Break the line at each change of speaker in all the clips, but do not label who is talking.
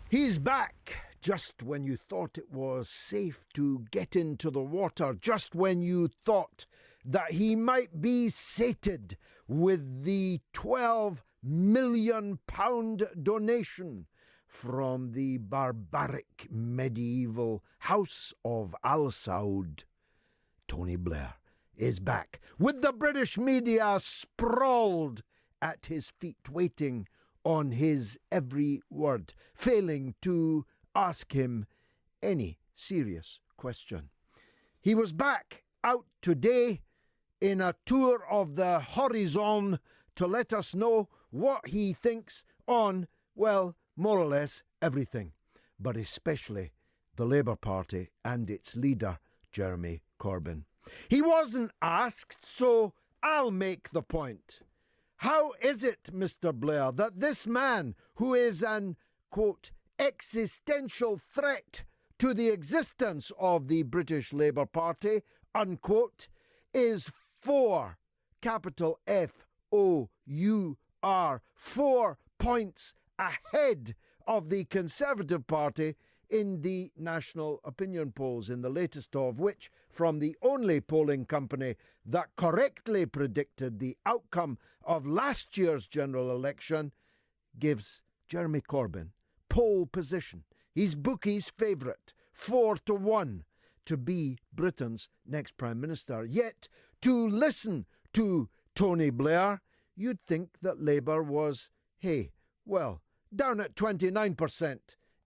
He's back just when you thought it was safe to get into the water, just when you thought that he might be sated with the £12 million donation from the barbaric medieval House of Al Saud. Tony Blair is back with the British media sprawled at his feet, waiting on his every word, failing to ask him any serious question. He was back out today in a tour of the horizon to let us know what he thinks on, well, more or less everything, but especially the Labour Party and its leader, Jeremy Corbyn. He wasn't asked, so I'll make the point. How is it, Mr. Blair, that this man, who is an, quote, existential threat to the existence of the British Labour Party, unquote, is four, capital F-O-U-R, 4 points ahead of the Conservative Party in the national opinion polls, in the latest of which, from the only polling company that correctly predicted the outcome of last year's general election, gives Jeremy Corbyn pole position. He's bookies' favourite, 4-1, to be Britain's next Prime Minister. Yet, to listen to Tony Blair, you'd think that Labour was, hey, well, down at 29%.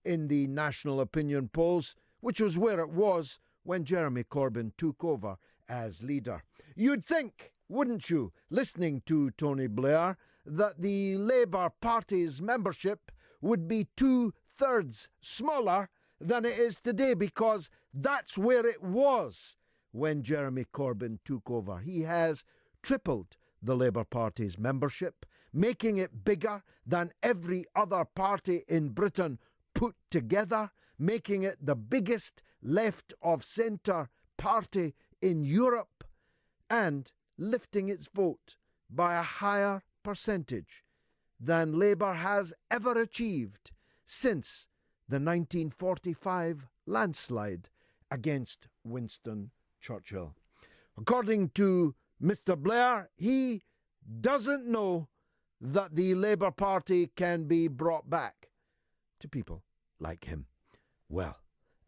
In the national opinion polls, which was where it was when Jeremy Corbyn took over as leader. You'd think, wouldn't you, listening to Tony Blair, that the Labour Party's membership would be 2/3 smaller than it is today, because that's where it was when Jeremy Corbyn took over. He has tripled the Labour Party's membership, making it bigger than every other party in Britain put together, making it the biggest left-of-centre party in Europe, and lifting its vote by a higher percentage than Labour has ever achieved since the 1945 landslide against Winston Churchill. According to Mr. Blair, he doesn't know that the Labour Party can be brought back to people like him. Well,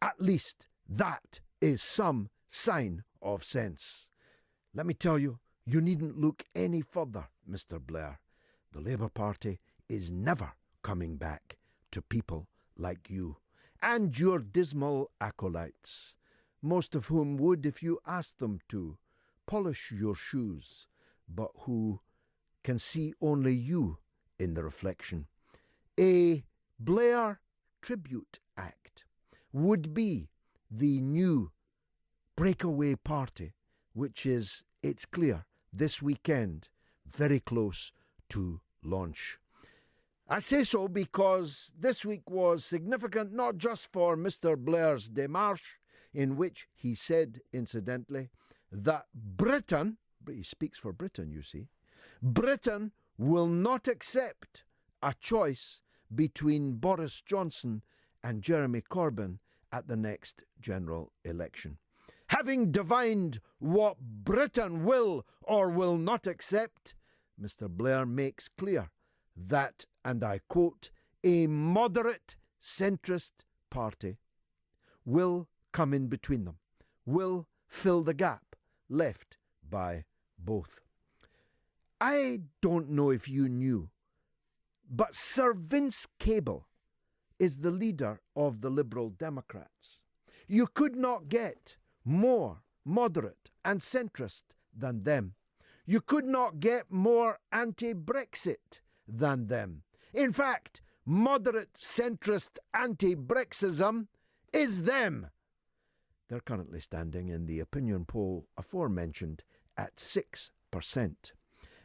at least that is some sign of sense. Let me tell you, you needn't look any further, Mr. Blair. The Labour Party is never coming back to people like you and your dismal acolytes, most of whom would, if you asked them to, polish your shoes, but who can see only you in the reflection. A Blair Tribute Act would be the new breakaway party, which is, it's clear, this weekend, very close to launch. I say so because this week was significant not just for Mr. Blair's démarche, in which he said, incidentally, that Britain, he speaks for Britain, you see, Britain will not accept a choice between Boris Johnson and Jeremy Corbyn at the next general election. Having divined what Britain will or will not accept, Mr. Blair makes clear that, and I quote, a moderate centrist party will come in between them, will fill the gap left by both. I don't know if you knew, but Sir Vince Cable is the leader of the Liberal Democrats. You could not get more moderate and centrist than them. You could not get more anti-Brexit than them. In fact, moderate centrist anti-Brexism is them. They're currently standing in the opinion poll aforementioned at 6%.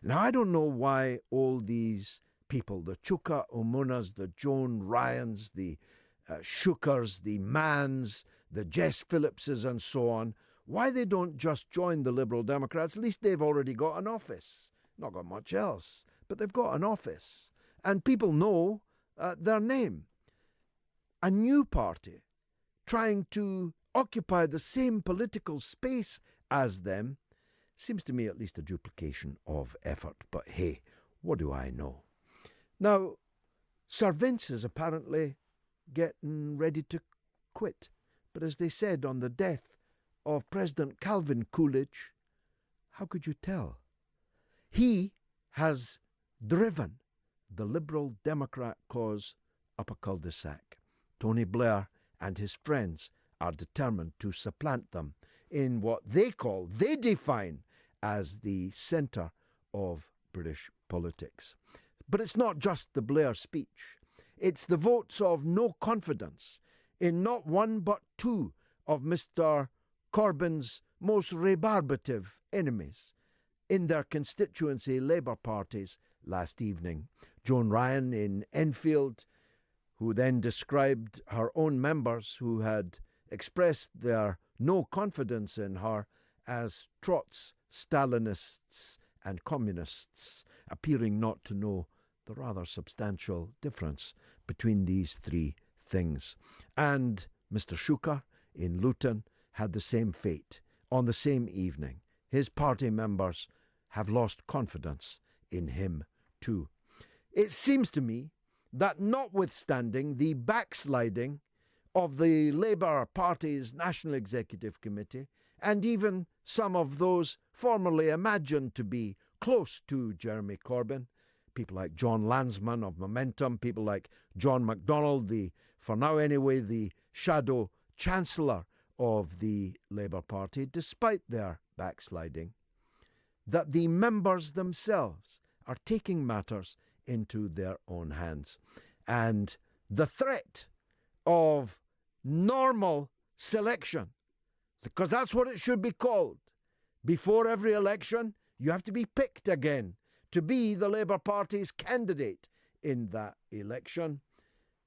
Now, I don't know why all these people, the Chuka Umunas, the Joan Ryans, the Shookers, the Manns, the Jess Phillipses and so on, why they don't just join the Liberal Democrats. At least they've already got an office. Not got much else, but they've got an office. And people know their name. a new party trying to occupy the same political space as them seems to me at least a duplication of effort. But hey, what do I know? Now, Sir Vince is apparently getting ready to quit. But as they said on the death of President Calvin Coolidge, how could you tell? He has driven the Liberal Democrat cause up a cul-de-sac. Tony Blair and his friends are determined to supplant them in what they define as the centre of British politics. But it's not just the Blair speech. It's the votes of no confidence in not one but two of Mr. Corbyn's most rebarbative enemies in their constituency Labour parties last evening. Joan Ryan in Enfield, who then described her own members who had expressed their no confidence in her as trots, Stalinists and communists, appearing not to know the rather substantial difference between these three things. And Mr. Shuker in Luton had the same fate on the same evening. His party members have lost confidence in him too. It seems to me that notwithstanding the backsliding of the Labour Party's National Executive Committee, and even some of those formerly imagined to be close to Jeremy Corbyn, people like John Landsman of Momentum, people like John MacDonald, for now anyway, the shadow chancellor of the Labour Party, despite their backsliding, that the members themselves are taking matters into their own hands. And the threat of normal selection, because that's what it should be called. Before every election, you have to be picked again to be the Labour Party's candidate in that election.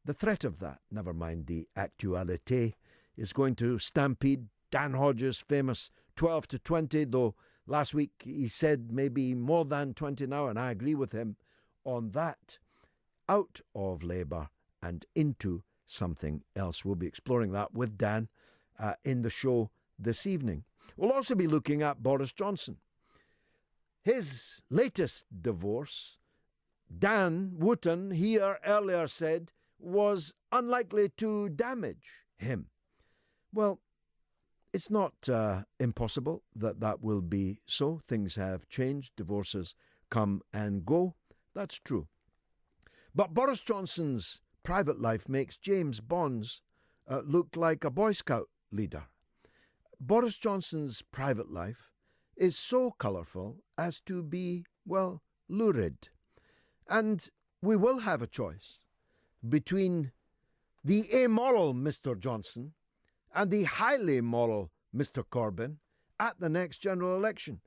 The threat of that, never mind the actuality, is going to stampede Dan Hodges' famous 12 to 20, though last week he said maybe more than 20 now, and I agree with him on that, out of Labour and into something else. We'll be exploring that with Dan in the show this evening. We'll also be looking at Boris Johnson. His latest divorce, Dan Wootton here earlier said, was unlikely to damage him. Well, it's not impossible that that will be so. Things have changed. Divorces come and go. That's true. But Boris Johnson's private life makes James Bond's look like a Boy Scout leader. Boris Johnson's private life is so colourful as to be, well, lurid. And we will have a choice between the amoral Mr. Johnson and the highly moral Mr. Corbyn at the next general election.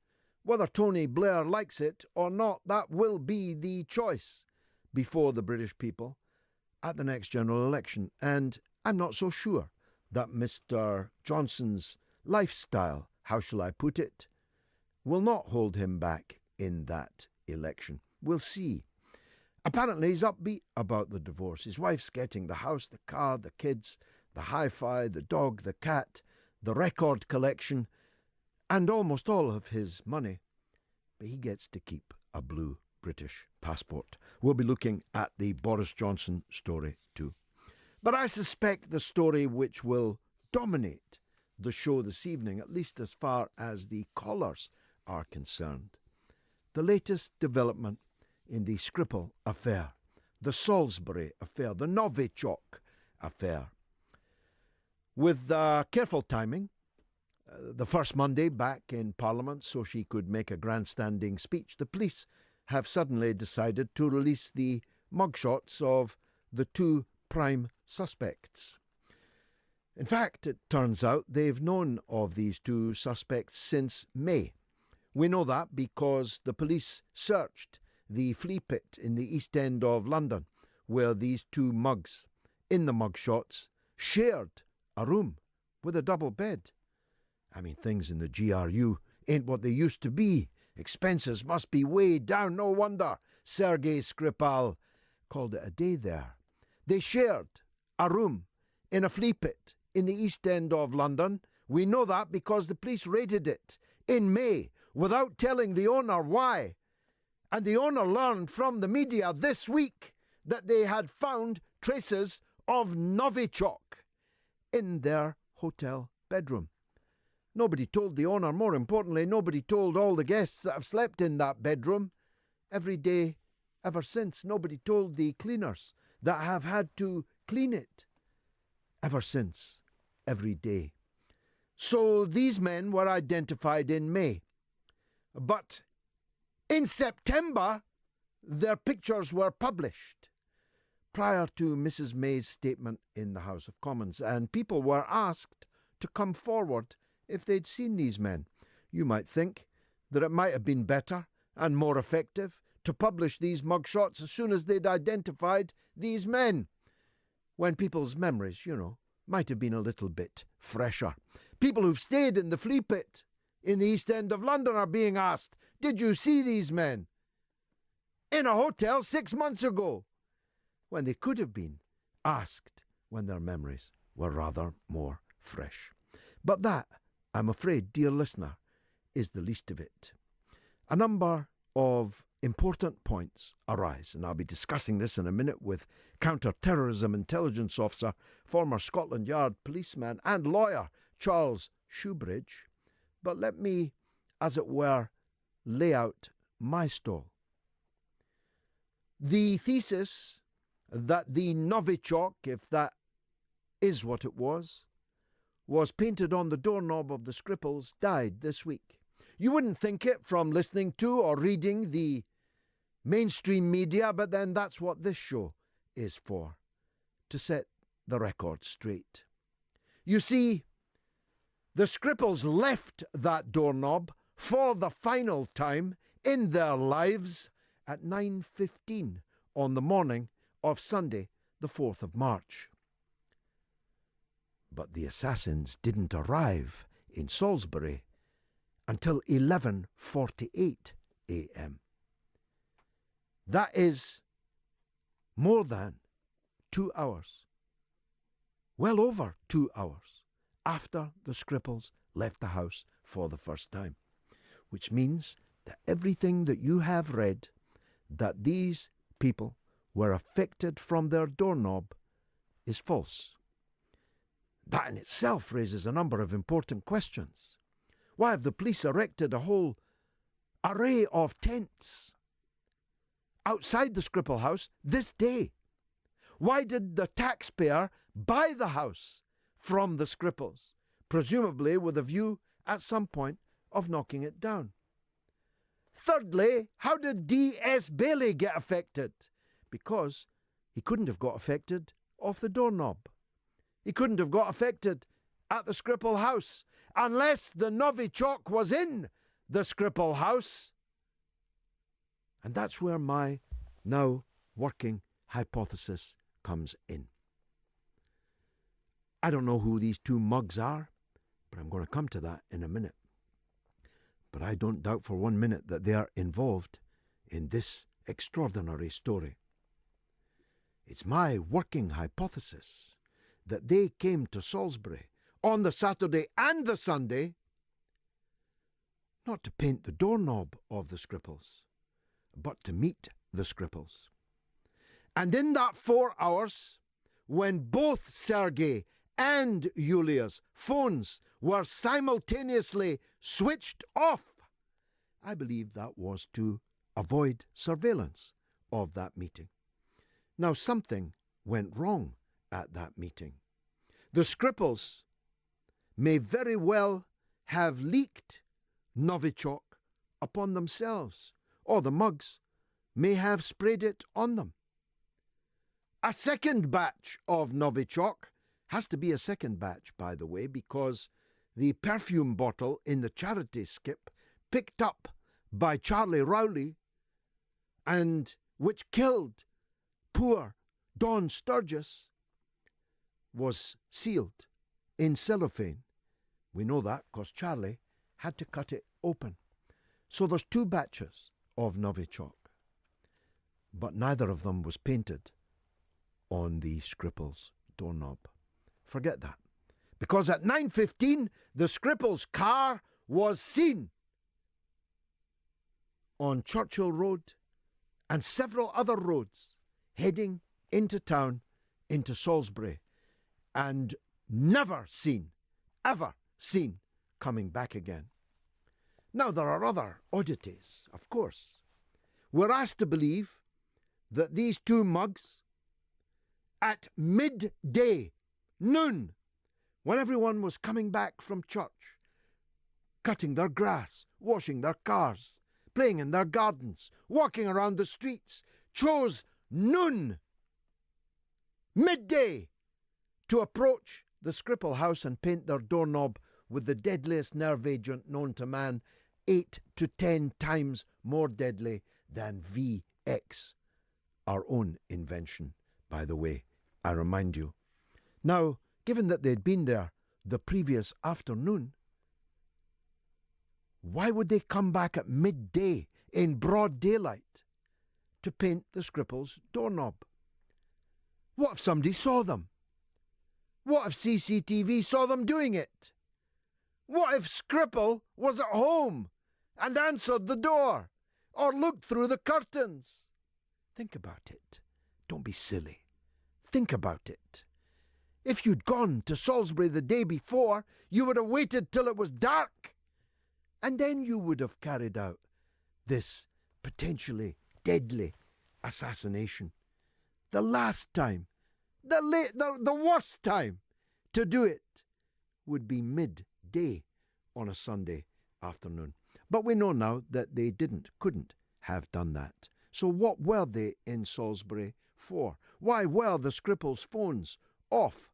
Whether Tony Blair likes it or not, that will be the choice before the British people at the next general election. And I'm not so sure that Mr. Johnson's lifestyle, how shall I put it, will not hold him back in that election. We'll see. Apparently he's upbeat about the divorce. His wife's getting the house, the car, the kids, the hi-fi, the dog, the cat, the record collection, and almost all of his money. But he gets to keep a blue British passport. We'll be looking at the Boris Johnson story too. But I suspect the story which will dominate the show this evening, at least as far as the callers are concerned, the latest development in the Scripal affair, the Salisbury affair, the Novichok affair. With careful timing, the first Monday back in Parliament so she could make a grandstanding speech, the police have suddenly decided to release the mugshots of the two prime suspects. In fact, it turns out they've known of these two suspects since May. We know that because the police searched the flea pit in the East End of London, where these two mugs, in the mugshots, shared a room with a double bed. I mean, things in the GRU ain't what they used to be. Expenses must be way down. No wonder Sergei Skripal called it a day there. They shared a room in a flea pit in the East End of London. We know that because the police raided it in May without telling the owner why. And the owner learned from the media this week that they had found traces of Novichok in their hotel bedroom. Nobody told the owner. More importantly, nobody told all the guests that have slept in that bedroom every day ever since. Nobody told the cleaners that have had to clean it ever since, every day. So these men were identified in May. But in September, their pictures were published prior to Mrs. May's statement in the House of Commons, and people were asked to come forward if they'd seen these men. You might think that it might have been better and more effective to publish these mugshots as soon as they'd identified these men, when people's memories, might have been a little bit fresher. People who've stayed in the flea pit in the East End of London are being asked, did you see these men in a hotel 6 months ago? When they could have been asked when their memories were rather more fresh. But that, I'm afraid, dear listener, is the least of it. A number of important points arise, and I'll be discussing this in a minute with Counter-terrorism intelligence officer, former Scotland Yard policeman and lawyer Charles Shoebridge. But let me, as it were, lay out my stall. The thesis that the Novichok, if that is what it was painted on the doorknob of the Scripals, died this week. You wouldn't think it from listening to or reading the mainstream media, but then that's what this show is for, to set the record straight. You see, the Scripals left that doorknob for the final time in their lives at 9:15 on the morning of Sunday, the 4th of March. But the assassins didn't arrive in Salisbury until 11:48 a.m. That is more than 2 hours, well over 2 hours, after the Scripals left the house for the first time, which means that everything that you have read, that these people were affected from their doorknob, is false. That in itself raises a number of important questions. Why have the police erected a whole array of tents outside the Scripal house this day? Why did the taxpayer buy the house from the Scripals, presumably with a view at some point of knocking it down? Thirdly, how did D.S. Bailey get affected? Because he couldn't have got affected off the doorknob. He couldn't have got affected at the Scripal house unless the Novichok was in the Scripal house. And that's where my now working hypothesis comes in. I don't know who these two mugs are, but I'm going to come to that in a minute. But I don't doubt for 1 minute that they are involved in this extraordinary story. It's my working hypothesis that they came to Salisbury on the Saturday and the Sunday not to paint the doorknob of the Scripals, but to meet the Scripals. And in that 4 hours, when both Sergei and Yulia's phones were simultaneously switched off, I believe that was to avoid surveillance of that meeting. Now, something went wrong at that meeting. The Scripals may very well have leaked Novichok upon themselves, or the mugs may have sprayed it on them. A second batch of Novichok has to be a second batch, by the way, because the perfume bottle in the charity skip picked up by Charlie Rowley and which killed poor Don Sturgis was sealed in cellophane. We know that because Charlie had to cut it open. So there's two batches of Novichok, but neither of them was painted on the Scripal's doorknob. Forget that. Because at 9:15, the Scripal's car was seen on Churchill Road and several other roads heading into town, into Salisbury, and never seen, ever seen, coming back again. Now, there are other oddities, of course. We're asked to believe that these two mugs, at midday, noon, when everyone was coming back from church, cutting their grass, washing their cars, playing in their gardens, walking around the streets, chose noon, midday, to approach the Scripal house and paint their doorknob with the deadliest nerve agent known to man, 8 to 10 times more deadly than VX, our own invention, by the way, I remind you. Now, given that they'd been there the previous afternoon, why would they come back at midday in broad daylight to paint the Scripal's doorknob? What if somebody saw them? What if CCTV saw them doing it? What if Scripal was at home and answered the door or looked through the curtains? Think about it. Don't be silly. Think about it. If you'd gone to Salisbury the day before, you would have waited till it was dark, and then you would have carried out this potentially deadly assassination. The last time, the worst time to do it would be midday on a Sunday afternoon. But we know now that they couldn't have done that. So what were they in Salisbury for? Why were the Scripal's phones off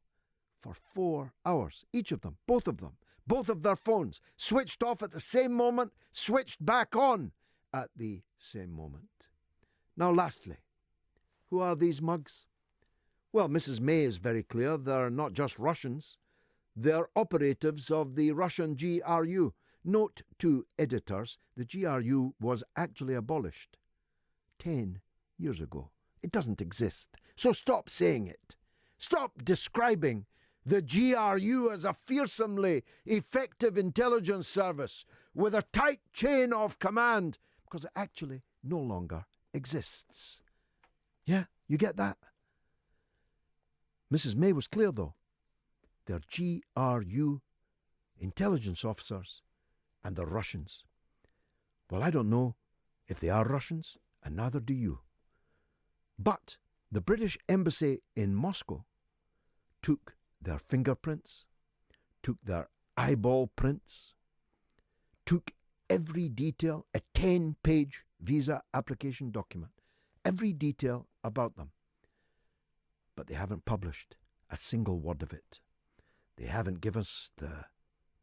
for 4 hours? Each of them, both of their phones, switched off at the same moment, switched back on at the same moment. Now lastly, who are these mugs? Well, Mrs. May is very clear. They're not just Russians. They're operatives of the Russian GRU. Note to editors, the GRU was actually abolished 10 years ago. It doesn't exist. So stop saying it. Stop describing the GRU as a fearsomely effective intelligence service with a tight chain of command, because it actually no longer exists. Yeah, you get that? Mrs. May was clear, though. They're GRU intelligence officers, and they're Russians. Well, I don't know if they are Russians, and neither do you. But the British Embassy in Moscow took their fingerprints, took their eyeball prints, took every detail, a 10-page visa application document, every detail about them. But they haven't published a single word of it. They haven't given us the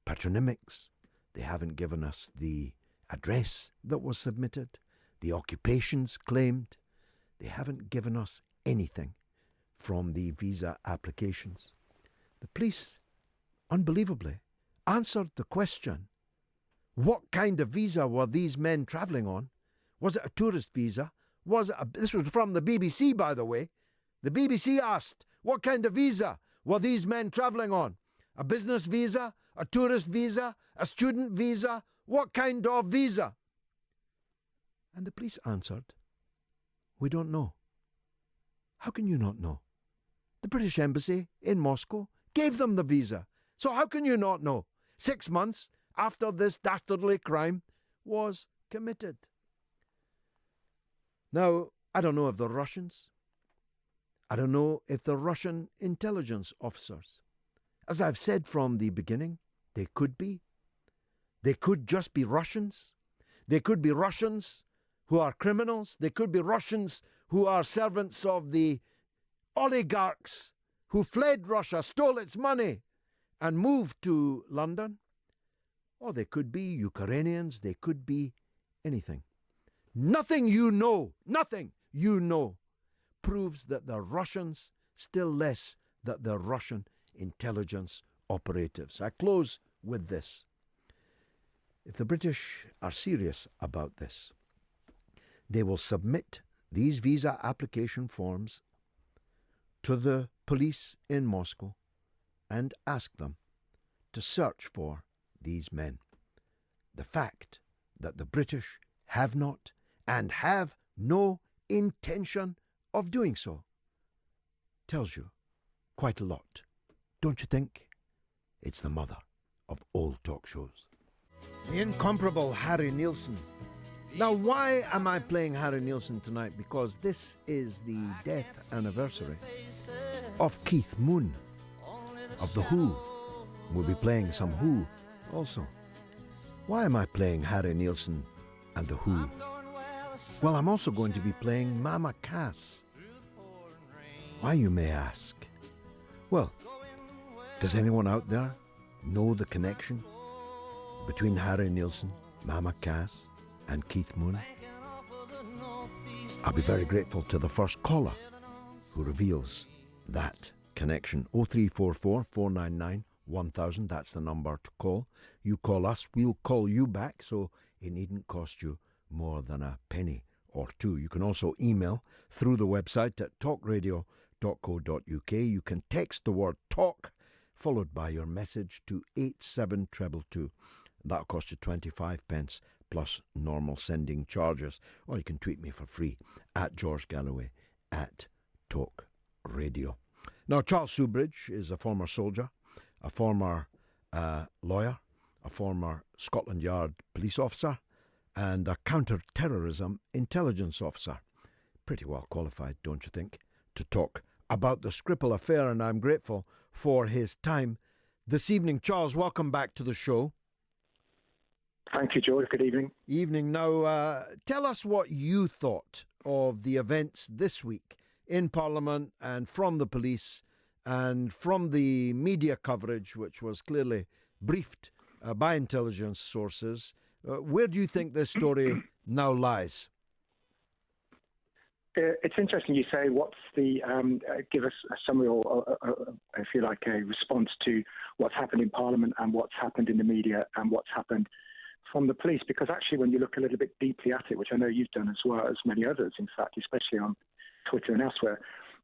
patronymics. They haven't given us the address that was submitted, the occupations claimed. They haven't given us anything from the visa applications. The police, unbelievably, answered the question, what kind of visa were these men travelling on? Was it a tourist visa? This was from the BBC, by the way. The BBC asked, what kind of visa were these men travelling on? A business visa? A tourist visa? A student visa? What kind of visa? And the police answered, we don't know. How can you not know? The British Embassy in Moscow gave them the visa. So how can you not know? 6 months after this dastardly crime was committed. Now, I don't know if they're Russians. I don't know if they're Russian intelligence officers. As I've said from the beginning, they could be. They could just be Russians. They could be Russians who are criminals. They could be Russians who are servants of the oligarchs who fled Russia, stole its money, and moved to London. Or they could be Ukrainians. They could be anything. Nothing you know proves that they're Russians, still less that they're Russian intelligence operatives. I close with this. If the British are serious about this, they will submit these visa application forms to the police in Moscow and ask them to search for these men. The fact that the British have not and have no intention of doing so tells you quite a lot, don't you think? It's the mother of all talk shows. The incomparable Harry Nilsson. Now, why am I playing Harry Nilsson tonight? Because this is the death anniversary of Keith Moon of The Who. We'll be playing some Who also. Why am I playing Harry Nilsson and The Who? Well, I'm also going to be playing Mama Cass. Why, you may ask? Well, does anyone out there know the connection between Harry Nilsson, Mama Cass, and Keith Moon? I'll be very grateful to the first caller who reveals that connection. 0344 499 1000, that's the number to call. You call us, we'll call you back, so it needn't cost you more than a penny or two. You can also email through the website at talkradio.co.uk. You can text the word talk followed by your message to 87222. That'll cost you 25 pence plus normal sending charges. Or you can tweet me for free at George Galloway at Talk Radio. Now, Charles Shoebridge is a former soldier, a former lawyer, a former Scotland Yard police officer, and a counter-terrorism intelligence officer. Pretty well qualified, don't you think, to talk about the Scripal affair, and I'm grateful for his time this evening. Charles, welcome back to the show.
Thank you, George. Good evening.
Evening. Now, tell us what you thought of the events this week in Parliament and from the police and from the media coverage, which was clearly briefed by intelligence sources. Where do you think this story now lies?
It's interesting you say what's the, give us a summary or, if you like, a response to what's happened in Parliament and what's happened in the media and what's happened from the police, because actually when you look a little bit deeply at it, which I know you've done as well as many others, in fact, especially on Twitter and elsewhere,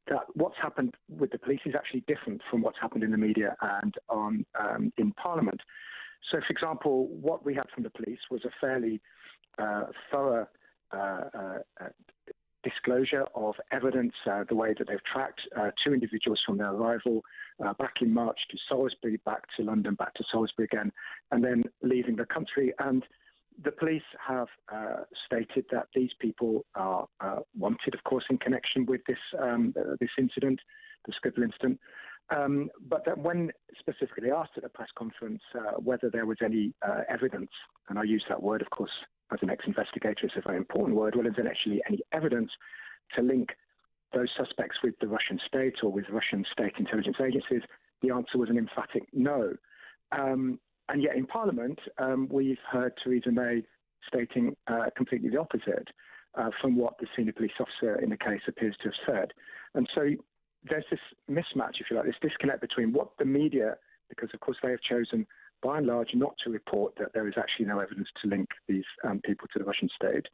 that what's happened with the police is actually different from what's happened in the media and on in Parliament. So, for example, what we had from the police was a fairly thorough disclosure of evidence, the way that they've tracked two individuals from their arrival back in March to Salisbury, back to London, back to Salisbury again, and then leaving the country. And the police have stated that these people are wanted, of course, in connection with this this incident, the Scripal incident. But that when specifically asked at a press conference whether there was any evidence, and I use that word, of course, as an ex-investigator, it's a very important word, whether there's actually any evidence to link those suspects with the Russian state or with Russian state intelligence agencies, the answer was an emphatic no. And yet in Parliament, we've heard Theresa May stating completely the opposite from what the senior police officer in the case appears to have said. And so there's this mismatch, if you like, this disconnect between what the media, because of course they have chosen by and large not to report that there is actually no evidence to link these people to the Russian state.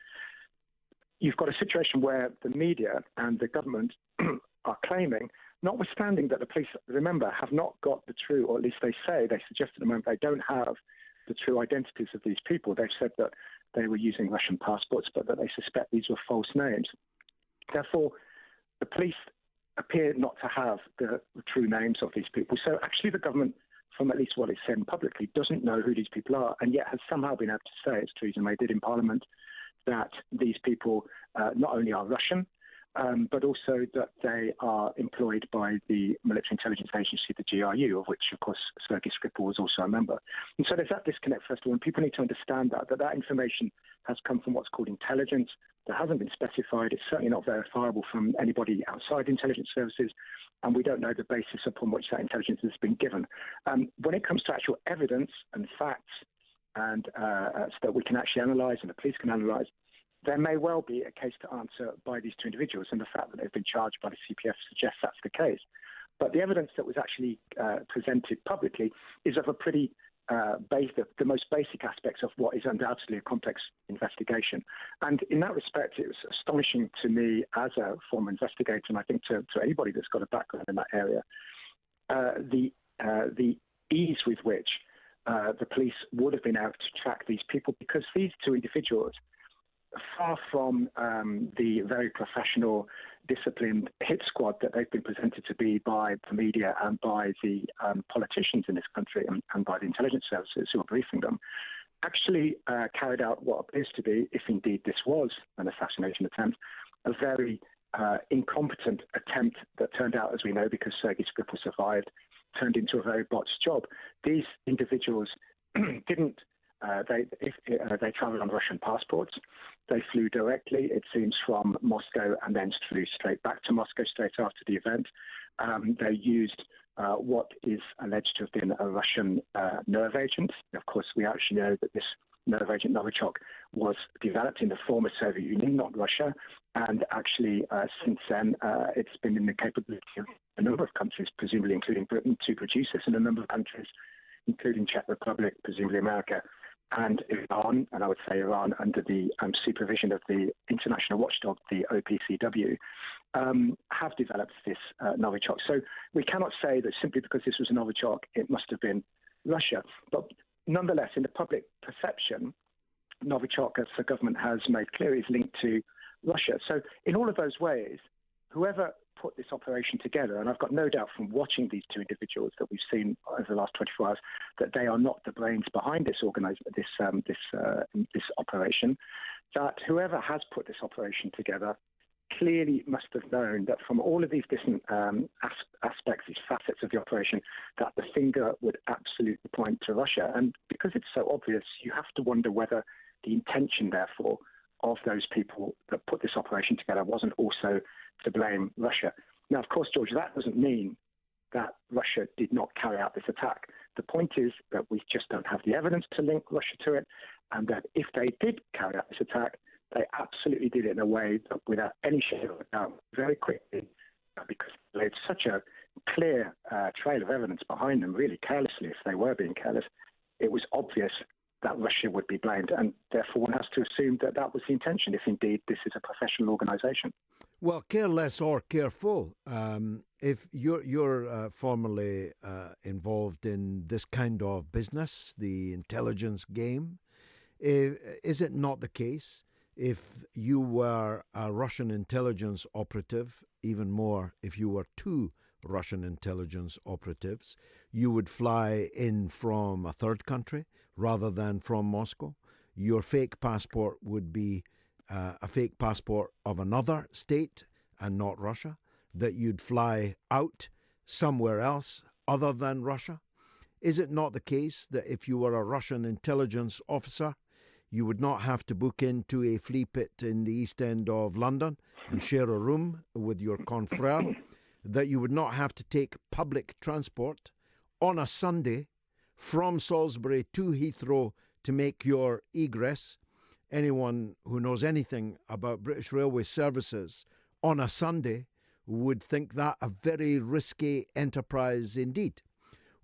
You've got a situation where the media and the government are claiming, notwithstanding that the police, remember, have not got the true, or at least they suggest at the moment they don't have the true identities of these people. They've said that they were using Russian passports, but that they suspect these were false names. Therefore, the police appear not to have the true names of these people. So actually the government, from at least what it's said publicly, doesn't know who these people are, and yet has somehow been able to say, as Theresa May did in Parliament, that these people not only are Russian, but also that they are employed by the military intelligence agency, the GRU, of which, of course, Sergei Skripal was also a member. And so there's that disconnect, first of all, and people need to understand that information has come from what's called intelligence that hasn't been specified. It's certainly not verifiable from anybody outside intelligence services, and we don't know the basis upon which that intelligence has been given. When it comes to actual evidence and facts, and so that we can actually analyse and the police can analyse, there may well be a case to answer by these two individuals, and the fact that they've been charged by the CPF suggests that's the case. But the evidence that was actually presented publicly is of a pretty the most basic aspects of what is undoubtedly a complex investigation. And in that respect, it was astonishing to me as a former investigator, and I think to anybody that's got a background in that area, the the ease with which the police would have been able to track these people, because these two individuals, far from the very professional, disciplined hit squad that they've been presented to be by the media and by the politicians in this country and by the intelligence services who are briefing them, actually carried out what appears to be, if indeed this was an assassination attempt, a very incompetent attempt that turned out, as we know, because Sergei Skripal survived, turned into a very botched job. These individuals didn't. They travelled on Russian passports. They flew directly, it seems, from Moscow and then flew straight back to Moscow straight after the event. They used what is alleged to have been a Russian nerve agent. Of course, we actually know that this nerve agent, Novichok, was developed in the former Soviet Union, not Russia. And actually, since then, it's been in the capability of a number of countries, presumably including Britain, to produce this, and a number of countries, including Czech Republic, presumably America, and Iran, and I would say Iran under the supervision of the international watchdog, the OPCW, have developed this Novichok. So we cannot say that simply because this was a Novichok, it must have been Russia. But nonetheless, in the public perception, Novichok, as the government has made clear, is linked to Russia. So in all of those ways, whoever put this operation together, and I've got no doubt from watching these two individuals that we've seen over the last 24 hours, that they are not the brains behind this operation, that whoever has put this operation together clearly must have known that from all of these different aspects, these facets of the operation, that the finger would absolutely point to Russia. And because it's so obvious, you have to wonder whether the intention, therefore, of those people that put this operation together wasn't also to blame Russia. Now, of course, George, that doesn't mean that Russia did not carry out this attack. The point is that we just don't have the evidence to link Russia to it, and that if they did carry out this attack, they absolutely did it in a way that, without any shadow of a doubt, very quickly, because they had such a clear trail of evidence behind them, really carelessly, if they were being careless, it was obvious that Russia would be blamed, and therefore one has to assume that that was the intention, if indeed this is a professional organisation.
Well, careless or careful, if you're formally involved in this kind of business, the intelligence game, is it not the case if you were a Russian intelligence operative, even more if you were two Russian intelligence operatives, you would fly in from a third country rather than from Moscow? Your fake passport would be a fake passport of another state and not Russia, that you'd fly out somewhere else other than Russia? Is it not the case that if you were a Russian intelligence officer, you would not have to book into a flea pit in the East End of London and share a room with your confrère, that you would not have to take public transport on a Sunday from Salisbury to Heathrow to make your egress? Anyone who knows anything about British Railway services on a Sunday would think that a very risky enterprise indeed.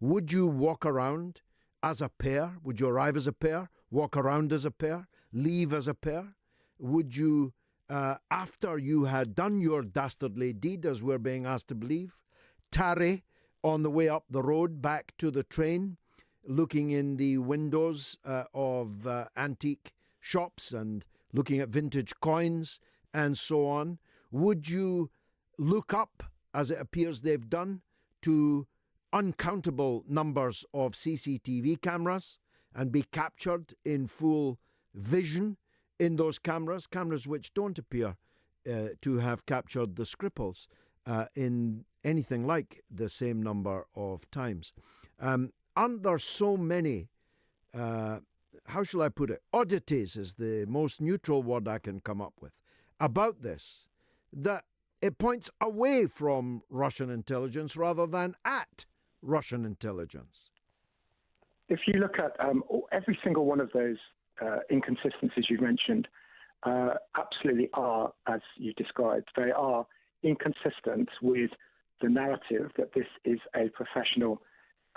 Would you walk around as a pair? Would you arrive as a pair, walk around as a pair, leave as a pair? Would you, after you had done your dastardly deed, as we're being asked to believe, tarry on the way up the road back to the train, looking in the windows of antique shops and looking at vintage coins and so on? Would you look up, as it appears they've done, to uncountable numbers of CCTV cameras and be captured in full vision in those cameras which don't appear to have captured the Scripals in anything like the same number of times? Aren't there so many, how shall I put it, oddities is the most neutral word I can come up with, about this, that it points away from Russian intelligence rather than at Russian intelligence?
If you look at every single one of those inconsistencies you've mentioned, absolutely are, as you described, they are inconsistent with the narrative that this is a professional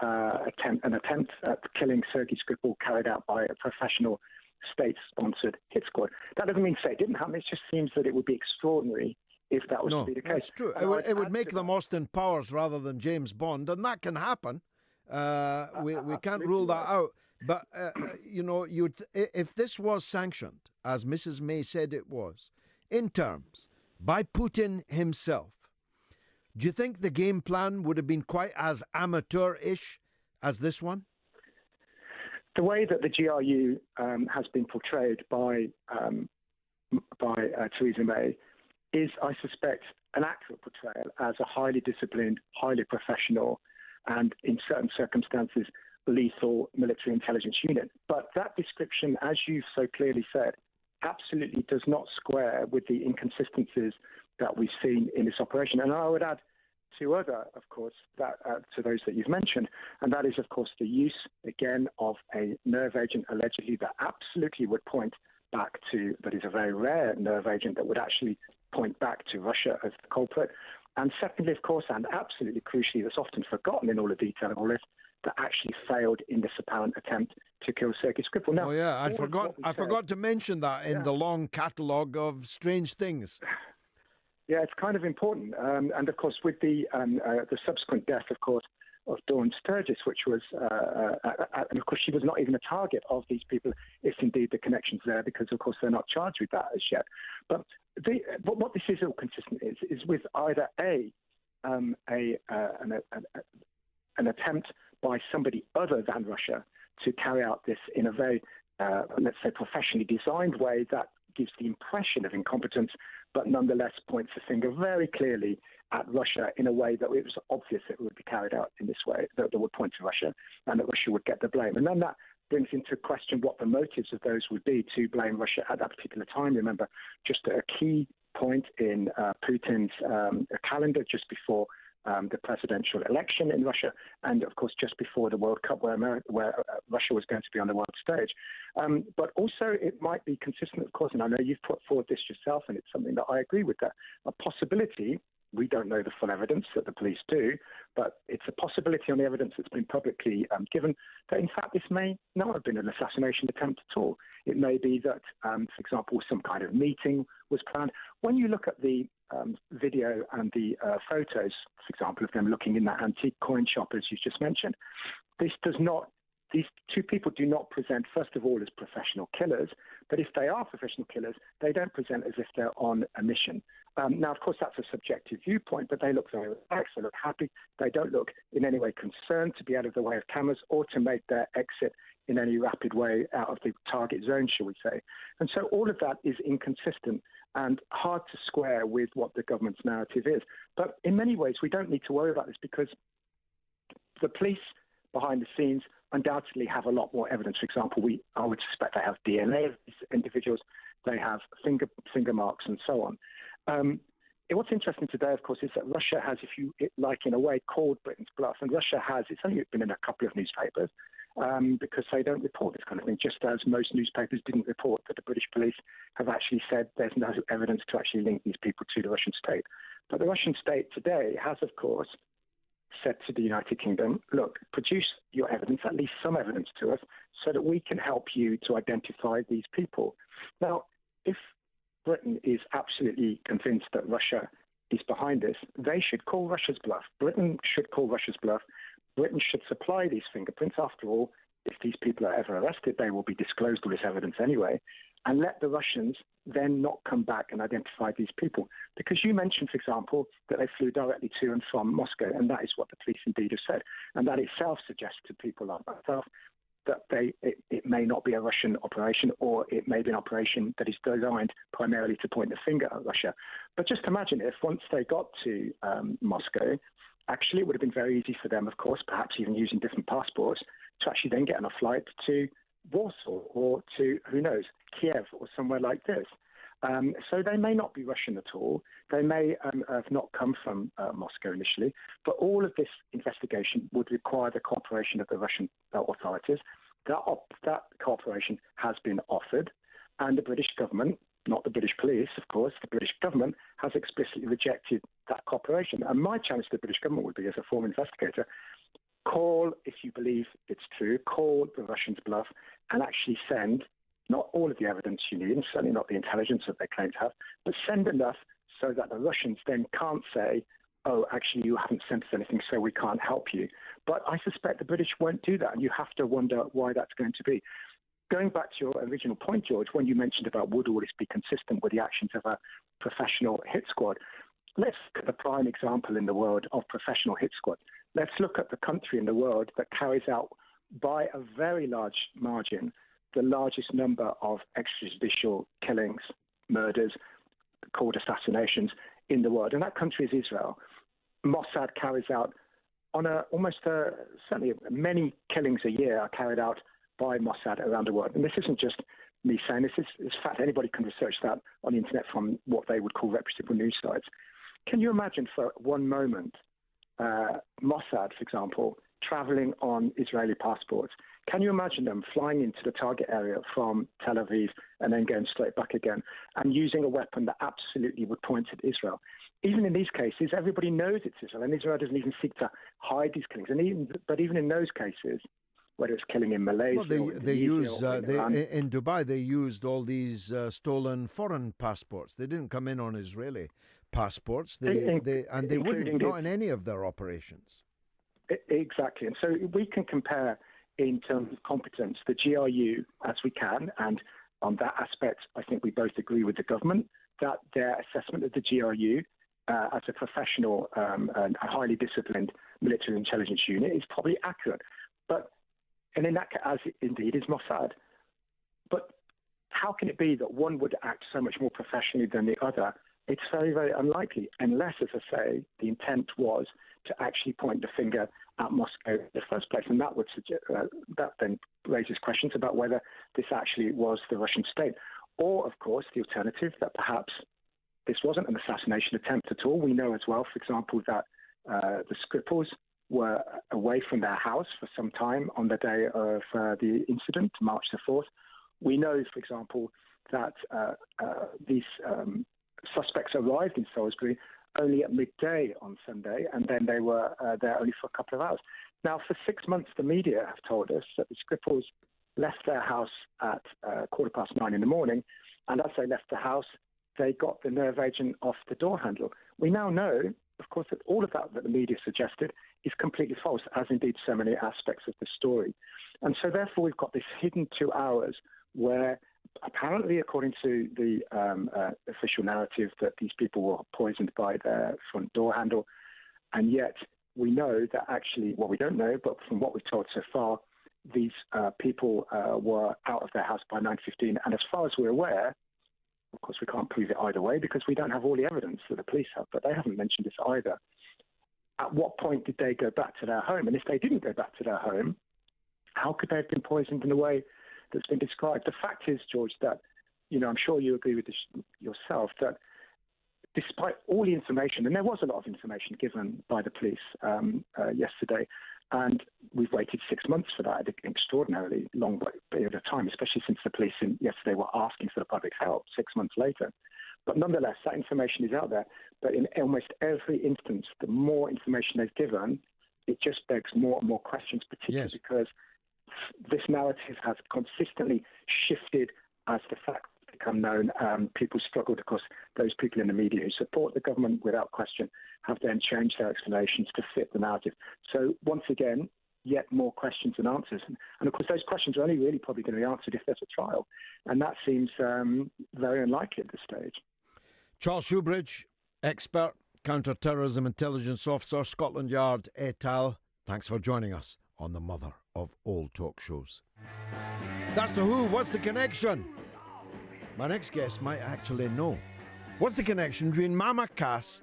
an attempt at killing Sergei Skripal carried out by a professional state-sponsored hit squad. That doesn't mean to say it didn't happen. It just seems that it would be extraordinary if that was to be the case.
That's true. It would make them Austin Powers rather than James Bond, and that can happen. We can't rule that out. But, if this was sanctioned, as Mrs. May said it was, in terms, by Putin himself, do you think the game plan would have been quite as amateur-ish as this one?
The way that the GRU has been portrayed by Theresa May is, I suspect, an accurate portrayal as a highly disciplined, highly professional, and in certain circumstances, lethal military intelligence unit. But that description, as you've so clearly said, absolutely does not square with the inconsistencies that we've seen in this operation. And I would add two other, of course, to those that you've mentioned, and that is, of course, the use, again, of a nerve agent allegedly that absolutely would point back to, that is a very rare nerve agent that would actually point back to Russia as the culprit. And secondly, of course, and absolutely crucially, that's often forgotten in all the detail of all this, that actually failed in this apparent attempt to kill Sergei Skripal. Now,
I forgot to mention that in the long catalogue of strange things.
Yeah, it's kind of important. And of course, with the subsequent death, of course, of Dawn Sturgis, which was, and of course, she was not even a target of these people, if indeed the connection's there, because of course they're not charged with that as yet. But what this is all consistent is with either an attempt by somebody other than Russia to carry out this in a very, let's say, professionally designed way that gives the impression of incompetence, but nonetheless points the finger very clearly at Russia in a way that it was obvious it would be carried out in this way, that would point to Russia and that Russia would get the blame. And then that brings into question what the motives of those would be to blame Russia at that particular time. Remember, just a key point in Putin's calendar just before the presidential election in Russia, and of course just before the World Cup, where Russia was going to be on the world stage. But also it might be consistent, of course, and I know you've put forward this yourself, and it's something that I agree with, that a possibility. We don't know the full evidence that the police do, but it's a possibility on the evidence that's been publicly given that, in fact, this may not have been an assassination attempt at all. It may be that, for example, some kind of meeting was planned. When you look at the video and the photos, for example, of them looking in that antique coin shop, as you just mentioned, these two people do not present, first of all, as professional killers, but if they are professional killers, they don't present as if they're on a mission. Now, of course, that's a subjective viewpoint, but they look very relaxed, they look happy, they don't look in any way concerned to be out of the way of cameras or to make their exit in any rapid way out of the target zone, shall we say. And so all of that is inconsistent and hard to square with what the government's narrative is. But in many ways, we don't need to worry about this because the police behind the scenes undoubtedly have a lot more evidence. For example, I would suspect they have DNA of these individuals, they have finger marks and so on. What's interesting today, of course, is that Russia has, if you like, in a way, called Britain's bluff. And Russia has, it's only been in a couple of newspapers because they don't report this kind of thing, just as most newspapers didn't report that the British police have actually said there's no evidence to actually link these people to the Russian state. But the Russian state today has, of course, said to the United Kingdom, look, produce your evidence, at least some evidence to us, so that we can help you to identify these people. Now, if Britain is absolutely convinced that Russia is behind this, they should call Russia's bluff. Britain should call Russia's bluff. Britain should supply these fingerprints. After all, if these people are ever arrested, they will be disclosed with this evidence anyway, and let the Russians then not come back and identify these people. Because you mentioned, for example, that they flew directly to and from Moscow, and that is what the police indeed have said. And that itself suggests to people like myself that it may not be a Russian operation, or it may be an operation that is designed primarily to point the finger at Russia. But just imagine if once they got to Moscow, actually it would have been very easy for them, of course, perhaps even using different passports, to actually then get on a flight to Warsaw or to, who knows, Kiev or somewhere like this. So they may not be Russian at all. They may have not come from Moscow initially, but all of this investigation would require the cooperation of the Russian authorities. That cooperation has been offered, and the British government, not the British police, of course, the British government has explicitly rejected that cooperation. And my challenge to the British government would be, as a former investigator, call, if you believe it's true, call the Russians' bluff and actually send not all of the evidence you need, and certainly not the intelligence that they claim to have, but send enough so that the Russians then can't say, oh, actually, you haven't sent us anything, so we can't help you. But I suspect the British won't do that, and you have to wonder why that's going to be. Going back to your original point, George, when you mentioned about would all this be consistent with the actions of a professional hit squad, let's look at the prime example in the world of professional hit squad. Let's look at the country in the world that carries out, by a very large margin, the largest number of extrajudicial killings, murders, called assassinations in the world, and that country is Israel. Mossad carries out on certainly many killings a year are carried out by Mossad around the world. And this isn't just me saying this, is fact. Anybody can research that on the internet from what they would call reputable news sites. Can you imagine for one moment Mossad, for example, traveling on Israeli passports? Can you imagine them flying into the target area from Tel Aviv and then going straight back again and using a weapon that absolutely would point at Israel? Even in these cases, everybody knows it's Israel, and Israel doesn't even seek to hide these killings. But even in those cases, whether it's killing in Malaysia,
in Dubai, they used all these stolen foreign passports. They didn't come in on Israeli passports. They wouldn't, not in any of their operations.
Exactly, and so we can compare in terms of competence the GRU as we can, and on that aspect, I think we both agree with the government that their assessment of the GRU as a professional and a highly disciplined military intelligence unit is probably accurate. And in that, as indeed is Mossad. But how can it be that one would act so much more professionally than the other? It's very, very unlikely, unless, as I say, the intent was to actually point the finger at Moscow in the first place. And that would suggest, that then raises questions about whether this actually was the Russian state. Or, of course, the alternative, that perhaps this wasn't an assassination attempt at all. We know as well, for example, that the Scripals were away from their house for some time on the day of the incident, March the 4th. We know, for example, that these suspects arrived in Salisbury only at midday on Sunday, and then they were there only for a couple of hours. Now, for 6 months, the media have told us that the Scripals left their house at 9:15 in the morning, and as they left the house, they got the nerve agent off the door handle. We now know, of course, that all of that the media suggested is completely false, as indeed so many aspects of the story. And so therefore we've got this hidden 2 hours where apparently, according to the official narrative, that these people were poisoned by their front door handle. And yet we know that actually, well, we don't know, but from what we've told so far, these people were out of their house by 9:15. And as far as we're aware, of course, we can't prove it either way because we don't have all the evidence that the police have, but they haven't mentioned this either. At what point did they go back to their home? And if they didn't go back to their home, how could they have been poisoned in the way that's been described? The fact is, George, that, I'm sure you agree with this yourself, that despite all the information, and there was a lot of information given by the police yesterday, and we've waited 6 months for that, an extraordinarily long period of time, especially since the police yesterday were asking for the public's help 6 months later. But nonetheless, that information is out there. But in almost every instance, the more information they've given, it just begs more and more questions, particularly because this narrative has consistently shifted as the facts become known. People struggled, of course, those people in the media who support the government without question have then changed their explanations to fit the narrative. So once again, yet more questions than answers. And of course, those questions are only really probably going to be answered if there's a trial. And that seems very unlikely at this stage.
Charles Shoebridge, expert, counter-terrorism intelligence officer, Scotland Yard et al. Thanks for joining us on the mother of all talk shows. That's The Who. What's the connection? My next guest might actually know. What's the connection between Mama Cass,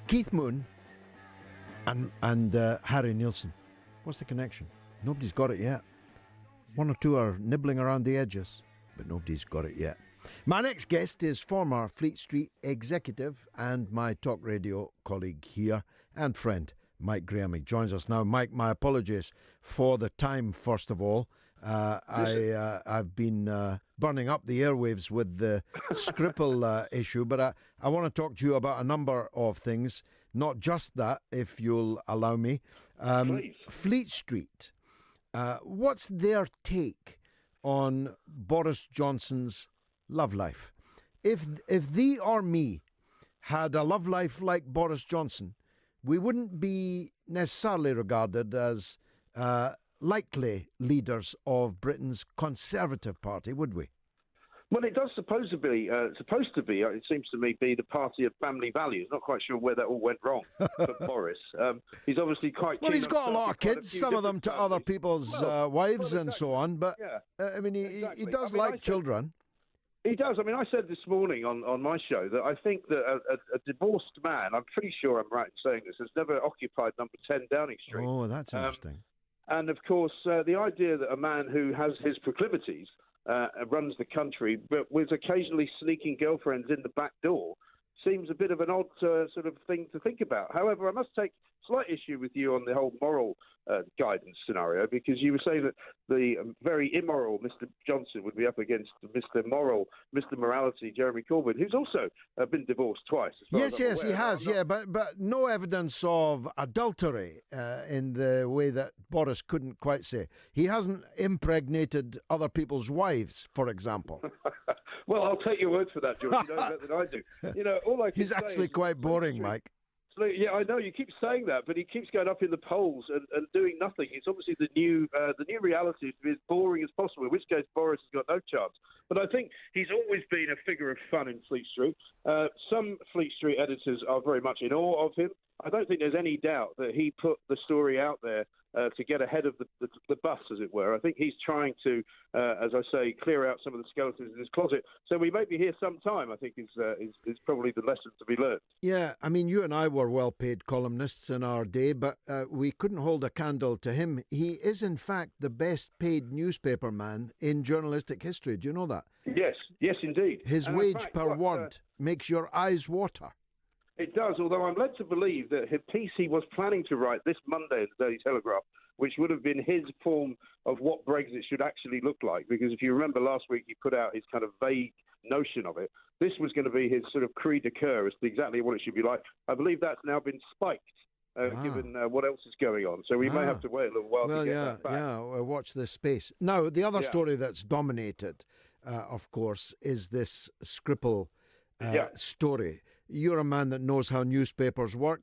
Keith Moon, and Harry Nilsson? What's the connection? Nobody's got it yet. One or two are nibbling around the edges, but nobody's got it yet. My next guest is former Fleet Street executive and my talk radio colleague here and friend, Mike Graham. He joins us now. Mike, my apologies for the time, first of all. I've been burning up the airwaves with the Scripal issue, but I want to talk to you about a number of things, not just that, if you'll allow me. Fleet Street, what's their take on Boris Johnson's love life? If thee or me had a love life like Boris Johnson, we wouldn't be necessarily regarded as likely leaders of Britain's Conservative Party, would we?
Well, it does supposed to be, it seems to me, be the party of family values. Not quite sure where that all went wrong for Boris. He's obviously quite
well,
keen
he's got a lot of kids, some of them to
families.
other people's wives and so on, but I mean, he does like children.
He does. I mean, I said this morning on my show that I think that a divorced man, I'm pretty sure I'm right in saying this, has never occupied number 10 Downing Street.
Oh, that's interesting.
And, of course, the idea that a man who has his proclivities runs the country, but with occasionally sneaking girlfriends in the back door, seems a bit of an odd sort of thing to think about. However, I must take slight issue with you on the whole moral guidance scenario, because you were saying that the very immoral Mr. Johnson would be up against Mr. Morality, Jeremy Corbyn, who's also been divorced twice.
Yes, he has, but no evidence of adultery in the way that Boris couldn't quite say. He hasn't impregnated other people's wives, for example.
Well, I'll take your word for that, George. You know better than I do. You know, all I can
He's actually quite boring, Mike.
Yeah, I know you keep saying that, but he keeps going up in the polls and doing nothing. It's obviously the new reality is to be as boring as possible. In which case, Boris has got no chance. But I think he's always been a figure of fun in Fleet Street. Some Fleet Street editors are very much in awe of him. I don't think there's any doubt that he put the story out there to get ahead of the bus, as it were. I think he's trying to, as I say, clear out some of the skeletons in his closet. So we may be here some time, I think, is probably the lesson to be learned.
Yeah, I mean, you and I were well-paid columnists in our day, but we couldn't hold a candle to him. He is, in fact, the best-paid newspaper man in journalistic history. Do you know that?
Yes, indeed.
His wage per word makes your eyes water.
It does, although I'm led to believe that his piece he was planning to write this Monday in the Daily Telegraph, which would have been his form of what Brexit should actually look like, because if you remember last week he put out his kind of vague notion of it. This was going to be his sort of cri de coeur as to exactly what it should be like. I believe that's now been spiked. Given what else is going on. So we may have to wait a little while to get that back.
Watch this space. Now, the other story that's dominated, of course, is this Scripal story. You're a man that knows how newspapers work.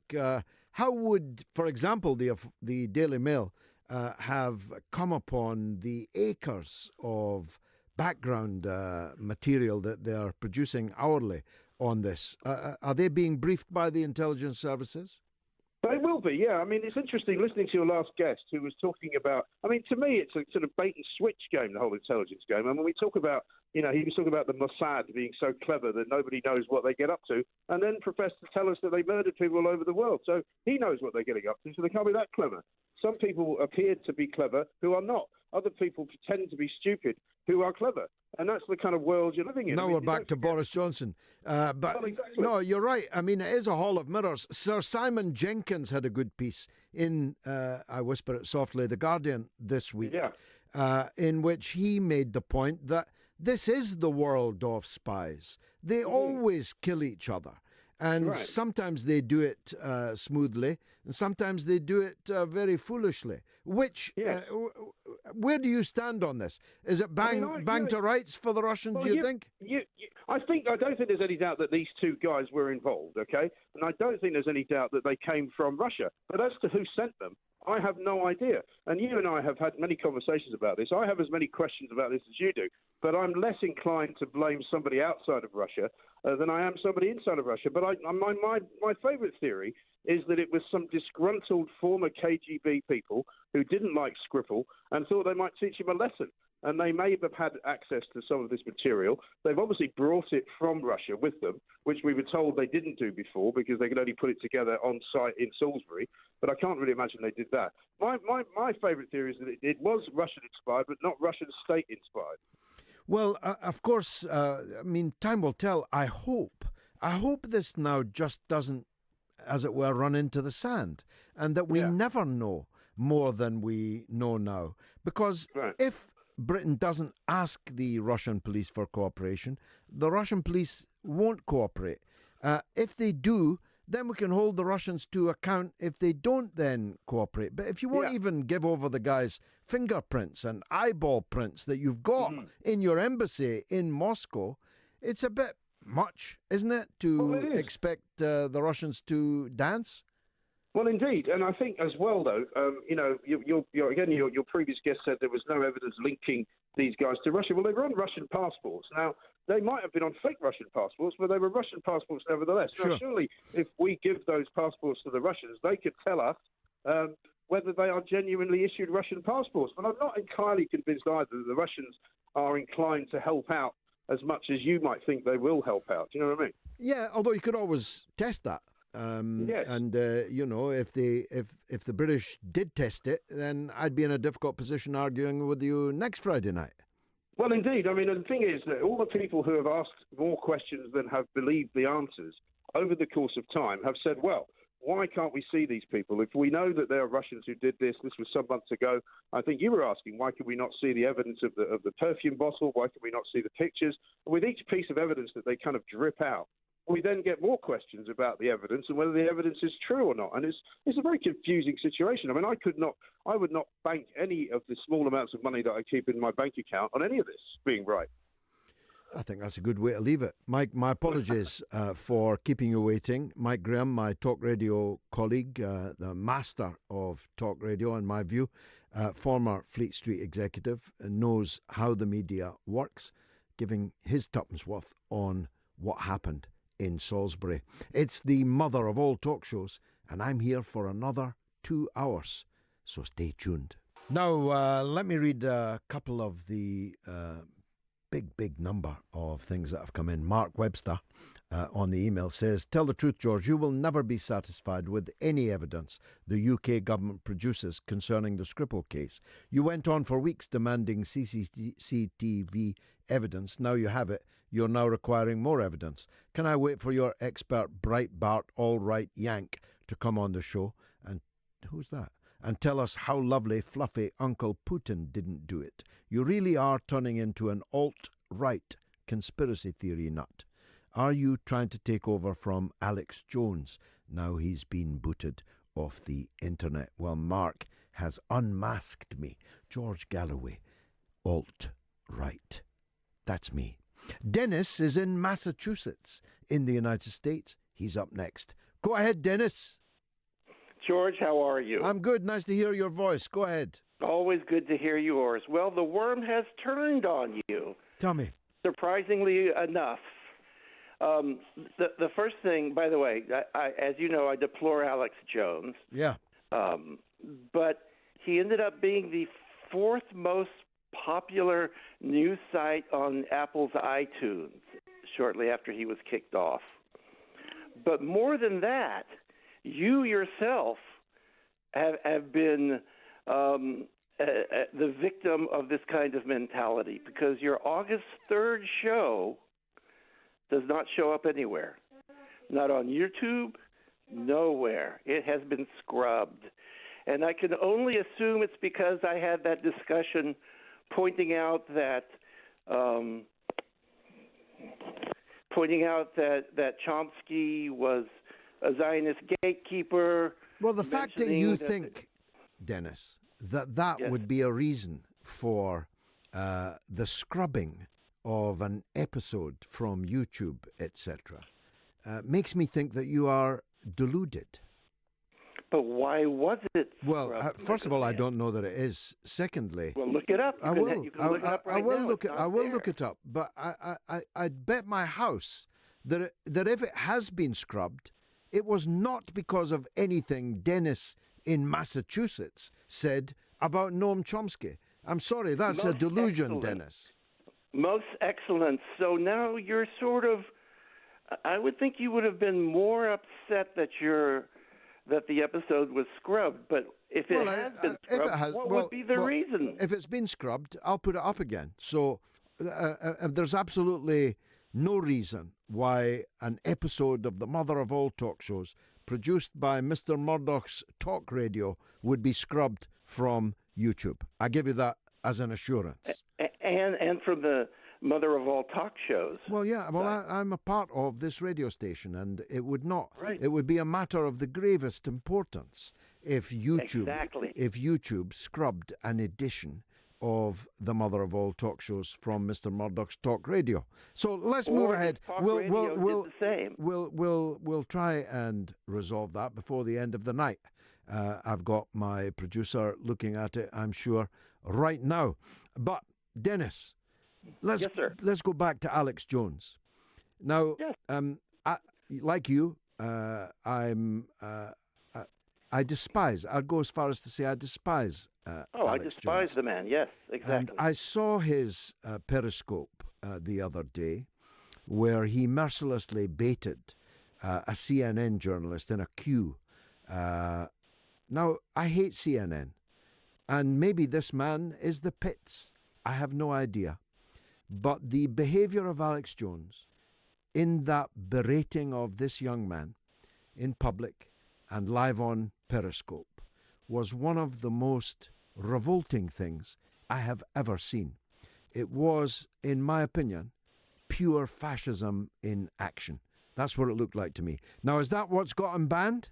How would, for example, the Daily Mail have come upon the acres of background material that they are producing hourly on this? Are they being briefed by the intelligence services?
They will be, yeah. I mean, it's interesting listening to your last guest who was talking about, I mean, to me, it's a sort of bait and switch game, the whole intelligence game. And when we talk about, he was talking about the Mossad being so clever that nobody knows what they get up to, and then professed to tell us that they murdered people all over the world. So he knows what they're getting up to, so they can't be that clever. Some people appear to be clever who are not. Other people pretend to be stupid who are clever. And that's the kind of world you're living in.
Now we're back to Boris Johnson. No, you're right. I mean, it is a hall of mirrors. Sir Simon Jenkins had a good piece in, I whisper it softly, The Guardian this week, in which he made the point that this is the world of spies. They always kill each other. And sometimes they do it smoothly, and sometimes they do it very foolishly. Where do you stand on this? Is it bang to rights for the Russians, do you think?
I don't think there's any doubt that these two guys were involved, okay? And I don't think there's any doubt that they came from Russia. But as to who sent them, I have no idea. And you and I have had many conversations about this. I have as many questions about this as you do. But I'm less inclined to blame somebody outside of Russia than I am somebody inside of Russia. But my favourite theory is that it was some disgruntled former KGB people who didn't like Scripal and thought they might teach him a lesson. And they may have had access to some of this material. They've obviously brought it from Russia with them, which we were told they didn't do before because they could only put it together on site in Salisbury. But I can't really imagine they did that. My favourite theory is that it was Russian-inspired, but not Russian state-inspired.
Well, of course, I mean, time will tell. I hope this now just doesn't, as it were, run into the sand, and that we never know more than we know now. Because if Britain doesn't ask the Russian police for cooperation, the Russian police won't cooperate. If they do, then we can hold the Russians to account if they don't then cooperate. But if you won't even give over the guy's fingerprints and eyeball prints that you've got in your embassy in Moscow, it's a bit much, isn't it, to expect the Russians to dance?
Well, indeed, and I think as well, though, your previous guest said there was no evidence linking these guys to Russia. Well, they were on Russian passports. Now, they might have been on fake Russian passports, but they were Russian passports nevertheless.
Sure.
Now, surely, if we give those passports to the Russians, they could tell us whether they are genuinely issued Russian passports. But I'm not entirely convinced either that the Russians are inclined to help out as much as you might think they will help out. Do you know what I mean?
Yeah, although you could always test that.
Yes.
And if the British did test it, then I'd be in a difficult position arguing with you next Friday night.
Well, indeed. I mean, the thing is that all the people who have asked more questions than have believed the answers over the course of time have said, well, why can't we see these people? If we know that there are Russians who did this was some months ago. I think you were asking, why can we not see the evidence of the perfume bottle? Why can we not see the pictures? And with each piece of evidence that they kind of drip out, we then get more questions about the evidence and whether the evidence is true or not. And it's a very confusing situation. I mean, I would not bank any of the small amounts of money that I keep in my bank account on any of this being right.
I think that's a good way to leave it. Mike, my apologies for keeping you waiting. Mike Graham, my talk radio colleague, the master of talk radio, in my view, former Fleet Street executive, knows how the media works, giving his tuppence worth on what happened in Salisbury. It's the mother of all talk shows, and I'm here for another 2 hours, so stay tuned. Now, let me read a couple of the big number of things that have come in. Mark Webster on the email says, "Tell the truth, George, you will never be satisfied with any evidence the UK government produces concerning the Scripal case. You went on for weeks demanding CCTV evidence. Now you have it. You're now requiring more evidence. Can I wait for your expert Breitbart all-right yank to come on the show?" And who's that? "And tell us how lovely, fluffy Uncle Putin didn't do it. You really are turning into an alt-right conspiracy theory nut. Are you trying to take over from Alex Jones? Now he's been booted off the internet." Well, Mark has unmasked me. George Galloway, alt-right. That's me. Dennis is in Massachusetts in the United States. He's up next. Go ahead, Dennis.
George, how are you?
I'm good. Nice to hear your voice. Go ahead.
Always good to hear yours. Well, the worm has turned on you.
Tell me.
Surprisingly enough. The first thing, by the way, I, as you know, I deplore Alex Jones.
Yeah.
But he ended up being the fourth most popular news site on Apple's iTunes shortly after he was kicked off. But more than that, you yourself have been the victim of this kind of mentality, because your August 3rd show does not show up anywhere. Not on YouTube, nowhere. It has been scrubbed. And I can only assume it's because I had that discussion pointing out that Chomsky was a Zionist gatekeeper.
Well, the fact that you think, Dennis, that
Yes.
would be a reason for the scrubbing of an episode from YouTube, etc., makes me think that you are deluded.
But why was it scrubbed?
Well, first of all, I don't know that it is. Secondly,
Well, look it up.
I will.
You can look it up right
I will
now.
look
It's
it.
not
I will
there.
look it up. But I'd bet my house that if it has been scrubbed, it was not because of anything Dennis in Massachusetts said about Noam Chomsky. I'm sorry, that's a
Most
delusion,
excellent.
Dennis.
Most excellent. So now you're sort of. I would think you would have been more upset that the episode was scrubbed. But if it has been scrubbed, what would be the reason?
If it's been scrubbed, I'll put it up again. So there's absolutely no reason why an episode of the mother of all talk shows, produced by Mr. Murdoch's talk radio, would be scrubbed from YouTube. I give you that as an assurance.
And from the mother of all talk shows.
Well, yeah. Well, I'm a part of this radio station, and it would not.
Right.
It would be a matter of the gravest importance if YouTube,
Exactly.
if YouTube scrubbed an edition of the mother of all talk shows from Mr. Murdoch's Talk Radio. So let's move ahead. We'll try and resolve that before the end of the night. I've got my producer looking at it, I'm sure, right now. But Dennis, let's go back to Alex Jones. Now, like you, I despise. I'd go as far as to say I despise.
I despise the man. Yes, exactly.
And I saw his Periscope the other day, where he mercilessly baited a CNN journalist in a queue. Now, I hate CNN, and maybe this man is the pits. I have no idea. But the behaviour of Alex Jones in that berating of this young man in public and live on Periscope was one of the most revolting things I have ever seen. It was, in my opinion, pure fascism in action. That's what it looked like to me. Now, is that what's got him banned?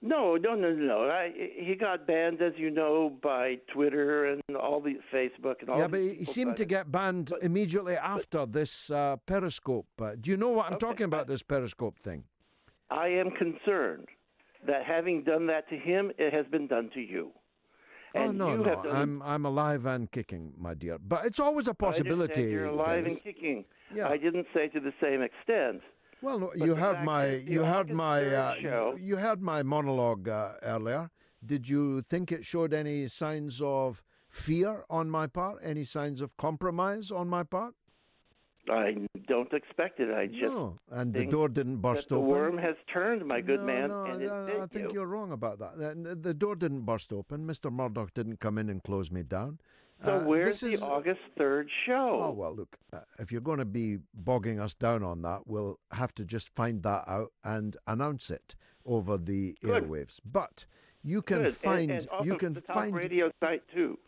No. He got banned, as you know, by Twitter and all the Facebook and all.
Yeah, but he seemed to get banned immediately after this Periscope. Do you know what I'm talking about, this Periscope thing?
I am concerned that having done that to him, it has been done to you. And
no. I'm alive and kicking, my dear. But it's always a possibility.
I you're alive and kicking. Yeah. I didn't say to the same extent.
Well, no, you heard my monologue earlier. Did you think it showed any signs of fear on my part? Any signs of compromise on my part?
I don't expect it.
And the door didn't burst open.
The worm has turned, my good man.
I think you're wrong about that. The door didn't burst open. Mr. Murdoch didn't come in and close me down.
So where's the August 3rd show?
Oh, well, look, if you're going to be bogging us down on that, we'll have to just find that out and announce it over the airwaves. But you can find...
And the Talk Radio site, too.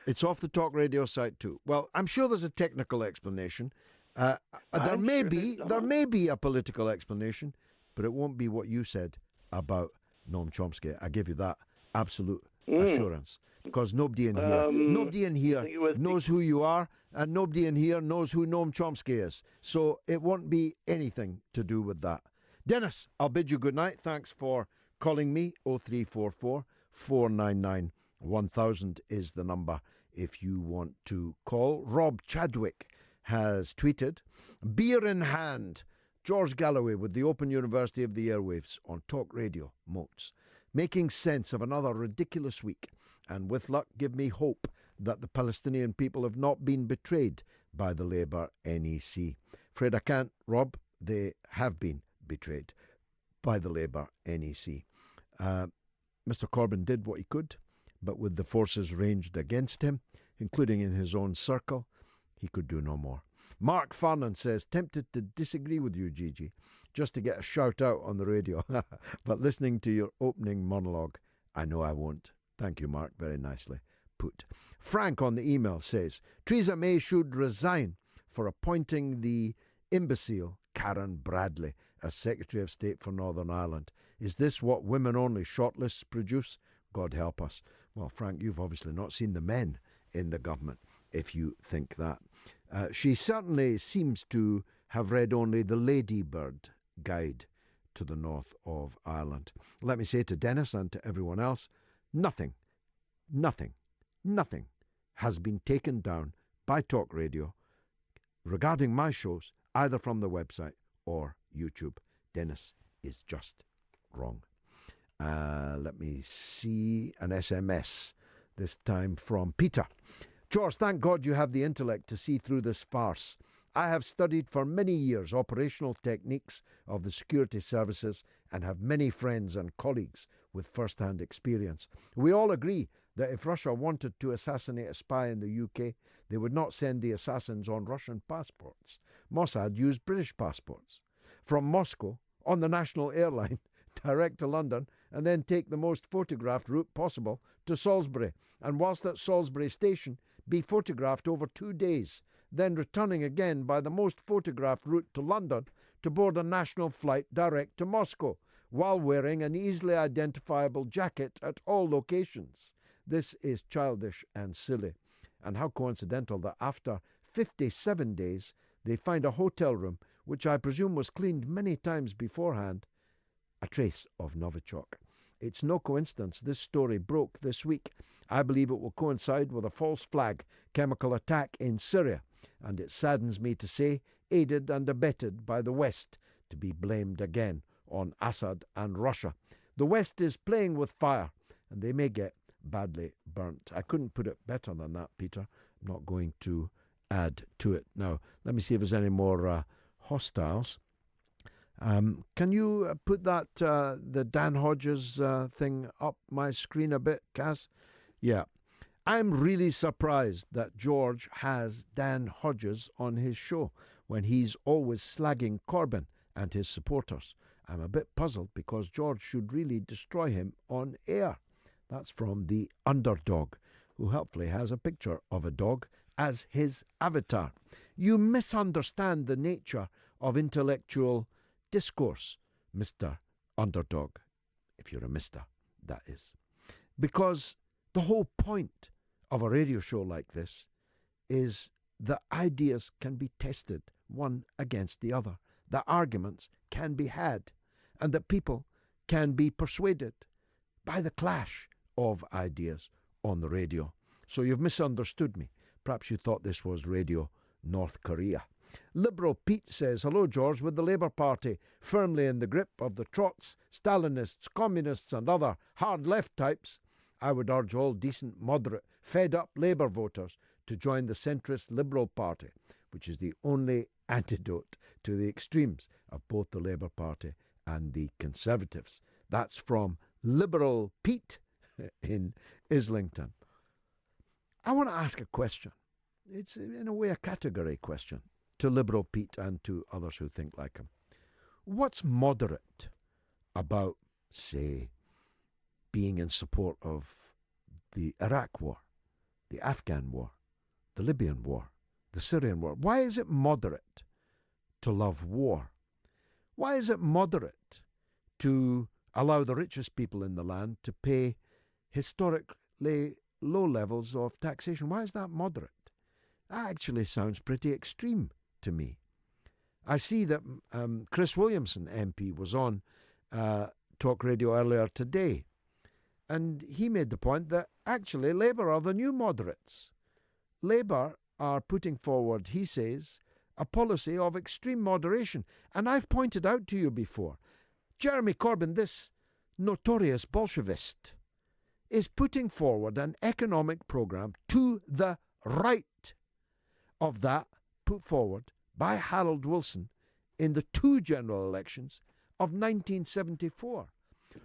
It's off the Talk Radio site, too. Well, I'm sure there's a technical explanation. There may be a political explanation, but it won't be what you said about Noam Chomsky. I give you that absolute assurance. Because nobody in here knows who you are, and nobody in here knows who Noam Chomsky is. So it won't be anything to do with that. Dennis, I'll bid you good night. Thanks for calling me. 0344 499 1000 is the number if you want to call. Rob Chadwick has tweeted, beer in hand, George Galloway with the Open University of the Airwaves on Talk Radio Moats. Making sense of another ridiculous week, and with luck give me hope that the Palestinian people have not been betrayed by the Labour NEC. Afraid I can't, Rob. They have been betrayed by the Labour NEC. Mr. Corbyn did what he could, but with the forces ranged against him, including in his own circle, he could do no more. Mark Farnan says, tempted to disagree with you, Gigi, just to get a shout out on the radio. But listening to your opening monologue, I know I won't. Thank you, Mark. Very nicely put. Frank on the email says, Theresa May should resign for appointing the imbecile Karen Bradley as Secretary of State for Northern Ireland. Is this what women-only shortlists produce? God help us. Well, Frank, you've obviously not seen the men in the government, if you think that. She certainly seems to have read only the Ladybird Guide to the North of Ireland. Let me say to Dennis and to everyone else, nothing has been taken down by Talk Radio regarding my shows, either from the website or YouTube. Dennis is just wrong. Let me see an SMS, this time from Peter. George, thank God you have the intellect to see through this farce. I have studied for many years operational techniques of the security services and have many friends and colleagues with first-hand experience. We all agree that if Russia wanted to assassinate a spy in the UK, they would not send the assassins on Russian passports. Mossad used British passports. From Moscow, on the national airline, direct to London, and then take the most photographed route possible to Salisbury, and whilst at Salisbury station, be photographed over 2 days, then returning again by the most photographed route to London to board a national flight direct to Moscow, while wearing an easily identifiable jacket at all locations. This is childish and silly. And how coincidental that after 57 days, they find a hotel room, which I presume was cleaned many times beforehand, a trace of Novichok. It's no coincidence this story broke this week. I believe it will coincide with a false flag chemical attack in Syria, and it saddens me to say, aided and abetted by the West, to be blamed again on Assad and Russia. The West is playing with fire, and they may get badly burnt. I couldn't put it better than that, Peter. I'm not going to add to it. Now, let me see if there's any more hostiles. Can you put that, the Dan Hodges thing up my screen a bit, Cass? Yeah. I'm really surprised that George has Dan Hodges on his show when he's always slagging Corbyn and his supporters. I'm a bit puzzled because George should really destroy him on air. That's from the Underdog, who helpfully has a picture of a dog as his avatar. You misunderstand the nature of intellectual discourse, Mr. Underdog, if you're a mister, that is. Because the whole point of a radio show like this is that ideas can be tested one against the other, that arguments can be had, and that people can be persuaded by the clash of ideas on the radio. So you've misunderstood me. Perhaps you thought this was Radio North Korea. Liberal Pete says, hello, George, with the Labour Party firmly in the grip of the Trots, Stalinists, Communists and other hard left types, I would urge all decent, moderate, fed-up Labour voters to join the centrist Liberal Party, which is the only antidote to the extremes of both the Labour Party and the Conservatives. That's from Liberal Pete in Islington. I want to ask a question. It's in a way a category question to Liberal Pete and to others who think like him. What's moderate about, say, being in support of the Iraq war, the Afghan war, the Libyan war, the Syrian war? Why is it moderate to love war? Why is it moderate to allow the richest people in the land to pay historically low levels of taxation? Why is that moderate? That actually sounds pretty extreme to me. I see that Chris Williamson MP was on Talk Radio earlier today, and he made the point that actually Labour are the new moderates. Labour are putting forward, he says, a policy of extreme moderation. And I've pointed out to you before, Jeremy Corbyn, this notorious Bolshevist, is putting forward an economic programme to the right of that put forward by Harold Wilson in the two general elections of 1974.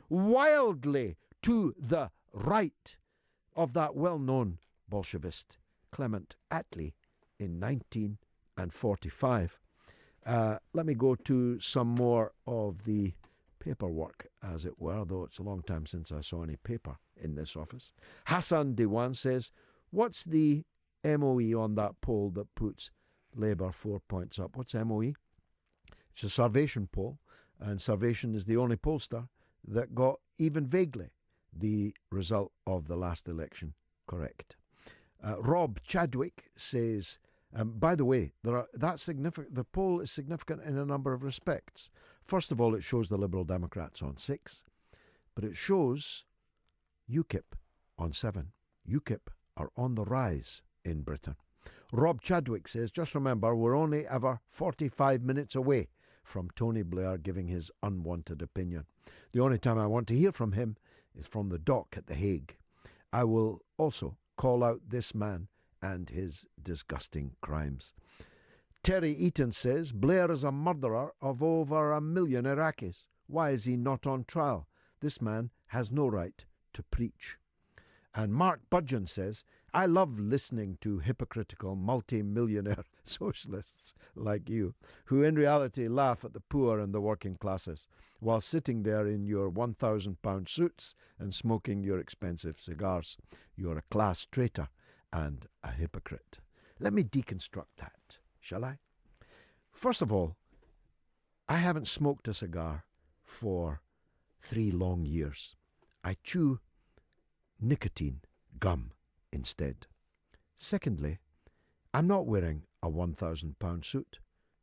Wildly to the right of that well-known Bolshevist Clement Attlee in 1945. Let me go to some more of the paperwork, as it were, though it's a long time since I saw any paper in this office. Hassan Dewan says, what's the MOE on that poll that puts Labour 4 points up? What's MOE? It's a Survation poll, and Survation is the only pollster that got even vaguely the result of the last election correct. Rob Chadwick says, by the way, the poll is significant in a number of respects. First of all, it shows the Liberal Democrats on 6, but it shows UKIP on 7. UKIP are on the rise in Britain. Rob Chadwick says, just remember, we're only ever 45 minutes away from Tony Blair giving his unwanted opinion. The only time I want to hear from him is from the dock at The Hague. I will also call out this man and his disgusting crimes. Terry Eaton says, Blair is a murderer of over 1 million Iraqis. Why is he not on trial? This man has no right to preach. And Mark Budgeon says, I love listening to hypocritical multi-millionaire socialists like you, who in reality laugh at the poor and the working classes, while sitting there in your £1,000 suits and smoking your expensive cigars. You're a class traitor and a hypocrite. Let me deconstruct that, shall I? First of all, I haven't smoked a cigar for 3 long years. I chew nicotine gum instead. Secondly, I'm not wearing a £1,000 suit.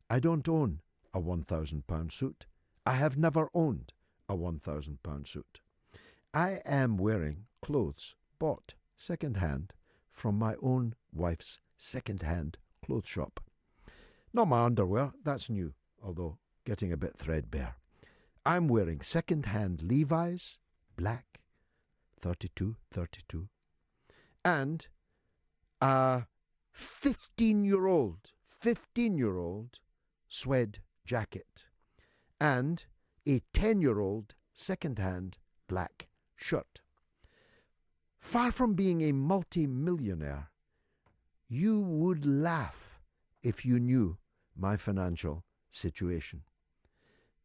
I don't own a £1,000 suit. I have never owned a £1,000 suit. I am wearing clothes bought second-hand from my own wife's second-hand clothes shop. Not my underwear, that's new, although getting a bit threadbare. I'm wearing second-hand Levi's, black, 32, and a 15-year-old suede jacket, and a 10-year-old second-hand black shirt. Far from being a multi-millionaire, you would laugh if you knew my financial situation.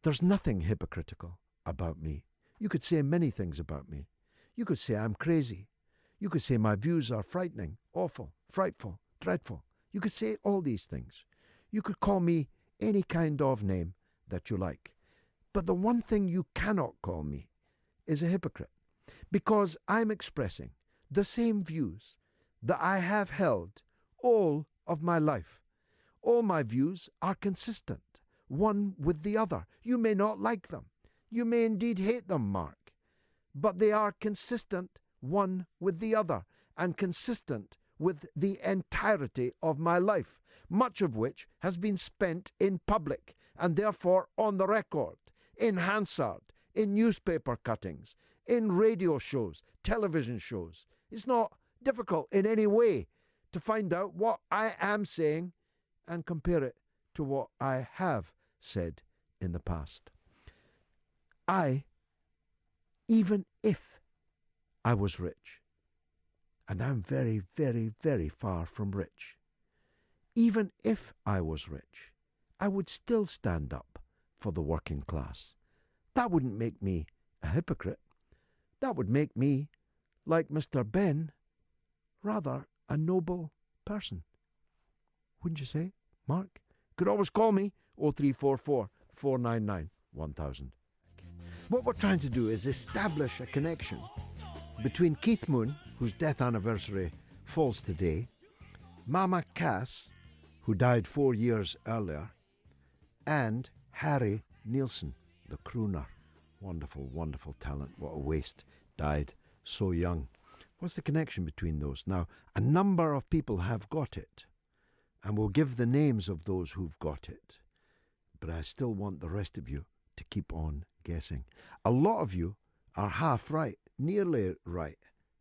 There's nothing hypocritical about me. You could say many things about me. You could say I'm crazy. You could say my views are frightening, awful, frightful, dreadful. You could say all these things. You could call me any kind of name that you like. But the one thing you cannot call me is a hypocrite, because I'm expressing the same views that I have held all of my life. All my views are consistent, one with the other. You may not like them. You may indeed hate them, Mark. But they are consistent, one with the other, and consistent with the entirety of my life, much of which has been spent in public, and therefore on the record, in Hansard, in newspaper cuttings, in radio shows, television shows. It's not difficult in any way to find out what I am saying and compare it to what I have said in the past. Even if I was rich, and I'm very, very, very far from rich, even if I was rich, I would still stand up for the working class. That wouldn't make me a hypocrite. That would make me, like Mr. Ben, rather a noble person. Wouldn't you say, Mark? Could always call me 0344 499 1000. What we're trying to do is establish a connection between Keith Moon, whose death anniversary falls today, Mama Cass, who died 4 years earlier, and Harry Nielsen, the crooner. Wonderful, wonderful talent. What a waste. Died so young. What's the connection between those? Now, a number of people have got it, and we'll give the names of those who've got it. But I still want the rest of you to keep on guessing. A lot of you are half right, nearly right,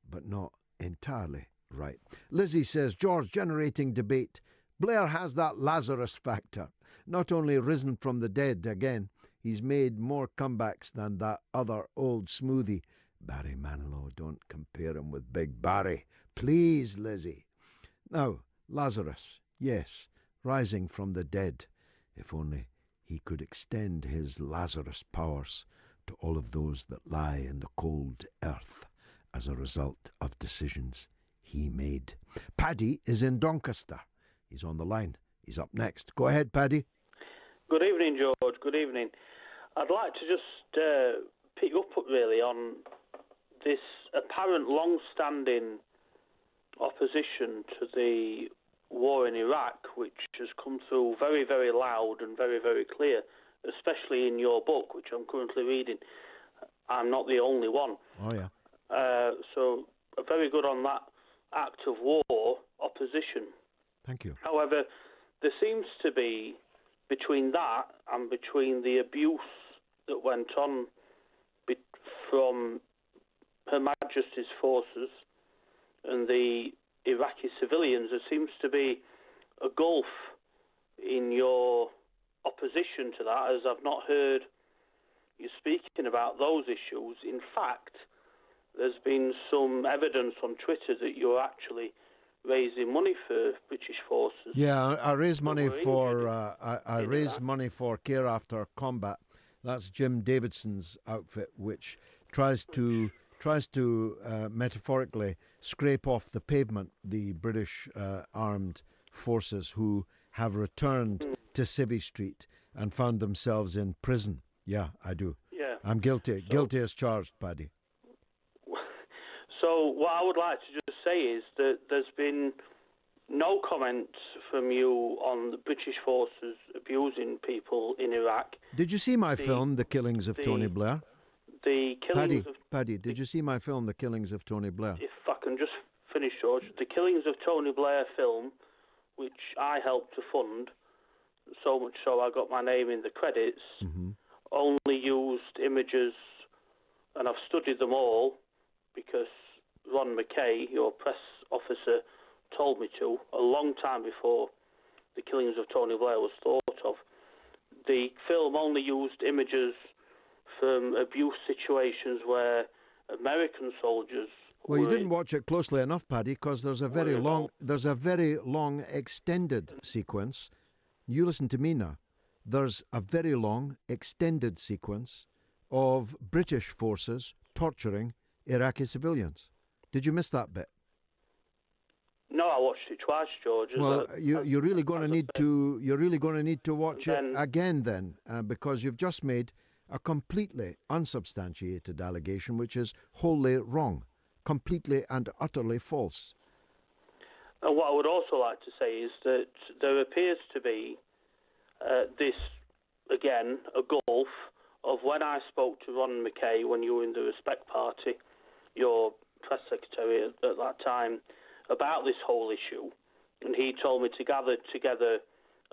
but not entirely right. Lizzie says, George, generating debate. Blair has that Lazarus factor. Not only risen from the dead again, he's made more comebacks than that other old smoothie. Barry Manilow, don't compare him with Big Barry. Please, Lizzie. Now, Lazarus, yes, rising from the dead. If only he could extend his Lazarus powers to all of those that lie in the cold earth as a result of decisions he made. Paddy is in Doncaster. He's on the line. He's up next. Go ahead, Paddy.
Good evening, George. Good evening. I'd like to just pick up really on this apparent long-standing opposition to the war in Iraq, which has come through very, very loud and very, very clear, especially in your book, which I'm currently reading. I'm not the only one.
Oh, yeah.
So very good on that act of war opposition.
Thank you.
However, there seems to be, between that and between the abuse that went on from Her Majesty's forces and the Iraqi civilians, there seems to be a gulf in your opposition to that, as I've not heard you speaking about those issues. In fact, there's been some evidence on Twitter that you're actually raising money for British forces.
Yeah, I raise money for I raise money for Care After Combat. That's Jim Davidson's outfit, which tries to metaphorically scrape off the pavement the British armed forces who have returned to Civvy Street and found themselves in prison. Yeah, I do.
Yeah.
I'm guilty. Guilty as charged, Paddy.
So what I would like to just say is that there's been no comment from you on the British forces abusing people in Iraq.
Did you see my film, The Killings of Tony Blair?
The killings
Paddy, did you see my film, The Killings of Tony Blair?
If I can just finish, George. The Killings of Tony Blair film, which I helped to fund, so much so I got my name in the credits, only used images, and I've studied them all because Ron McKay, your press officer, told me to a long time before The Killings of Tony Blair was thought of. The film only used images from abuse situations where American soldiers.
Well, you didn't watch it closely enough, Paddy, because there's a very long extended sequence. You listen to me now. There's a very long extended sequence of British forces torturing Iraqi civilians. Did you miss that bit?
No, I watched it twice, George.
Well, you're really going to need to watch it again then, because you've just made a completely unsubstantiated allegation, which is wholly wrong, completely and utterly false.
And what I would also like to say is that there appears to be this, again, a gulf of when I spoke to Ron McKay when you were in the Respect Party, your press secretary at that time, about this whole issue, and he told me to gather together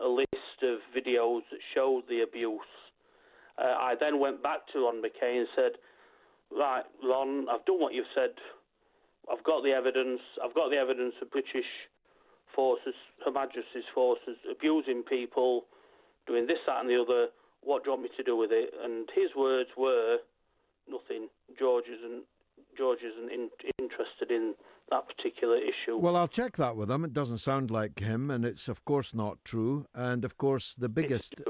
a list of videos that showed the abuse. I then went back to Ron McKay and said, right, Ron, I've done what you've said. I've got the evidence. I've got the evidence of British forces, Her Majesty's forces, abusing people, doing this, that and the other. What do you want me to do with it? And his words were, nothing. George isn't interested in that particular issue.
Well, I'll check that with him. It doesn't sound like him, and it's of course not true. And of course, the biggest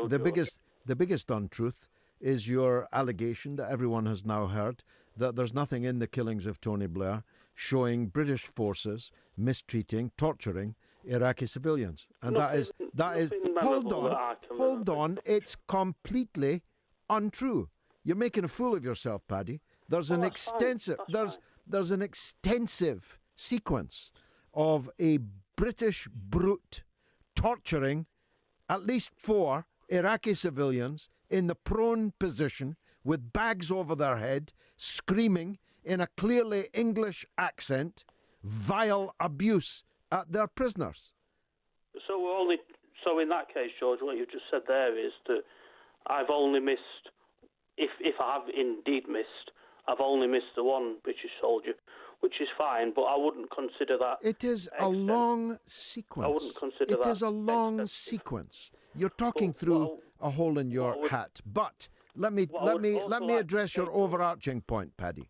untruth is your allegation that everyone has now heard, that there's nothing in the killings of Tony Blair showing British forces mistreating, torturing Iraqi civilians. And that is hold on, it's completely untrue. You're making a fool of yourself, Paddy. There's an extensive sequence of a British brute torturing at least 4 Iraqi civilians in the prone position with bags over their head, screaming in a clearly English accent, vile abuse at their prisoners.
So in that case, George, what you just said there is that I've only missed, if I have indeed missed, I've only missed the one British soldier, which is fine, but I wouldn't consider that.
It is a long sequence.
I wouldn't consider that.
It is a long sequence. You're talking through a hole in your hat. But let me address your overarching point, Paddy.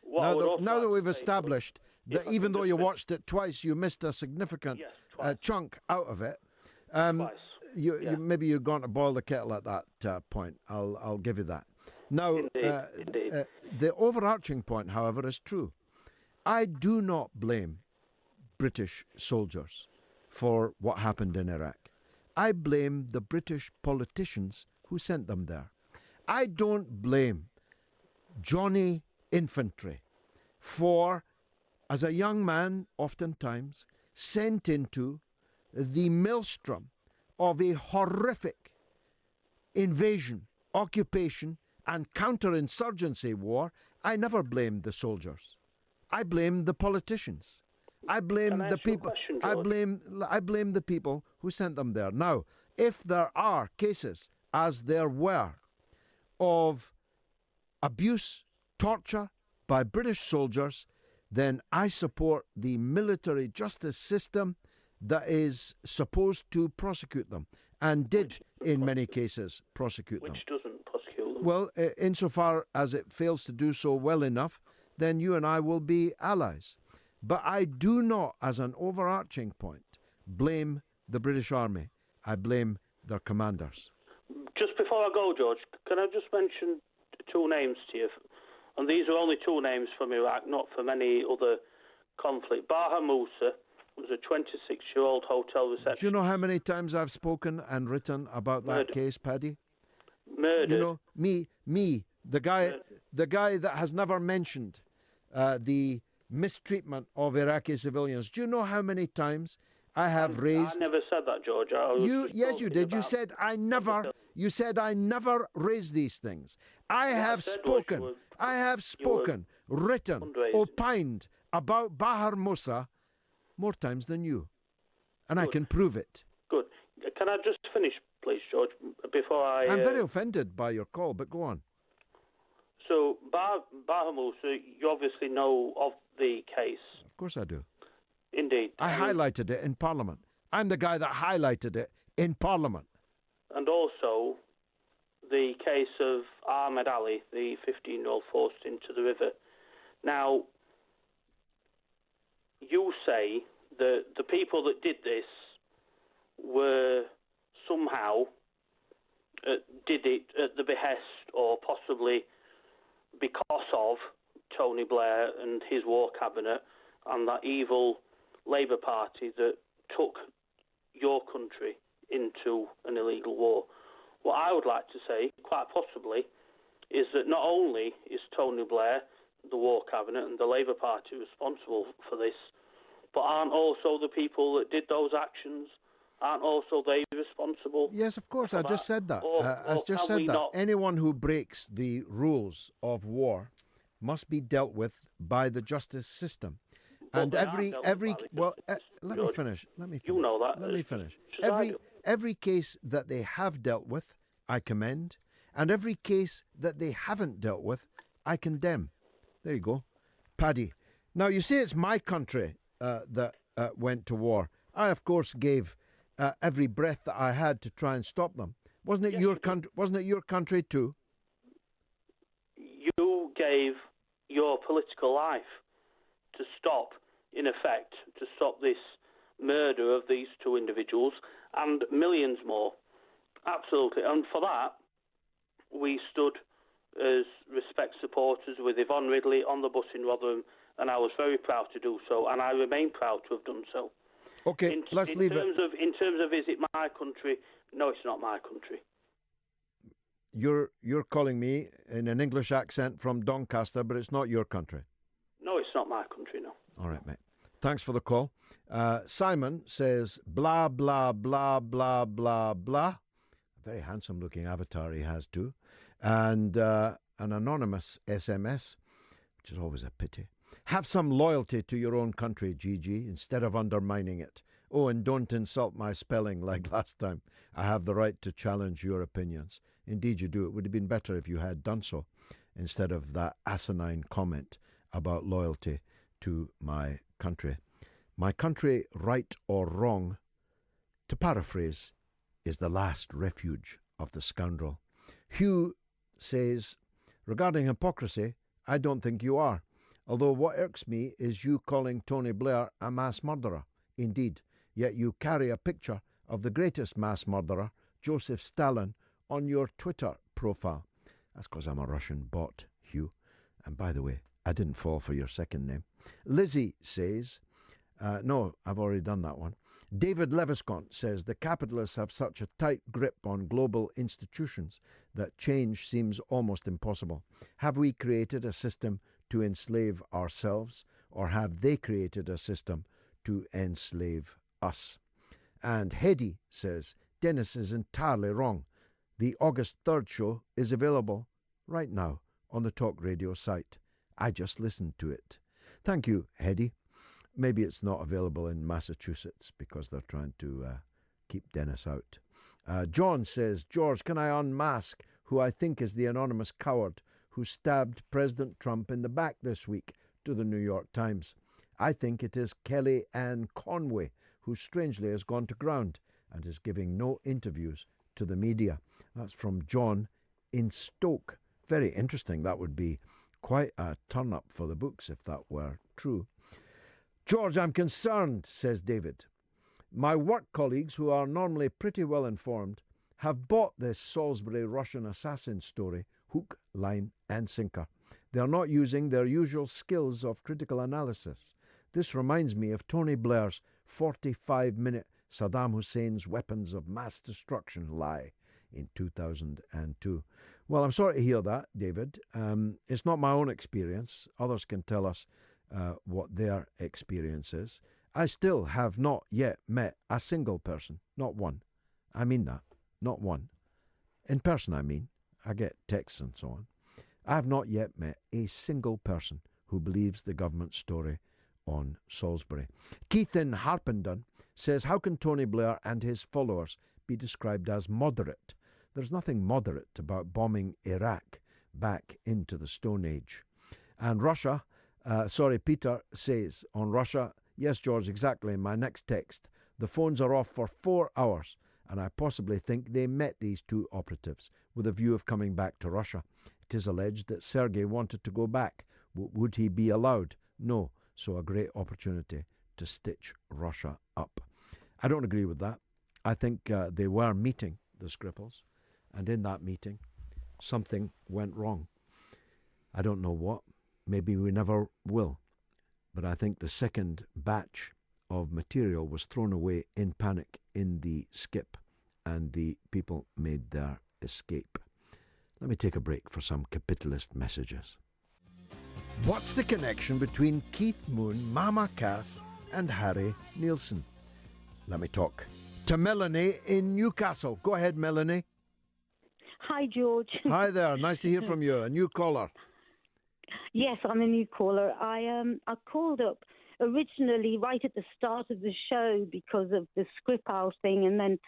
Now that we've established that even though you watched it twice, you missed a significant chunk out of it. Maybe you're going to boil the kettle at that point. I'll give you that. Now,
Indeed.
The overarching point, however, is true. I do not blame British soldiers for what happened in Iraq. I blame the British politicians who sent them there. I don't blame Johnny Infantry for, as a young man, oftentimes, sent into the maelstrom of a horrific invasion, occupation, and counterinsurgency war. I never blamed the soldiers. I blame the politicians. I blame the people. I blame the people who sent them there. Now, if there are cases, as there were, of abuse, torture by British soldiers, then I support the military justice system that is supposed to prosecute them, and did in many cases prosecute them.
Which doesn't prosecute them.
Well, insofar as it fails to do so well enough, then you and I will be allies. But I do not, as an overarching point, blame the British Army. I blame their commanders.
Just before I go, George, can I just mention 2 names to you? And these are only 2 names from Iraq, not from any other conflict. Baha Musa was a 26-year-old hotel receptionist.
Do you know how many times I've spoken and written about that case, Paddy?
Murdered.
You know, me, the guy that has never mentioned the mistreatment of Iraqi civilians. Do you know how many times I have raised...
I never said that, George.
Yes, you did. You said I never... You said I never raise these things. I have spoken, written, opined about Bahar Musa more times than you. And I can prove it.
Good. Can I just finish, please, George, before
I'm very offended by your call, but go on.
So, Bahar Musa, you obviously know of the case.
Of course I do.
Indeed.
I highlighted it in Parliament. I'm the guy that highlighted it in Parliament.
And also the case of Ahmed Ali, the 15-year-old forced into the river. Now, you say that the people that did this were somehow did it at the behest or possibly because of Tony Blair and his war cabinet and that evil Labour Party that took your country into an illegal war. What I would like to say, quite possibly, is that not only is Tony Blair, the war cabinet and the Labour Party responsible for this, but aren't also the people that did those actions, aren't also they responsible?
Yes, of course, I just said that. I just said that. Anyone who breaks the rules of war must be dealt with by the justice system. And let me finish.
You know that.
Let me finish. Every case that they have dealt with, I commend, and every case that they haven't dealt with, I condemn. There you go. Paddy. Now, you say it's my country that went to war. I, of course, gave every breath that I had to try and stop them. Wasn't it your country? Wasn't it your country too?
You gave your political life to stop, in effect, to stop this murder of these two individuals and millions more. Absolutely. And for that, we stood as Respect supporters with Yvonne Ridley on the bus in Rotherham, and I was very proud to do so, and I remain proud to have done so.
Okay, let's leave it.
In terms of is it my country? No, it's not my country.
You're calling me in an English accent from Doncaster, but it's not your country.
No, it's not my country, no.
All right, mate. Thanks for the call. Simon says, blah, blah, blah, blah, blah, blah. A very handsome-looking avatar he has, too. And an anonymous SMS, which is always a pity. Have some loyalty to your own country, Gigi, instead of undermining it. Oh, and don't insult my spelling like last time. I have the right to challenge your opinions. Indeed you do. It would have been better if you had done so, instead of that asinine comment about loyalty to my country. My country, right or wrong, to paraphrase, is the last refuge of the scoundrel. Hugh says, regarding hypocrisy, I don't think you are. Although what irks me is you calling Tony Blair a mass murderer. Indeed, yet you carry a picture of the greatest mass murderer, Joseph Stalin, on your Twitter profile. That's because I'm a Russian bot, Hugh. And by the way, I didn't fall for your second name. Lizzie says, no, I've already done that one. David Leviscont says, the capitalists have such a tight grip on global institutions that change seems almost impossible. Have we created a system to enslave ourselves, or have they created a system to enslave us? And Hedy says, Dennis is entirely wrong. The August 3rd show is available right now on the Talk Radio site. I just listened to it. Thank you, Hedy. Maybe it's not available in Massachusetts because they're trying to keep Dennis out. John says, George, can I unmask who I think is the anonymous coward who stabbed President Trump in the back this week, to the New York Times? I think it is Kelly Ann Conway, who strangely has gone to ground and is giving no interviews to the media. That's from John in Stoke. Very interesting. That would be quite a turn-up for the books if that were true. George, I'm concerned, says David. My work colleagues, who are normally pretty well informed, have bought this Salisbury Russian assassin story hook, line and sinker. They are not using their usual skills of critical analysis. This reminds me of Tony Blair's 45-minute Saddam Hussein's weapons of mass destruction lie in 2002. Well, I'm sorry to hear that, David. It's not my own experience. Others can tell us what their experience is. I still have not yet met a single person, not one. I mean that, not one. In person, I mean. I get texts and so on. I have not yet met a single person who believes the government story on Salisbury. Keith in Harpenden says, how can Tony Blair and his followers be described as moderate? There's nothing moderate about bombing Iraq back into the Stone Age. And Russia, Peter says on Russia, yes, George, exactly, in my next text, the phones are off for 4 hours, and I possibly think they met these two operatives with a view of coming back to Russia. It is alleged that Sergei wanted to go back. Would he be allowed? No. So a great opportunity to stitch Russia up. I don't agree with that. I think they were meeting the Scripals, and in that meeting, something went wrong. I don't know what. Maybe we never will. But I think the second batch of material was thrown away in panic in the skip, and the people made their escape. Let me take a break for some capitalist messages. What's the connection between Keith Moon, Mama Cass, and Harry Nielsen? Let me talk to Melanie in Newcastle. Go ahead, Melanie.
Hi, George.
Hi there. Nice to hear from you. A new caller.
Yes, I'm a new caller. I called up originally right at the start of the show because of the Scripal thing, and then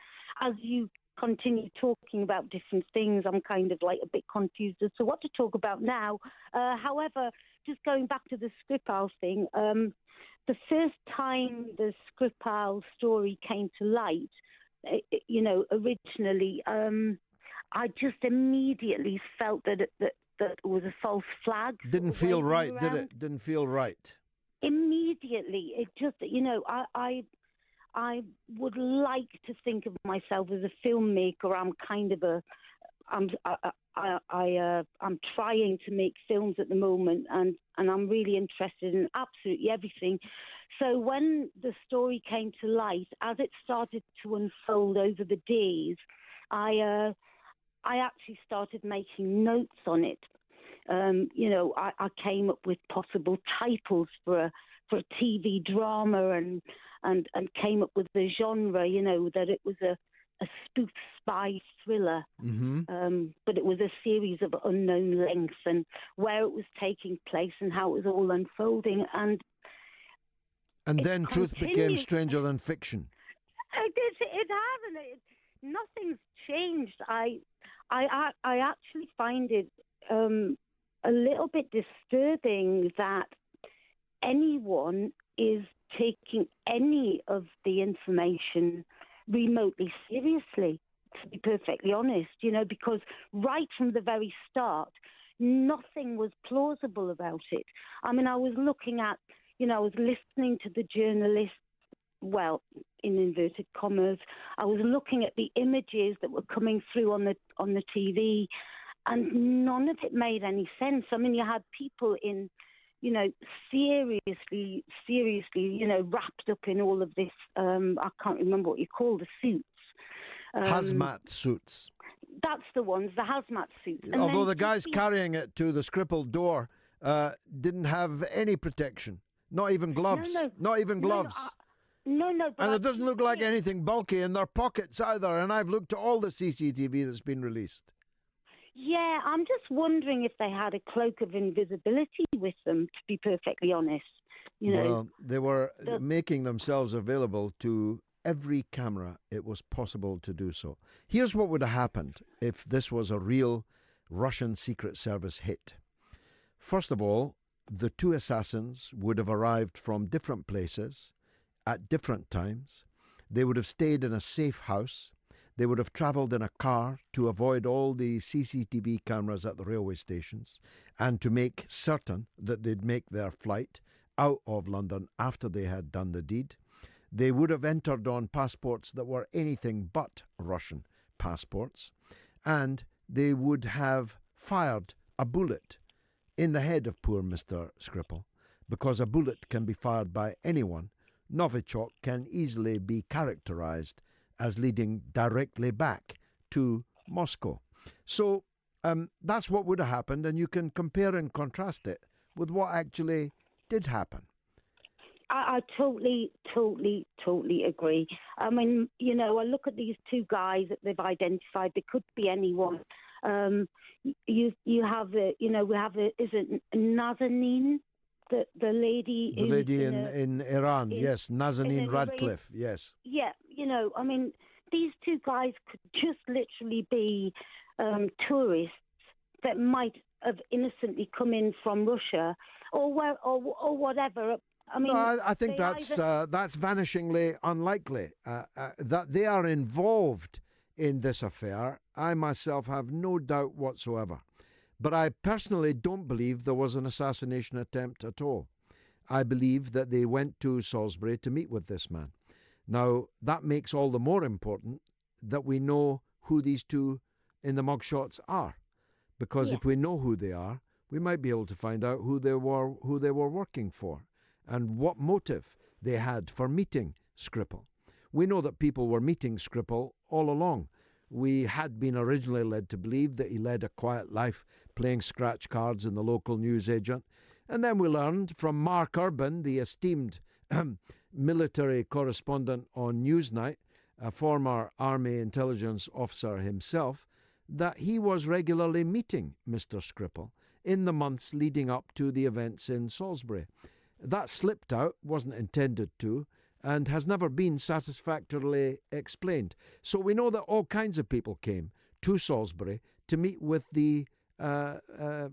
as you continue talking about different things, I'm kind of like a bit confused as to what to talk about now. However, just going back to the Scripal thing, the first time the Scripal story came to light, originally, I just immediately felt that it was a false flag.
Didn't feel right, did it? Didn't feel right.
Immediately, it just, I would like to think of myself as a filmmaker. I'm trying to make films at the moment, and I'm really interested in absolutely everything. So when the story came to light, as it started to unfold over the days, I actually started making notes on it. I came up with possible titles for a TV drama and came up with the genre, that it was a spoof spy thriller, but it was a series of unknown lengths and where it was taking place and how it was all unfolding. And
then truth became stranger than fiction.
It hasn't. Nothing's changed. I actually find it a little bit disturbing that anyone is taking any of the information remotely seriously, to be perfectly honest, because right from the very start, nothing was plausible about it. I mean, I was looking at, I was listening to the journalists, well, in inverted commas, I was looking at the images that were coming through on the TV, and none of it made any sense. I mean, you had people in, seriously, wrapped up in all of this, I can't remember what you call the suits.
Hazmat suits.
That's the ones, the hazmat suits. And
although the guys carrying it to the Scripal door didn't have any protection. Not even gloves. Not even gloves.
No.
And it doesn't look like anything bulky in their pockets either. And I've looked at all the CCTV that's been released.
Yeah, I'm just wondering if they had a cloak of invisibility with them, to be perfectly honest.
Well, they were making themselves available to every camera it was possible to do so. Here's what would have happened if this was a real Russian Secret Service hit. First of all, the two assassins would have arrived from different places at different times. They would have stayed in a safe house. They would have travelled in a car to avoid all the CCTV cameras at the railway stations and to make certain that they'd make their flight out of London after they had done the deed. They would have entered on passports that were anything but Russian passports, and they would have fired a bullet in the head of poor Mr. Scripal, because a bullet can be fired by anyone. Novichok can easily be characterized as leading directly back to Moscow. So that's what would have happened, and you can compare and contrast it with what actually did happen.
I totally agree. I mean, you know, I look at these two guys that they've identified. They could be anyone. You have the, you know, we have the, is it Nazanin, the lady?
The lady in Iran, yes, Nazanin Radcliffe, yes.
Yeah, you know, I mean, these two guys could just literally be tourists that might have innocently come in from Russia or whatever. I mean,
no, I think that's vanishingly unlikely. That they are involved in this affair, I myself have no doubt whatsoever. But I personally don't believe there was an assassination attempt at all. I believe that they went to Salisbury to meet with this man. Now, that makes all the more important that we know who these two in the mugshots are. Because if we know who they are, we might be able to find out who they were working for and what motive they had for meeting Scripal. We know that people were meeting Scripal all along. We had been originally led to believe that he led a quiet life playing scratch cards in the local newsagent. And then we learned from Mark Urban, the esteemed military correspondent on Newsnight, a former Army intelligence officer himself, that he was regularly meeting Mr. Scripal in the months leading up to the events in Salisbury. That slipped out, wasn't intended to, and has never been satisfactorily explained. So we know that all kinds of people came to Salisbury to meet with the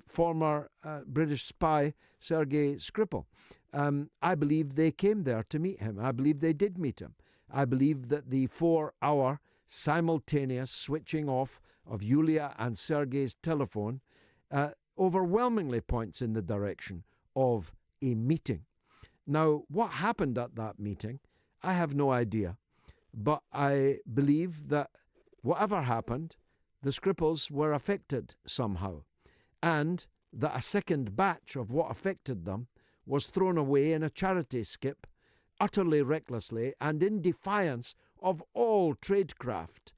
former British spy Sergei Skripal. I believe they came there to meet him. I believe they did meet him. I believe that the 4-hour simultaneous switching off of Yulia and Sergei's telephone overwhelmingly points in the direction of a meeting. Now, what happened at that meeting, I have no idea. But I believe that whatever happened, the Scripals were affected somehow, and that a second batch of what affected them was thrown away in a charity skip, utterly recklessly and in defiance of all tradecraft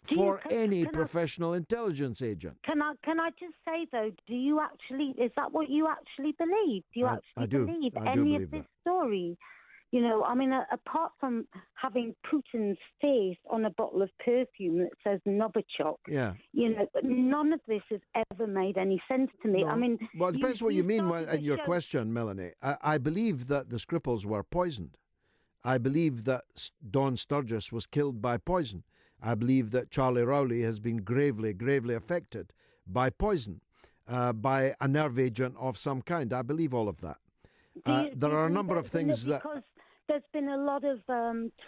for any professional intelligence agent.
Can I just say though, is that what you actually believe? Do you actually believe any of this story? You know, I mean, apart from having Putin's face on a bottle of perfume that says Novichok, you know, none of this has ever made any sense to me.
No.
I mean,
well, it depends what you mean in your question, Melanie. I believe that the Scripals were poisoned. I believe that Don Sturgis was killed by poison. I believe that Charlie Rowley has been gravely, gravely affected by poison, by a nerve agent of some kind. I believe all of that. There are a number of things that...
Because there's been a lot of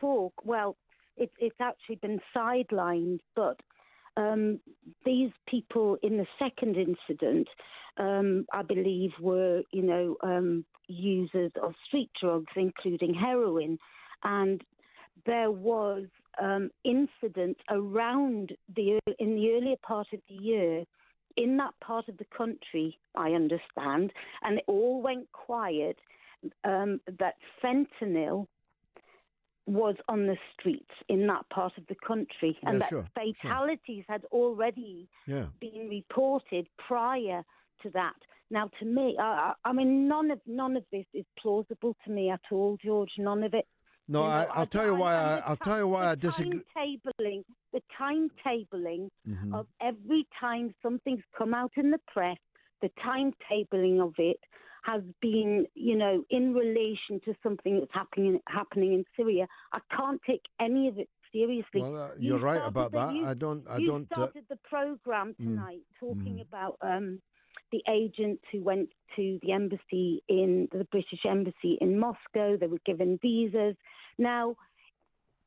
talk. Well, it's actually been sidelined, but these people in the second incident, I believe, were, you know, users of street drugs, including heroin. And there was incident around in the earlier part of the year in that part of the country, I understand, and it all went quiet, that fentanyl was on the streets in that part of the country, and that fatalities had already been reported prior to that. Now, to me, I mean, none of this is plausible to me at all, George. None of it.
No, I'll tell you why. I'll tell you why I disagree.
The timetabling of every time something's come out in the press, the timetabling of it has been, you know, in relation to something that's happening in Syria. I can't take any of it seriously.
Well, you're right about that. I don't.
You started the program tonight talking about the agents who went to the British embassy in Moscow. They were given visas. Now,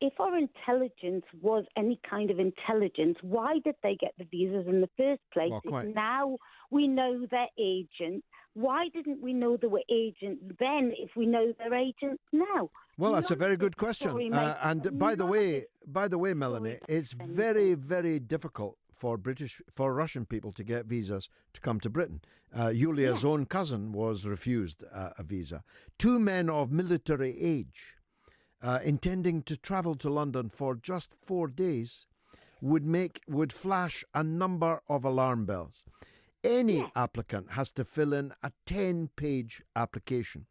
if our intelligence was any kind of intelligence, why did they get the visas in the first place? If now we know they're agents, why didn't we know they were agents then if we know they're agents now?
Well, that's a very good question. And by the way, Melanie, it's very, very difficult for Russian people to get visas to come to Britain. Yulia's own cousin was refused a visa. Two men of military age intending to travel to London for just 4 days would flash a number of alarm bells. Any applicant has to fill in a 10-page application.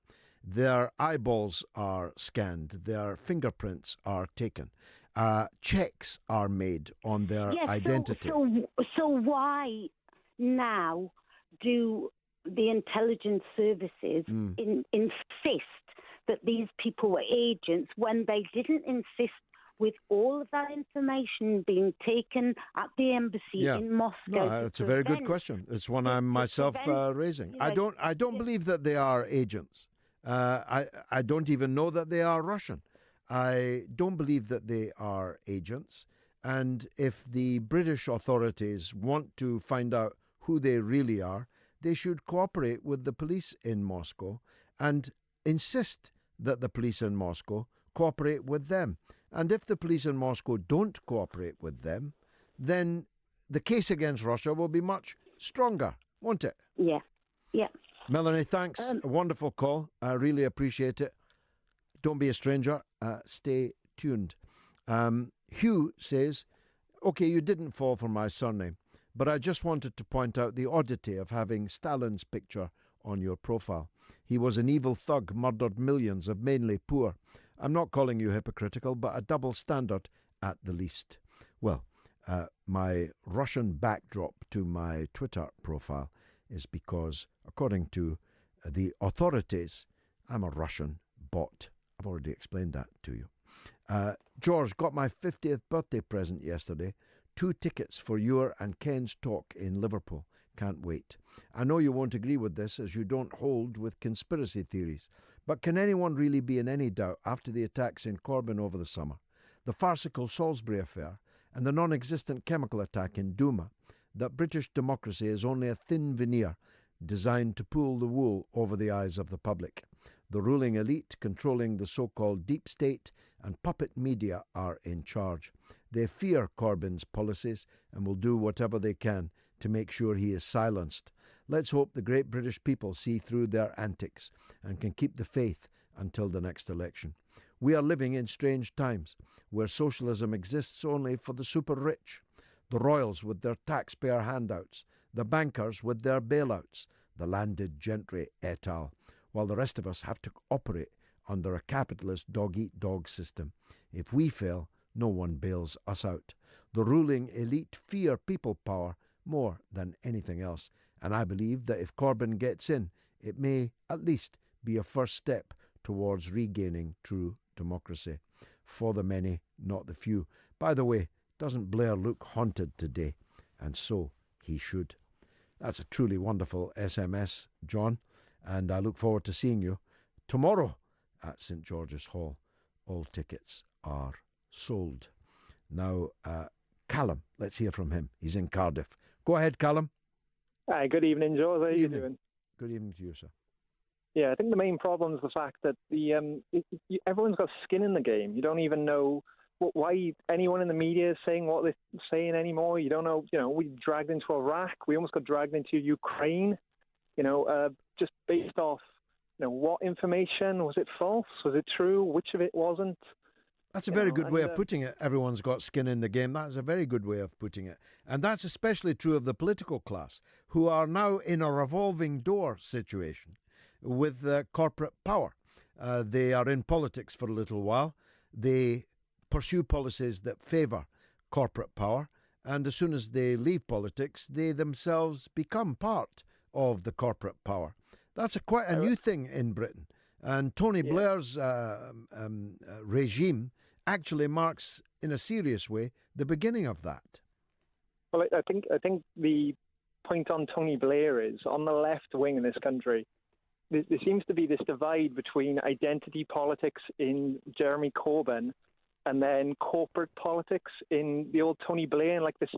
Their eyeballs are scanned. Their fingerprints are taken. Checks are made on their identity.
So why now do the intelligence services insist that these people were agents when they didn't insist with all of that information being taken at the embassy in Moscow?
No, it's a very good question. It's one I'm myself raising. I don't believe that they are agents. I don't even know that they are Russian. I don't believe that they are agents. And if the British authorities want to find out who they really are, they should cooperate with the police in Moscow and insist that the police in Moscow cooperate with them. And if the police in Moscow don't cooperate with them, then the case against Russia will be much stronger, won't it?
Yeah.
Melanie, thanks. A wonderful call. I really appreciate it. Don't be a stranger. Stay tuned. Hugh says, OK, you didn't fall for my surname, but I just wanted to point out the oddity of having Stalin's picture on your profile. He was an evil thug, murdered millions of mainly poor. I'm not calling you hypocritical, but a double standard at the least. Well, my Russian backdrop to my Twitter profile is because, according to the authorities, I'm a Russian bot. I've already explained that to you. George, got my 50th birthday present yesterday. 2 tickets for your and Ken's talk in Liverpool. Can't wait. I know you won't agree with this, as you don't hold with conspiracy theories. But can anyone really be in any doubt after the attacks in Corbyn over the summer, the farcical Salisbury affair, and the non-existent chemical attack in Douma, that British democracy is only a thin veneer designed to pull the wool over the eyes of the public? The ruling elite controlling the so-called deep state and puppet media are in charge. They fear Corbyn's policies and will do whatever they can to make sure he is silenced. Let's hope the great British people see through their antics and can keep the faith until the next election. We are living in strange times where socialism exists only for the super rich, the royals with their taxpayer handouts, the bankers with their bailouts, the landed gentry et al., while the rest of us have to operate under a capitalist dog-eat-dog system. If we fail, no one bails us out. The ruling elite fear people power more than anything else, and I believe that if Corbyn gets in, it may at least be a first step towards regaining true democracy. For the many, not the few. By the way, doesn't Blair look haunted today? And so he should. That's a truly wonderful SMS, John, and I look forward to seeing you tomorrow at St George's Hall. All tickets are sold. Now, Callum, let's hear from him. He's in Cardiff. Go ahead, Callum.
Hi, good evening, Joe. How are you doing?
Good evening to you, sir.
Yeah, I think the main problem is the fact that everyone's got skin in the game. You don't even know why anyone in the media is saying what they're saying anymore. You don't know. We dragged into Iraq. We almost got dragged into Ukraine. Just based off, what information? Was it false? Was it true? Which of it wasn't?
That's a very good way of putting it. Everyone's got skin in the game. That's a very good way of putting it. And that's especially true of the political class, who are now in a revolving door situation with corporate power. They are in politics for a little while. They pursue policies that favour corporate power. And as soon as they leave politics, they themselves become part of the corporate power. That's quite a new thing in Britain. And Tony Blair's regime actually marks, in a serious way, the beginning of that.
Well, I think the point on Tony Blair is, on the left wing in this country, there seems to be this divide between identity politics in Jeremy Corbyn and then corporate politics in the old Tony Blair, and like this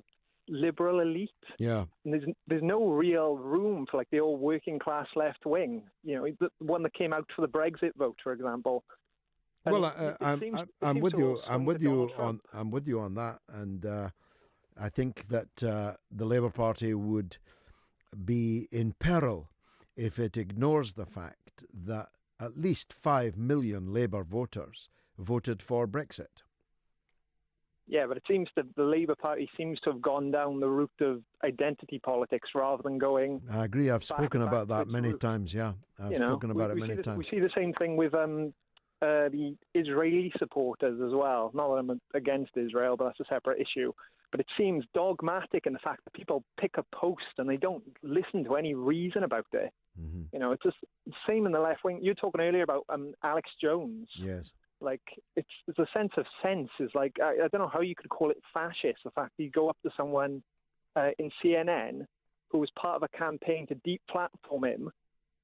liberal elite. Yeah. And there's no real room for like the old working class left wing. The one that came out for the Brexit vote, for example. And
well, I'm with you. I'm with you on that, and I think that the Labour Party would be in peril if it ignores the fact that at least 5 million Labour voters voted for Brexit.
Yeah, but it seems that the Labour Party seems to have gone down the route of identity politics rather than going.
I agree. I've spoken about that many times. Yeah, I've spoken about it many times.
We see the same thing with the Israeli supporters as well. Not that I'm against Israel, but that's a separate issue. But it seems dogmatic in the fact that people pick a post and they don't listen to any reason about it.
Mm-hmm.
You know, it's just the same in the left wing. You were talking earlier about Alex Jones.
Yes.
Like, it's a sense of sense. Is like, I don't know how you could call it fascist. The fact that you go up to someone in CNN who was part of a campaign to deplatform him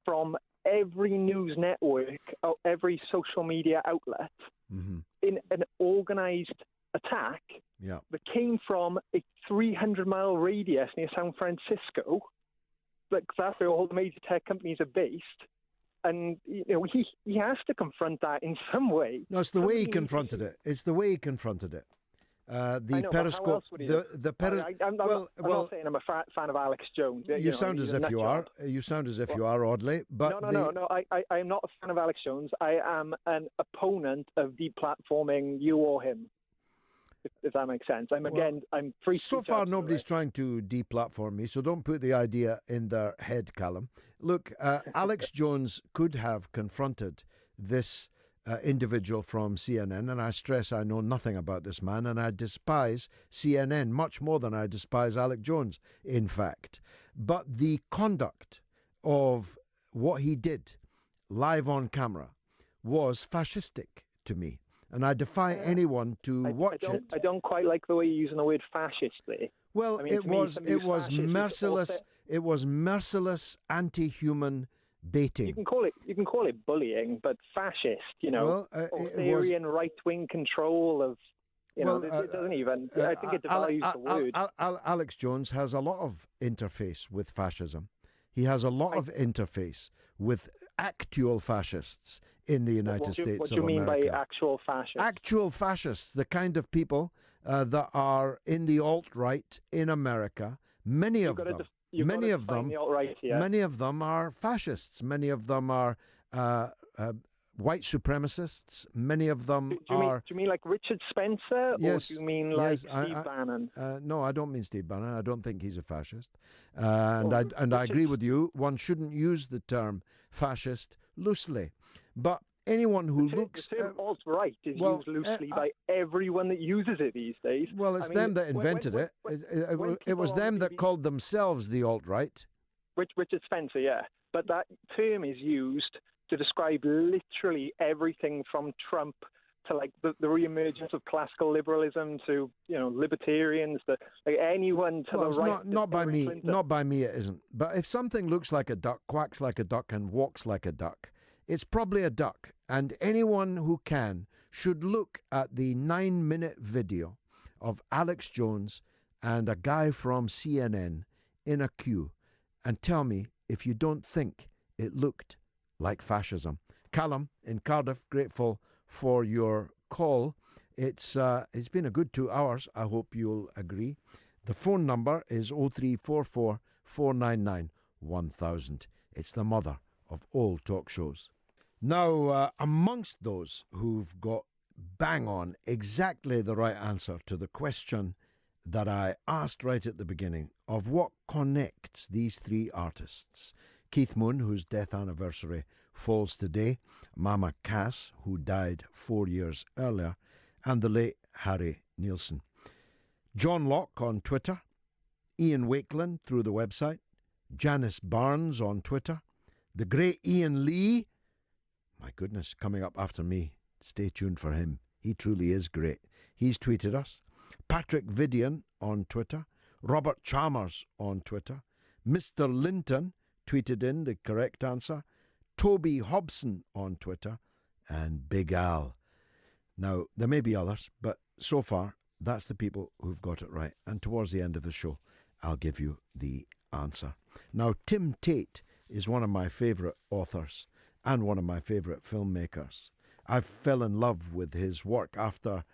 from every news network, or every social media outlet, in an organised attack that came from a 300-mile radius near San Francisco. Like, that's where all the major tech companies are based. And you know, he has to confront that in some way.
No, it's the way he confronted it. It's the way he confronted it. The Periscope.
I'm not saying I'm a fan of Alex Jones.
You sound as if you are. You sound as if you are, oddly. But
no. I'm not a fan of Alex Jones. I am an opponent of deplatforming you or him. If that makes sense. I'm free.
So far, nobody's trying to deplatform me, so don't put the idea in their head, Callum. Look, Alex Jones could have confronted this individual from CNN, and I stress I know nothing about this man, and I despise CNN much more than I despise Alex Jones, in fact. But the conduct of what he did live on camera was fascistic to me. And I defy anyone to watch it.
I don't quite like the way you're using the word fascist there.
Well, I mean, it was merciless. It was merciless, anti-human baiting.
You can call it bullying, but fascist. You know, authoritarian right-wing control of. You know, it doesn't even. I think it devalues the word.
Alex Jones has a lot of interface with fascism. He has a lot of interface with actual fascists in the United States of America. What do you mean by
actual fascists?
Actual fascists, the kind of people that are in the alt-right in America. Many of them are fascists. Many of them are white supremacists. Many of them are...
Do you mean like Richard Spencer?
Yes.
Or do you mean like Steve Bannon?
No, I don't mean Steve Bannon. I don't think he's a fascist. I agree with you. One shouldn't use the term fascist loosely. But anyone who looks...
The term alt-right is used loosely by everyone that uses it these days.
Well, it's them that invented it. It was them that called themselves the alt-right.
Richard Spencer, yeah. But that term is used to describe literally everything from Trump to like the re-emergence of classical liberalism to, you know, libertarians, like anyone to the right. Not by me.
Clinton. Not by me. It isn't. But if something looks like a duck, quacks like a duck, and walks like a duck, it's probably a duck. And anyone who can should look at the 9-minute video of Alex Jones and a guy from CNN in a queue and tell me if you don't think it looked like fascism. Callum in Cardiff, grateful for your call. It's been a good 2 hours. I hope you'll agree. The phone number is 0344 499 1000. It's the mother of all talk shows. Now, amongst those who've got bang on exactly the right answer to the question that I asked right at the beginning of what connects these three artists, Keith Moon, whose death anniversary falls today, Mama Cass, who died 4 years earlier, and the late Harry Nielsen. John Locke on Twitter, Ian Wakeland through the website, Janice Barnes on Twitter, the great Ian Lee, my goodness, coming up after me. Stay tuned for him. He truly is great. He's tweeted us. Patrick Vidian on Twitter, Robert Chalmers on Twitter, Mr. Linton tweeted in the correct answer, Toby Hobson on Twitter, and Big Al. Now, there may be others, but so far, that's the people who've got it right. And towards the end of the show, I'll give you the answer. Now, Tim Tate is one of my favourite authors and one of my favourite filmmakers. I fell in love with his work after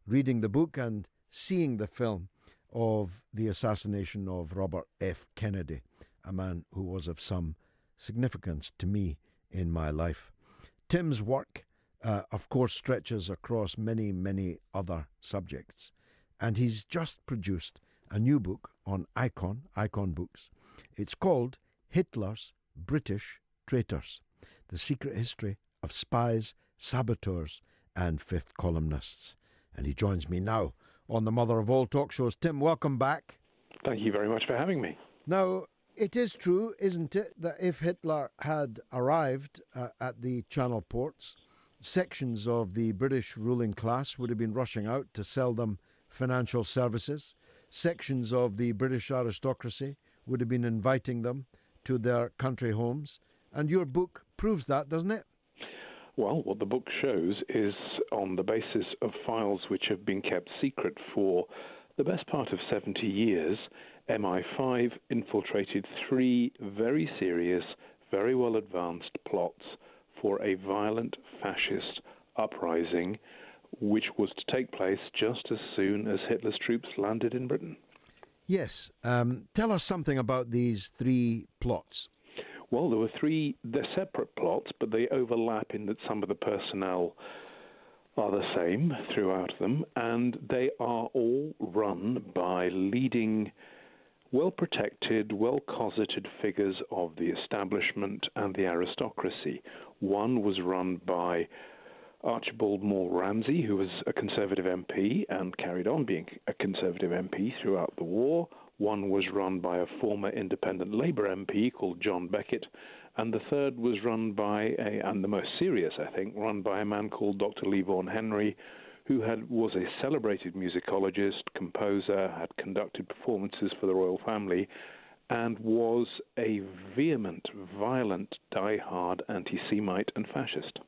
reading the book and seeing the film of the assassination of Robert F. Kennedy, a man who was of some significance to me in my life. Tim's work, of course, stretches across many, many other subjects, and he's just produced a new book on Icon Books. It's called Hitler's British Traitors, The Secret History of Spies, Saboteurs and Fifth Columnists. And he joins me now on the mother of all talk shows. Tim, welcome back.
Thank you very much for having me.
Now, it is true, isn't it, that if Hitler had arrived at the Channel ports, sections of the British ruling class would have been rushing out to sell them financial services. Sections of the British aristocracy would have been inviting them to their country homes. And your book proves that, doesn't it?
Well, what the book shows is on the basis of files which have been kept secret for the best part of 70 years, MI5 infiltrated 3 very serious, very well advanced plots for a violent fascist uprising which was to take place just as soon as Hitler's troops landed in Britain.
Yes. Tell us something about these 3 plots.
Well, there were 3, they're separate plots, but they overlap in that some of the personnel are the same throughout them, and they are all run by leading, well-protected, well-cosseted figures of the establishment and the aristocracy. One was run by Archibald Moore Ramsay, who was a Conservative MP and carried on being a Conservative MP throughout the war. One was run by a former independent Labour MP called John Beckett, and the third was run by, and the most serious, I think, run by a man called Dr. Lee Vaughan Henry, who was a celebrated musicologist, composer, had conducted performances for the royal family, and was a vehement, violent, die-hard anti-Semite and fascist.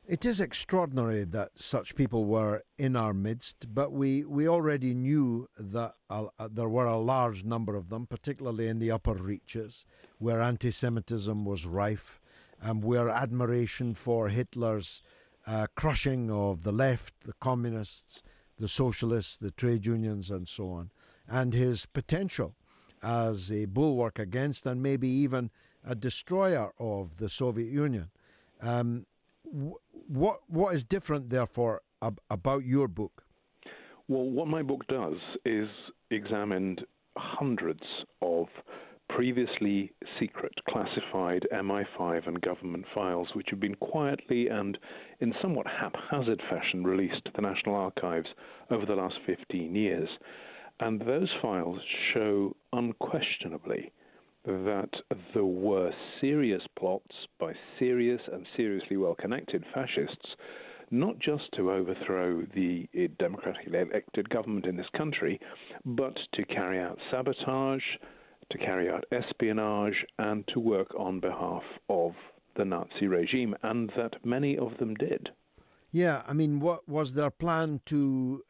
It is extraordinary that such people were in our midst, but we already knew that there were a large number of them, particularly in the upper reaches, where anti-Semitism was rife, and where admiration for Hitler's crushing of the left, the communists, the socialists, the trade unions, and so on, and his potential as a bulwark against and maybe even a destroyer of the Soviet Union. What is different, therefore, about your book?
Well, what my book does is examined hundreds of previously secret, classified MI5 and government files which have been quietly and in somewhat haphazard fashion released to the National Archives over the last 15 years. And those files show unquestionably that there were serious plots by serious and seriously well-connected fascists, not just to overthrow the democratically elected government in this country, but to carry out sabotage, to carry out espionage, and to work on behalf of the Nazi regime, and that many of them did.
Yeah, I mean, what was their plan to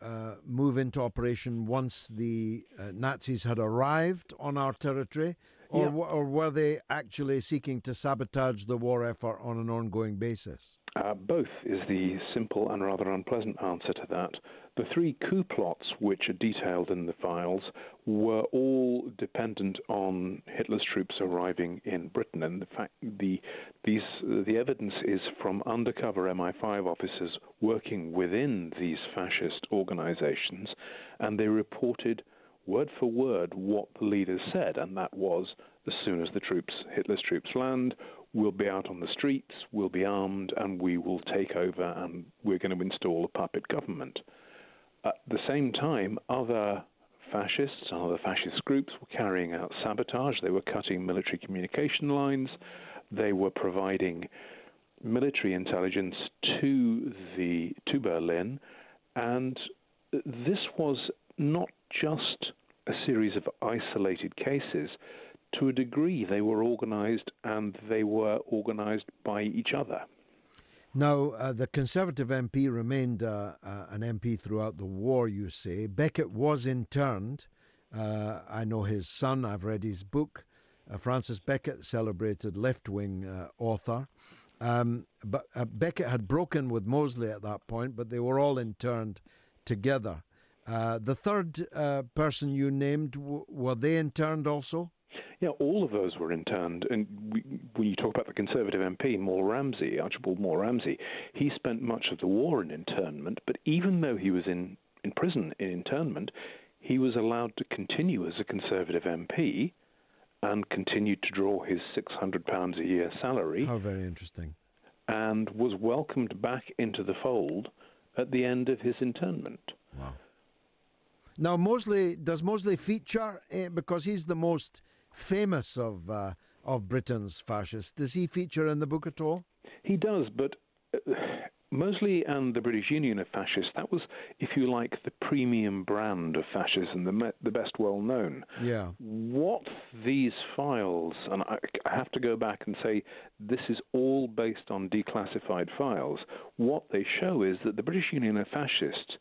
move into operation once the Nazis had arrived on our territory? Or were they actually seeking to sabotage the war effort on an ongoing basis?
Both is the simple and rather unpleasant answer to that. The 3 coup plots which are detailed in the files were all dependent on Hitler's troops arriving in Britain. And in fact, the evidence is from undercover MI5 officers working within these fascist organizations, and they reported word for word what the leaders said, and that was, as soon as Hitler's troops land, we'll be out on the streets, we'll be armed, and we will take over, and we're going to install a puppet government. At the same time, other fascists and other fascist groups were carrying out sabotage. They were cutting military communication lines. They were providing military intelligence to Berlin, and this was not just a series of isolated cases. To a degree, they were organized, and they were organized by each other.
Now, the Conservative MP remained an MP throughout the war, you say. Beckett was interned. I know his son, I've read his book. Francis Beckett, celebrated left-wing author. But Beckett had broken with Mosley at that point, but they were all interned together. The third person you named, were they interned also?
Yeah, all of those were interned. And when you talk about the Conservative MP, Archibald Moore Ramsay, he spent much of the war in internment, but even though he was in prison in internment, he was allowed to continue as a Conservative MP and continued to draw his £600 a year salary.
How very interesting.
And was welcomed back into the fold at the end of his internment.
Wow. Now, does Mosley feature, because he's the most famous of Britain's fascists, does he feature in the book at all?
He does, but Mosley and the British Union of Fascists, that was, if you like, the premium brand of fascism, the best well-known.
Yeah.
What these files, and I have to go back and say this is all based on declassified files, what they show is that the British Union of Fascists,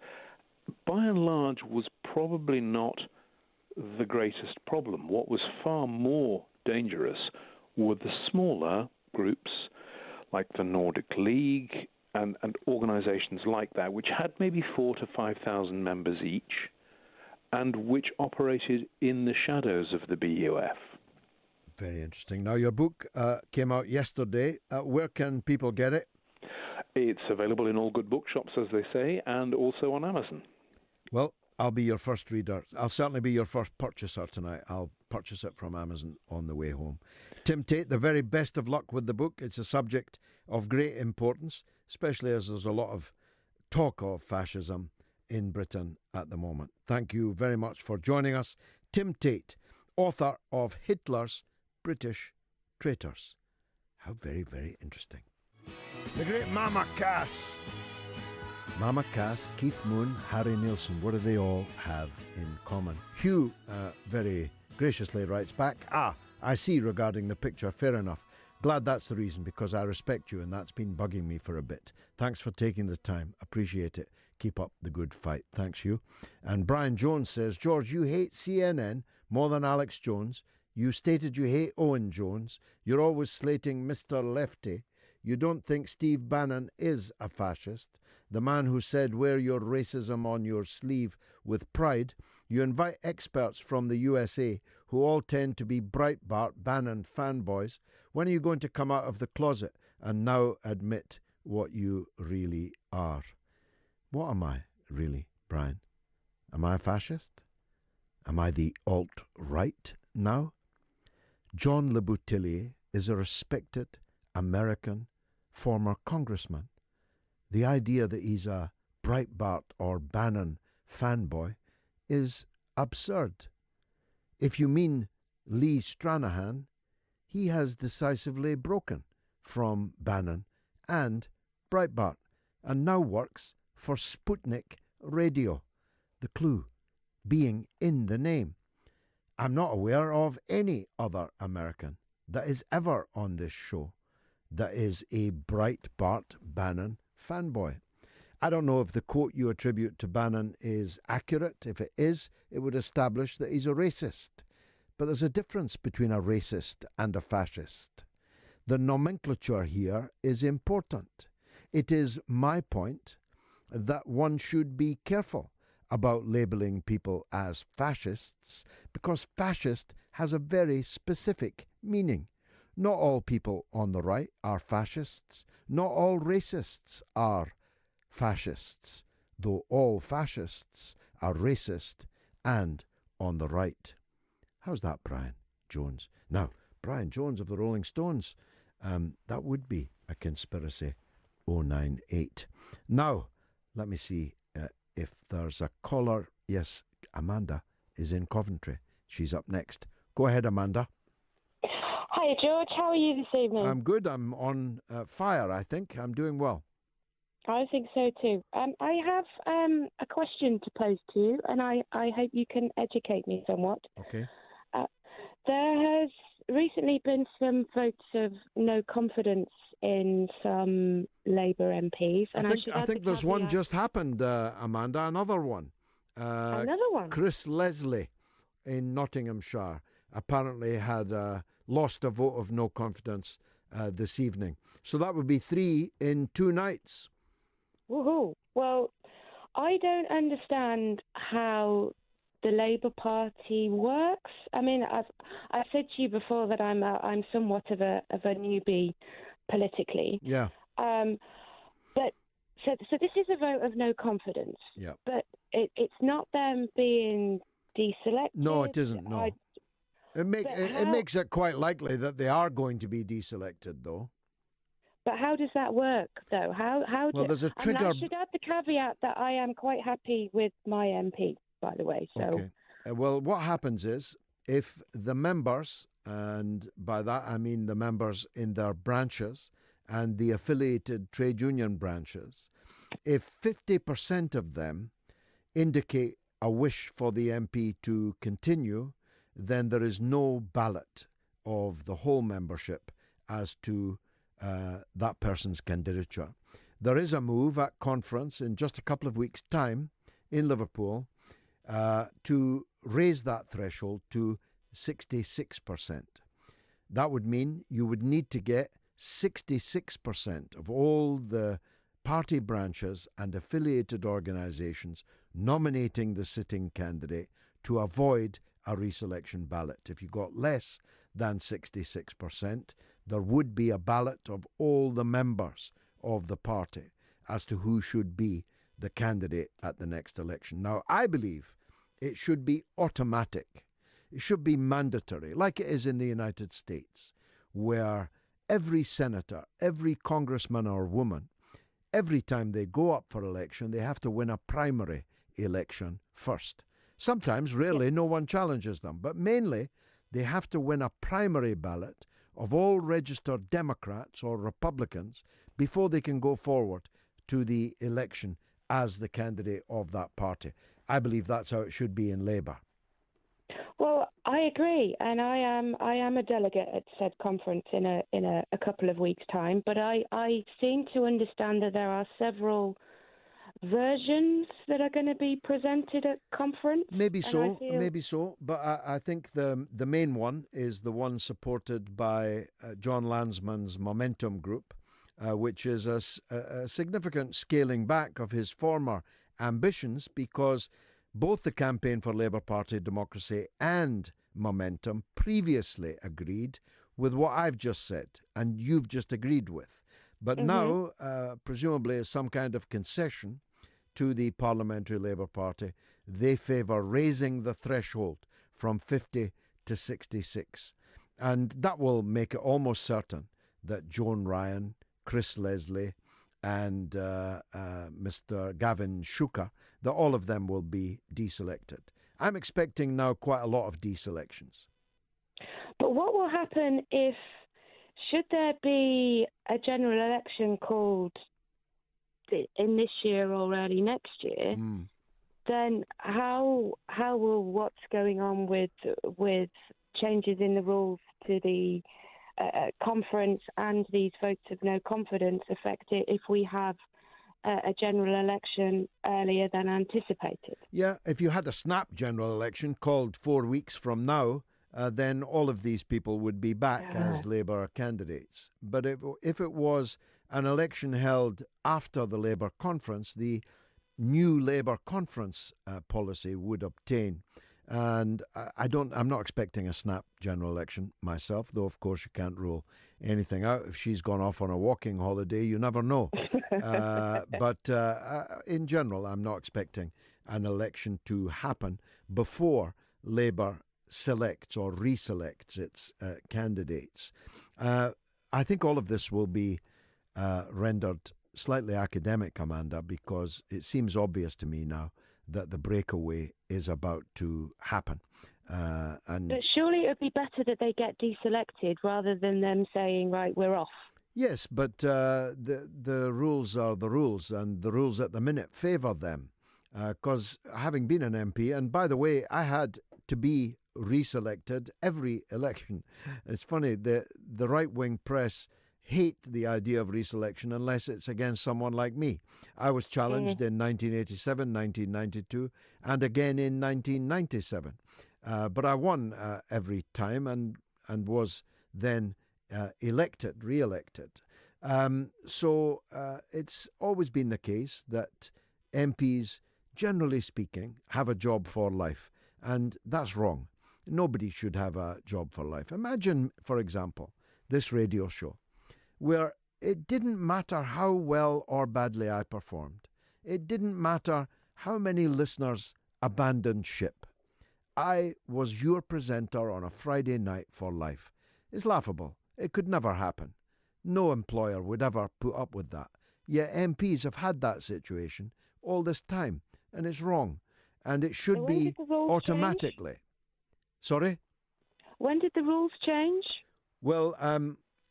by and large, was probably not the greatest problem. What was far more dangerous were the smaller groups like the Nordic League and organizations like that, which had maybe 4,000 to 5,000 members each, and which operated in the shadows of the BUF.
Very interesting. Now, your book came out yesterday. Where can people get it?
It's available in all good bookshops, as they say, and also on Amazon.
Well, I'll be your first reader. I'll certainly be your first purchaser tonight. I'll purchase it from Amazon on the way home. Tim Tate, the very best of luck with the book. It's a subject of great importance, especially as there's a lot of talk of fascism in Britain at the moment. Thank you very much for joining us. Tim Tate, author of Hitler's British Traitors. How very, very interesting. The great Mama Cass. Mama Cass, Keith Moon, Harry Nielsen, what do they all have in common? Hugh very graciously writes back, I see regarding the picture, fair enough. Glad that's the reason, because I respect you and that's been bugging me for a bit. Thanks for taking the time. Appreciate it. Keep up the good fight. Thanks, Hugh. And Brian Jones says, George, you hate CNN more than Alex Jones. You stated you hate Owen Jones. You're always slating Mr. Lefty. You don't think Steve Bannon is a fascist, the man who said wear your racism on your sleeve with pride. You invite experts from the USA who all tend to be Breitbart Bannon fanboys. When are you going to come out of the closet and now admit what you really are? What am I really, Brian? Am I a fascist? Am I the alt-right now? John Le Boutillier is a respected American former congressman. The idea that he's a Breitbart or Bannon fanboy is absurd. If you mean Lee Stranahan, he has decisively broken from Bannon and Breitbart and now works for Sputnik Radio, the clue being in the name. I'm not aware of any other American that is ever on this show that is a Breitbart Bannon fanboy. I don't know if the quote you attribute to Bannon is accurate. If it is, it would establish that he's a racist. But there's a difference between a racist and a fascist. The nomenclature here is important. It is my point that one should be careful about labelling people as fascists, because fascist has a very specific meaning. Not all people on the right are fascists. Not all racists are fascists, though all fascists are racist and on the right. How's that, Brian Jones? Now, Brian Jones of the Rolling Stones, that would be a conspiracy 098. Now, let me see if there's a caller. Yes, Amanda is in Coventry. She's up next. Go ahead, Amanda.
Hi, George. How are you this evening?
I'm good. I'm on fire, I think. I'm doing well.
I think so too. I have a question to pose to you, and I hope you can educate me somewhat.
Okay.
There has recently been some votes of no confidence in some Labour MPs. And
I think there's one just happened, Amanda, another one.
Another one?
Chris Leslie in Nottinghamshire apparently had lost a vote of no confidence this evening. So that would be 3 in 2 nights.
Woohoo. Well, I don't understand how the Labour Party works. I mean, I've said to you before that I'm somewhat of a newbie politically.
Yeah.
But so this is a vote of no confidence.
Yeah.
But it's not them being deselected.
No, it isn't. No, it makes it quite likely that they are going to be deselected, though.
But how does that work, though?
Well, there's a trigger.
And I should add the caveat that I am quite happy with my MP, by the way. So.
Okay. Well, what happens is if the members, and by that I mean the members in their branches and the affiliated trade union branches, if 50% of them indicate a wish for the MP to continue, then there is no ballot of the whole membership as to that person's candidature. There is a move at conference in just a couple of weeks' time in Liverpool to raise that threshold to 66%. That would mean you would need to get 66% of all the party branches and affiliated organisations nominating the sitting candidate to avoid a reselection ballot. If you got less than 66%, there would be a ballot of all the members of the party as to who should be the candidate at the next election. Now, I believe it should be automatic. It should be mandatory, like it is in the United States, where every senator, every congressman or woman, every time they go up for election, they have to win a primary election first. Sometimes, rarely, no one challenges them, but mainly they have to win a primary ballot of all registered Democrats or Republicans before they can go forward to the election as the candidate of that party. I believe that's how it should be in Labour.
Well, I agree, and I am a delegate at said conference in a couple of weeks' time. But I seem to understand that there are several versions that are going to be presented at conference.
Maybe so. But I think the main one is the one supported by John Landsman's Momentum Group, which is a significant scaling back of his former ambitions, because both the Campaign for Labour Party Democracy and Momentum previously agreed with what I've just said and you've just agreed with. But now, presumably as some kind of concession to the Parliamentary Labour Party, they favour raising the threshold from 50 to 66. And that will make it almost certain that Joan Ryan, Chris Leslie and Mr. Gavin Shuka, that all of them will be deselected. I'm expecting now quite a lot of deselections.
But what will happen should there be a general election called in this year or early next year, then how will what's going on with changes in the rules to the conference and these votes of no confidence affect it if we have a general election earlier than anticipated? Yeah,
if you had a snap general election called 4 weeks from now, then all of these people would be back as Labour candidates. But if it was an election held after the Labour conference, the new Labour conference policy would obtain. And I'm not expecting a snap general election myself, though of course you can't rule anything out. If she's gone off on a walking holiday, you never know. But in general, I'm not expecting an election to happen before Labour selects or reselects its candidates. I think all of this will be rendered slightly academic, Amanda, because it seems obvious to me now that the breakaway is about to happen. But surely it would be better that they get deselected rather than them saying, right, we're off. Yes, but the rules are the rules, and the rules at the minute favour them. Because having been an MP, and by the way, I had to be reselected every election. It's funny, the right-wing press hate the idea of reselection unless it's against someone like me. I was challenged in 1987, 1992, and again in 1997. But I won every time and was then re-elected. So it's always been the case that MPs, generally speaking, have a job for life. And that's wrong. Nobody should have a job for life. Imagine, for example, this radio show, where it didn't matter how well or badly I performed. It didn't matter how many listeners abandoned ship. I was your presenter on a Friday night for life. It's laughable. It could never happen. No employer would ever put up with that. Yet MPs have had that situation all this time, and it's wrong. And it should be automatically.
Change?
Sorry?
When did the rules change?
Well,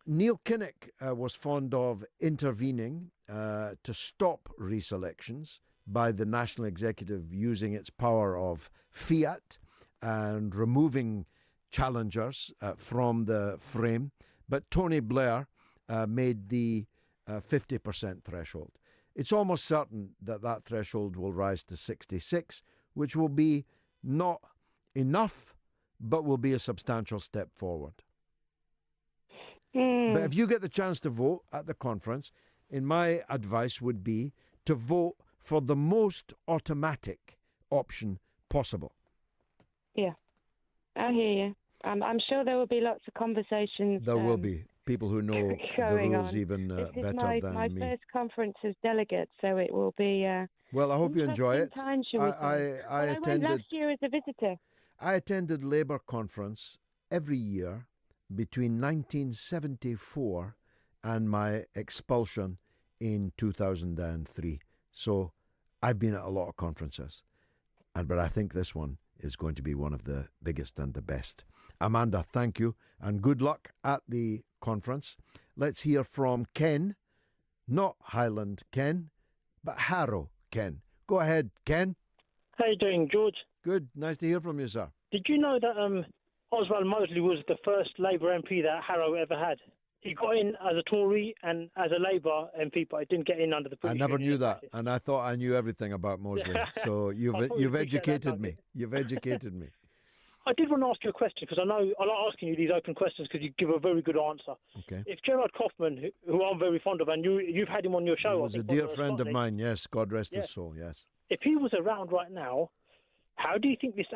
Neil Kinnock was fond of intervening to stop reselections by the National Executive using its power of fiat and removing challengers from the frame. But Tony Blair made the 50% threshold. It's almost certain that that threshold will rise to 66, which will be not enough, but will be a substantial step forward. But if you get the chance to vote at the conference, in my advice would be to vote for the most automatic option possible.
Yeah, I hear you. I'm sure there will be lots of conversations.
There will be people who know the rules
on.
even better than
my
me.
first conference as delegate, so it will be.
Well, I hope you enjoy it.
Time,
I attended
went last year as a visitor.
I attended Labour conference every year between 1974 and my expulsion in 2003. So I've been at a lot of conferences, but I think this one is going to be one of the biggest and the best. Amanda, thank you, and good luck at the conference. Let's hear from Ken, not Highland Ken, but Harrow Ken. Go ahead, Ken.
How you doing, George?
Good. Nice to hear from you, sir.
Did you know that Oswald Mosley was the first Labour MP that Harrow ever had? He got in as a Tory and as a Labour MP, but he didn't get in under the British.
I never knew that, and I thought I knew everything about Mosley. So you've educated me. You've educated me.
I did want to ask you a question, because I know I like asking you these open questions because you give a very good answer.
Okay.
If Gerald Kaufman, who I'm very fond of, and you've had him on your show,
he was a dear friend of mine. Yes, God rest his soul. Yes.
If he was around right now, how do you think this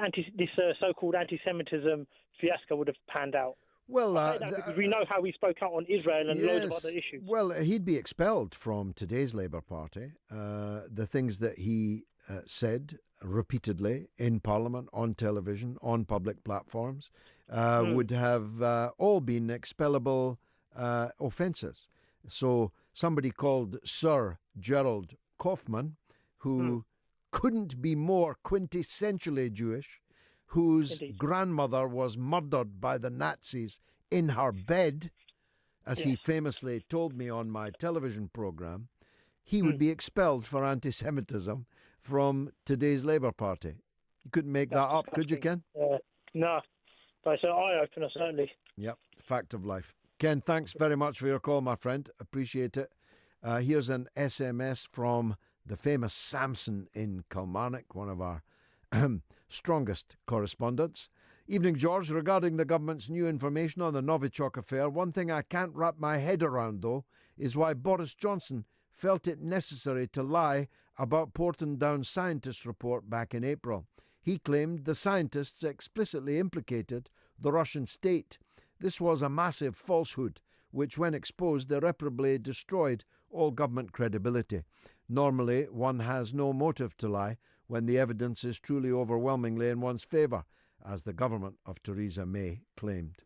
so-called anti-Semitism fiasco would have panned out?
Well,
because we know how he spoke out on Israel and loads of other issues.
Well, he'd be expelled from today's Labour Party. The things that he said repeatedly in Parliament, on television, on public platforms, would have all been expellable offences. So somebody called Sir Gerald Kaufman, who couldn't be more quintessentially Jewish, whose grandmother was murdered by the Nazis in her bed, as he famously told me on my television programme, he would be expelled for anti-Semitism from today's Labour Party. You couldn't make that up, could you, Ken?
No, but it's an eye-opener, certainly.
Yep, fact of life. Ken, thanks very much for your call, my friend. Appreciate it. Here's an SMS from the famous Samson in Kilmarnock, one of our strongest correspondents. Evening, George. Regarding the government's new information on the Novichok affair, one thing I can't wrap my head around, though, is why Boris Johnson felt it necessary to lie about Porton Down scientists' report back in April. He claimed the scientists explicitly implicated the Russian state. This was a massive falsehood, which, when exposed, irreparably destroyed all government credibility. Normally, one has no motive to lie when the evidence is truly overwhelmingly in one's favour, as the government of Theresa May claimed.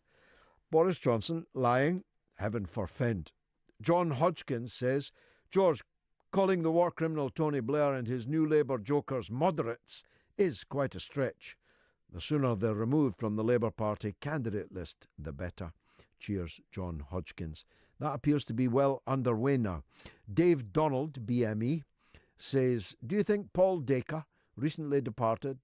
Boris Johnson lying, heaven forfend. John Hodgkins says, George, calling the war criminal Tony Blair and his new Labour jokers moderates is quite a stretch. The sooner they're removed from the Labour Party candidate list, the better. Cheers, John Hodgkins. That appears to be well underway now. Dave Donald, BME, says, do you think Paul Dacre, recently departed,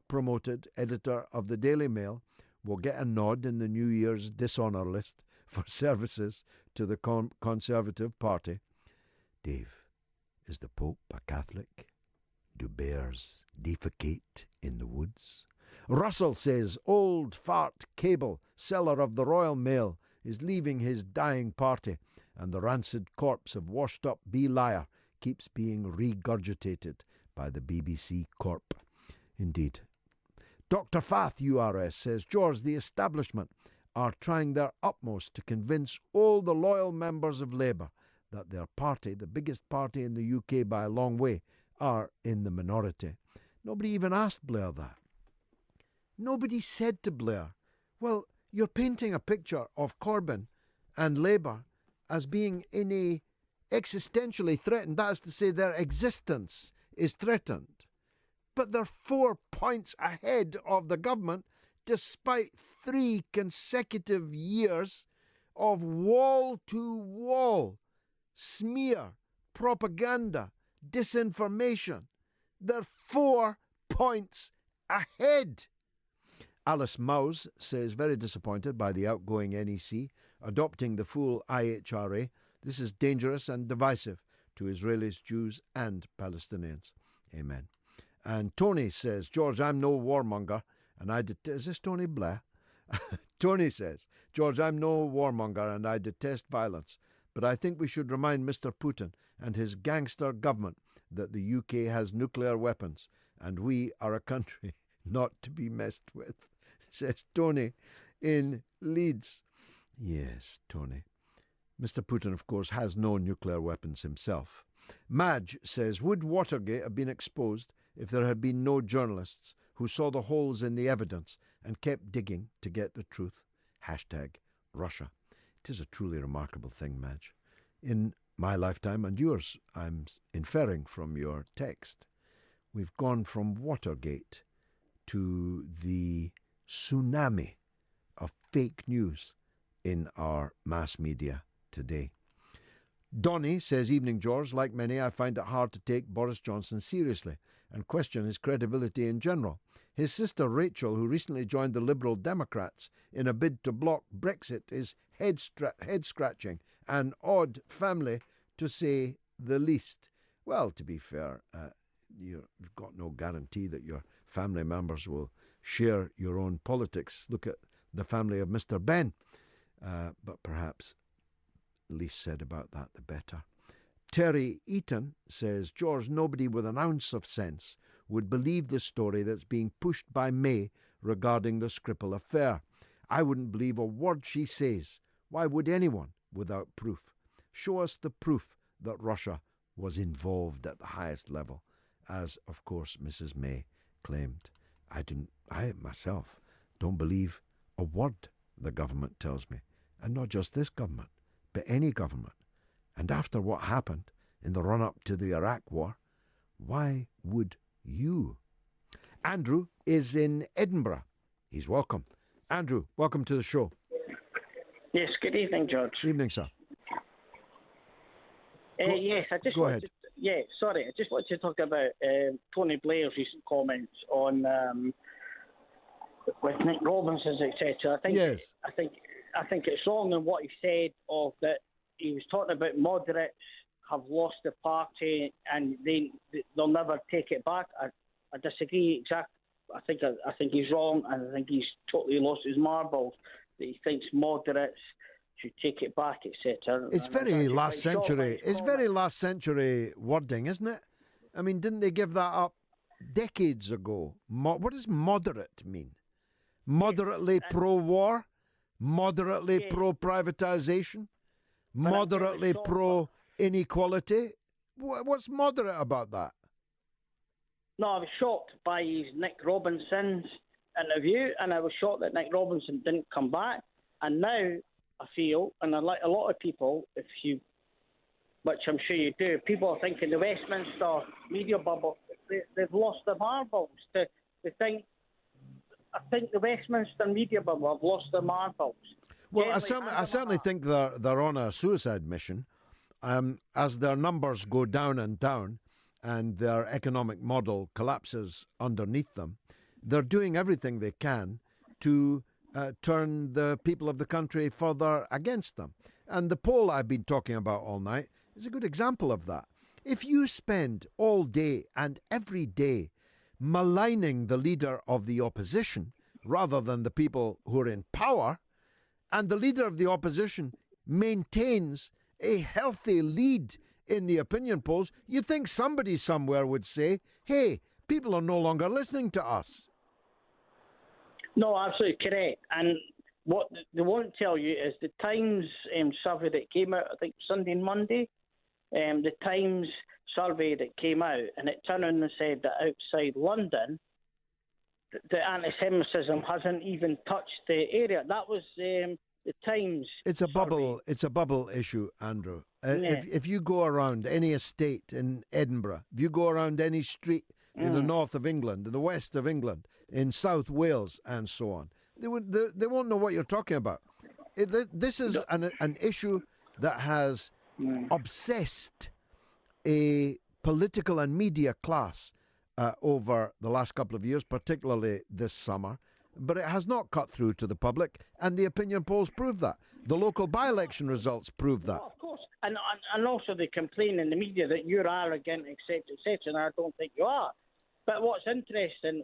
promoted editor of the Daily Mail, will get a nod in the New Year's dishonour list for services to the Conservative Party? Dave, is the Pope a Catholic? Do bears defecate in the woods? Russell says, old fart Cable, seller of the Royal Mail, is leaving his dying party, and the rancid corpse of washed-up B. Liar keeps being regurgitated by the BBC Corp. Indeed. Dr. Fath, URS, says, George, the establishment are trying their utmost to convince all the loyal members of Labour that their party, the biggest party in the UK by a long way, are in the minority. Nobody even asked Blair that. Nobody said to Blair, well, you're painting a picture of Corbyn and Labour as being existentially threatened. That is to say, their existence is threatened. But they're 4 points ahead of the government despite 3 consecutive years of wall-to-wall smear, propaganda, disinformation. They're 4 points ahead. Alice Mouse says, very disappointed by the outgoing NEC adopting the full IHRA. This is dangerous and divisive to Israelis, Jews and Palestinians. Amen. And Tony says, George, I'm no warmonger, and is this Tony Blair? Tony says, George, I'm no warmonger and I detest violence, but I think we should remind Mr. Putin and his gangster government that the UK has nuclear weapons and we are a country not to be messed with, says Tony in Leeds. Yes, Tony. Mr. Putin, of course, has no nuclear weapons himself. Madge says, would Watergate have been exposed if there had been no journalists who saw the holes in the evidence and kept digging to get the truth? #Russia. It is a truly remarkable thing, Madge. In my lifetime and yours, I'm inferring from your text, we've gone from Watergate to the tsunami of fake news in our mass media today. Donny says, evening, George. Like many, I find it hard to take Boris Johnson seriously and question his credibility in general. His sister Rachel, who recently joined the Liberal Democrats in a bid to block Brexit, is head-scratching, an odd family, to say the least. Well, to be fair, you've got no guarantee that your family members will share your own politics. Look at the family of Mr. Ben. But perhaps least said about that, the better. Terry Eaton says, George, nobody with an ounce of sense would believe the story that's being pushed by May regarding the Scripal affair. I wouldn't believe a word she says. Why would anyone without proof? Show us the proof that Russia was involved at the highest level, as, of course, Mrs. May claimed. I myself don't believe a word the government tells me. And not just this government, but any government. And after what happened in the run-up to the Iraq war, why would you? Andrew is in Edinburgh. He's welcome. Andrew, welcome to the show.
Yes, good evening, George.
Evening, sir.
Yes, I just
Go
wanted.
ahead.
I just wanted to talk about Tony Blair's recent comments on with Nick Robinson's, etc.
Yes.
I think it's wrong in what he said of that he was talking about moderates have lost the party and they'll never take it back. I disagree exactly. I think he's wrong, and I think he's totally lost his marbles. That he thinks moderates should take it back, etc.
It's very last century. It's very last century wording, isn't it? I mean, didn't they give that up decades ago? What does moderate mean? Moderately pro-war? Moderately pro-privatisation? Moderately pro-inequality? What's moderate about that?
No, I was shocked by his Nick Robinson's interview, and I was shocked that Nick Robinson didn't come back. And now I feel, and like a lot of people, which I'm sure you do, people are thinking the Westminster media bubble, they've lost their marbles. I think the Westminster media bubble have lost their marbles.
Well, I certainly think they're on a suicide mission. As their numbers go down and their economic model collapses underneath them, they're doing everything they can to turn the people of the country further against them. And the poll I've been talking about all night is a good example of that. If you spend all day and every day maligning the leader of the opposition rather than the people who are in power, and the leader of the opposition maintains a healthy lead in the opinion polls, you'd think somebody somewhere would say, hey, people are no longer listening to us.
No, absolutely correct. And what they won't tell you is the Times survey that came out, I think, Sunday and Monday. The Times survey that came out, and it turned around and said that outside London, the anti-Semitism hasn't even touched the area. That was the Times.
It's a bubble. It's a bubble issue, Andrew. If you go around any estate in Edinburgh, if you go around any street in the north of England, in the west of England, in South Wales, and so on, they won't know what you're talking about. This is an issue that has obsessed a political and media class over the last couple of years, particularly this summer, but it has not cut through to the public, and the opinion polls prove that. The local by-election results prove that.
Well, of course, and also they complain in the media that you're arrogant, etc., etc., and I don't think you are. But what's interesting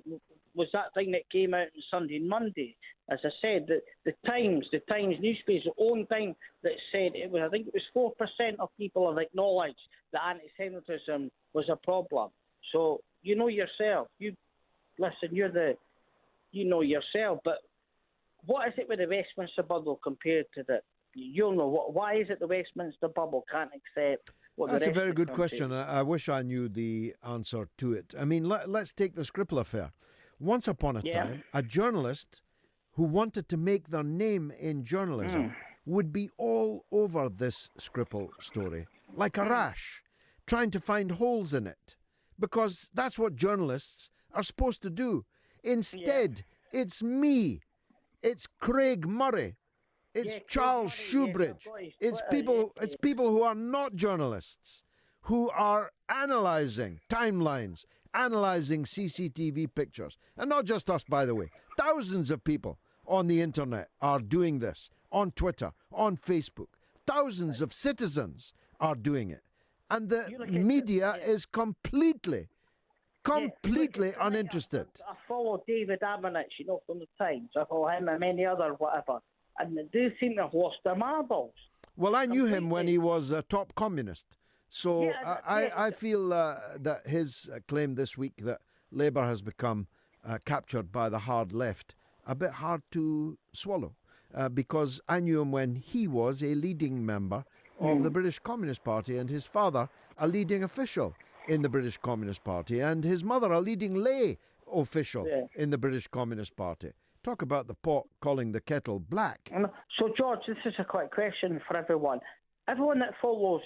was that thing that came out on Sunday and Monday. As I said, the Times newspaper's own thing that said I think it was 4% of people have acknowledged that anti-Semitism was a problem. So you know yourself. You know yourself. But what is it with the Westminster bubble compared to you'll know why is it the Westminster bubble can't accept?
That's a very good question. I wish I knew the answer to it. I mean, let's take the Scripal affair. Once upon a time, a journalist who wanted to make their name in journalism would be all over this Scripal story, like a rash, trying to find holes in it, because that's what journalists are supposed to do. Instead, it's me, it's Craig Murray, it's Charles Shoebridge. It's people who are not journalists, who are analysing timelines, analysing CCTV pictures. And not just us, by the way. Thousands of people on the internet are doing this, on Twitter, on Facebook. Thousands of citizens are doing it. And the media is completely uninterested.
I follow David Amenich, from the Times. I follow him and many other whatever. And they do seem to have lost their marbles.
Well, I knew him when he was a top communist. So I feel that his claim this week that Labour has become captured by the hard left, a bit hard to swallow. Because I knew him when he was a leading member of the British Communist Party, and his father a leading official in the British Communist Party, and his mother a leading lay official in the British Communist Party. Talk about the pot calling the kettle black.
So, George, this is a quick question for everyone. Everyone that follows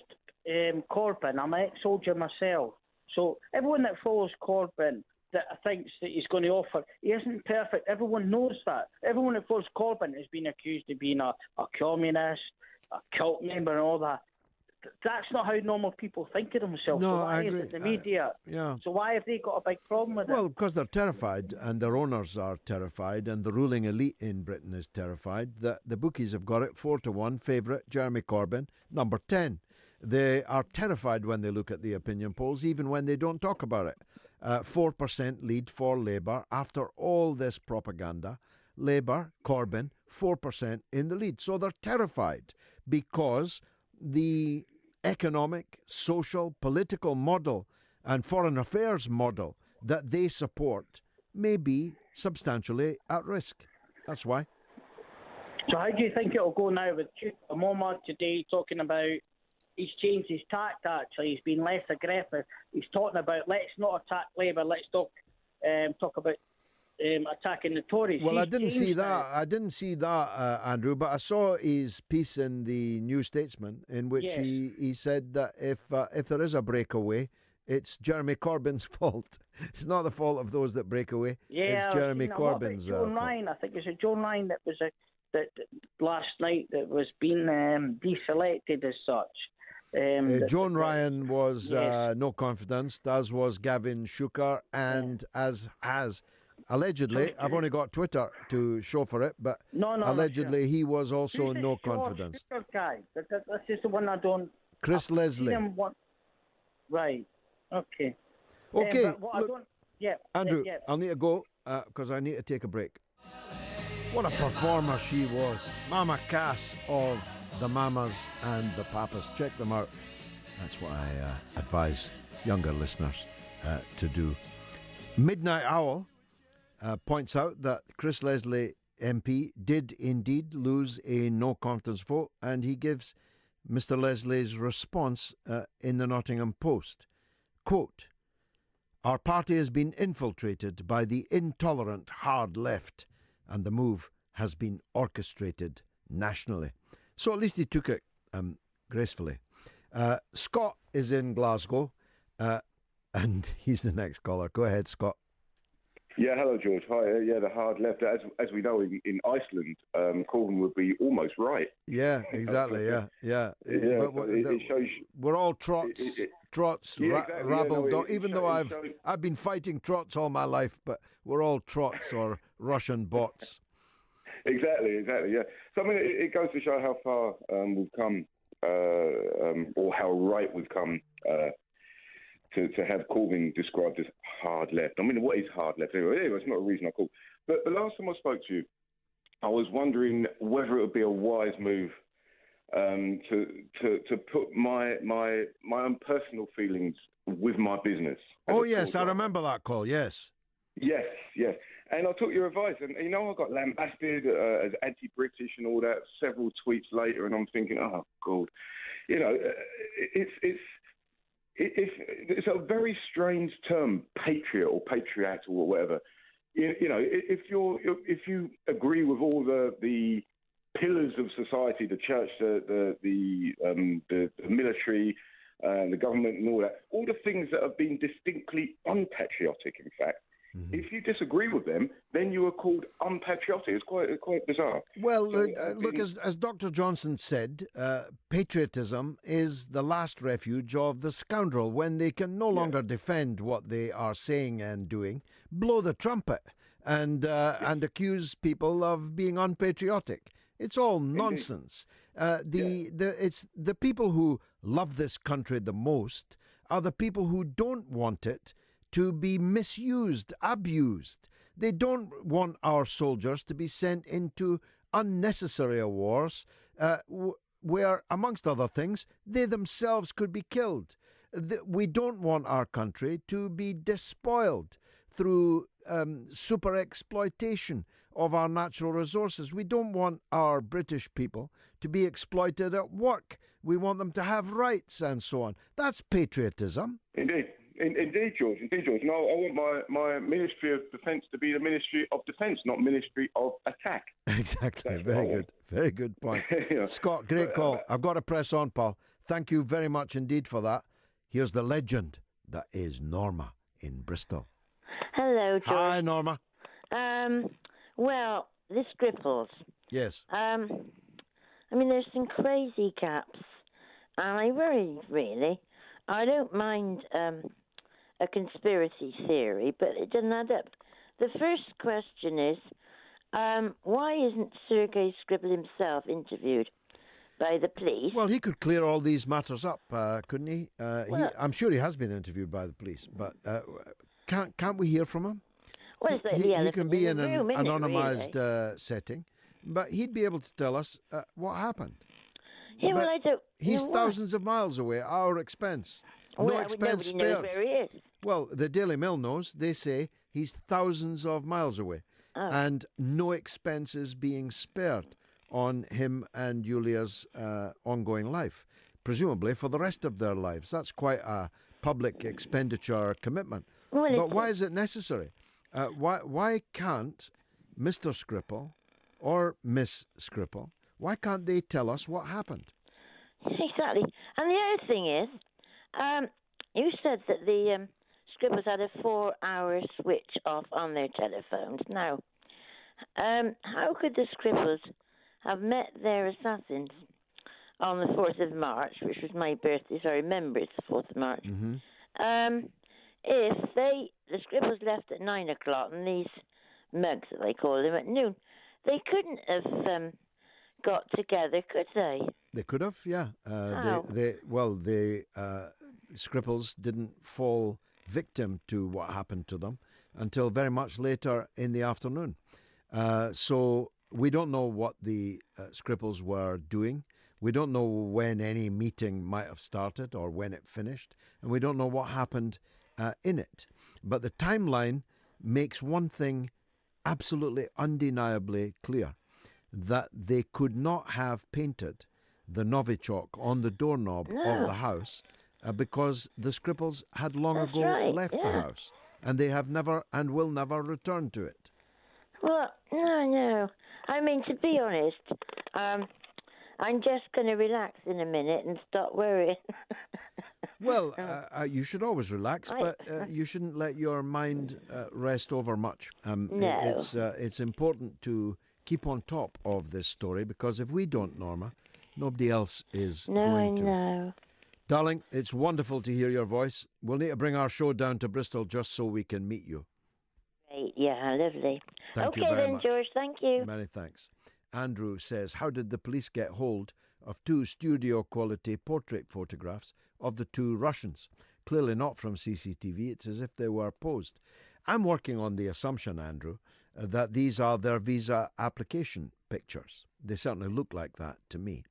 Corbyn, I'm an ex-soldier myself, so everyone that follows Corbyn that thinks that he's going to offer, he isn't perfect. Everyone knows that. Everyone that follows Corbyn has been accused of being a communist, a cult member and all that. That's not how normal people think of themselves.
No,
so why
I agree.
is it the media? So why have they got a big problem with it?
Well, because they're terrified, and their owners are terrified, and the ruling elite in Britain is terrified. That the bookies have got it 4-1 favourite Jeremy Corbyn, number 10. They are terrified when they look at the opinion polls, even when they don't talk about it. 4% lead for Labour after all this propaganda. Labour, Corbyn, 4% in the lead. So they're terrified because the economic, social, political model and foreign affairs model that they support may be substantially at risk. That's why.
So how do you think it'll go now with Norma today talking about he's changed his tact actually, he's been less aggressive. He's talking about let's not attack Labour, let's talk about attacking the Tories.
Well, I didn't see that, Andrew, but I saw his piece in the New Statesman in which he said that if there is a breakaway, it's Jeremy Corbyn's fault. It's not the fault of those that break away. It's Jeremy Corbyn's fault.
Ryan, I think it was John Ryan that was that last night that was being deselected as such.
Joan Ryan was no confidence, as was Gavin Shuker, and as has allegedly, I've only got Twitter to show for it, but allegedly he was also no confidence.
Shuker guy? This is the one I don't...
Chris Leslie.
Right. Okay.
Okay.
Look,
Andrew, I'll need to go because I need to take a break. What a performer she was. Mama Cass of the Mamas and the Papas. Check them out. That's what I advise younger listeners to do. Midnight Owl points out that Chris Leslie MP did indeed lose a no confidence vote, and he gives Mr. Leslie's response in the Nottingham Post. quote, "Our party has been infiltrated by the intolerant hard left, and the move has been orchestrated nationally." So at least he took it gracefully. Scott is in Glasgow, and he's the next caller. Go ahead, Scott.
Yeah, hello, George. Hi. Yeah, the hard left. As we know, in Iceland, Corbyn would be almost right.
Yeah, exactly. Yeah. But
it shows
we're all trots. Rabble. Even though I've been fighting trots all my life, but we're all trots or Russian bots.
Exactly. Yeah. So I mean, it goes to show how far we've come, or how right we've come. To have Corbyn described as hard left. I mean, what is hard left? Anyway, it's not a reason I called. But the last time I spoke to you, I was wondering whether it would be a wise move to put my own personal feelings with my business.
Oh, yes, I remember that call, yes.
Yes. And I took your advice, and I got lambasted as anti-British and all that several tweets later, and I'm thinking, oh, God. It's a very strange term, patriot or patriot or whatever. If you agree with all the pillars of society, the church, the military, the government, and all the things that have been distinctly unpatriotic, in fact. Mm-hmm. If you disagree with them, then you are called unpatriotic. It's quite bizarre.
Well, look, as Dr. Johnson said, patriotism is the last refuge of the scoundrel. When they can no longer defend what they are saying and doing, blow the trumpet and accuse people of being unpatriotic. It's all nonsense. It's the people who love this country the most are the people who don't want it to be misused, abused. They don't want our soldiers to be sent into unnecessary wars where, amongst other things, they themselves could be killed. We don't want our country to be despoiled through super exploitation of our natural resources. We don't want our British people to be exploited at work. We want them to have rights and so on. That's patriotism.
Indeed, George. No, I want my Ministry of Defence to be the Ministry of Defence, not Ministry of Attack.
Exactly. Very good point. Scott, great call. I've got to press on, pal. Thank you very much indeed for that. Here's the legend that is Norma in Bristol.
Hello, George.
Hi, Norma.
Well, the Scripals.
Yes.
There's some crazy caps, and I worry, really. I don't mind a conspiracy theory, but it doesn't add up. The first question is, why isn't Sergei Skripal himself interviewed by the police?
Well, he could clear all these matters up, couldn't he? I'm sure he has been interviewed by the police, but can't we hear from him?
Well, it's like
he can be in an
room,
anonymised setting, but he'd be able to tell us what happened.
Yeah, well, I don't.
He's thousands of miles away, at our expense. No expense spared.
Nobody knows where he is.
Well, the Daily Mail knows. They say he's thousands of miles away, and no expense is being spared on him and Julia's ongoing life, presumably for the rest of their lives. That's quite a public expenditure commitment. But why is it necessary? Why can't Mr. Scripal or Miss Scripal, why can't they tell us what happened?
Exactly. And the other thing is, you said that the Scripals had a 4-hour switch off on their telephones. Now, how could the Scripals have met their assassins on the 4th of March, which was my birthday, so I remember it's the 4th of March, if the Scripals left at 9 o'clock and these mugs, that they call them, at noon, they couldn't have got together, could they?
They could have, yeah. The Scripals didn't fall victim to what happened to them until very much later in the afternoon. So we don't know what the Scripals were doing. We don't know when any meeting might have started or when it finished, and we don't know what happened in it. But the timeline makes one thing absolutely undeniably clear, that they could not have painted the Novichok on the doorknob of the house because the Scripals had long
That's
ago
right,
left the
yeah.
house, and they have never and will never return to it.
Well, no. I mean, to be honest, I'm just going to relax in a minute and stop worrying.
Well, you should always relax, but you shouldn't let your mind rest over much.
No.
It's important to keep on top of this story, because if we don't, Norma, nobody else is going to.
No, I know.
Darling, it's wonderful to hear your voice. We'll need to bring our show down to Bristol just so we can meet you.
Great, yeah, lovely.
Thank you
okay
very
then,
much.
George, thank you.
Many thanks. Andrew says, how did the police get hold of 2 studio-quality portrait photographs of the 2 Russians? Clearly not from CCTV. It's as if they were posed. I'm working on the assumption, Andrew, that these are their visa application pictures. They certainly look like that to me,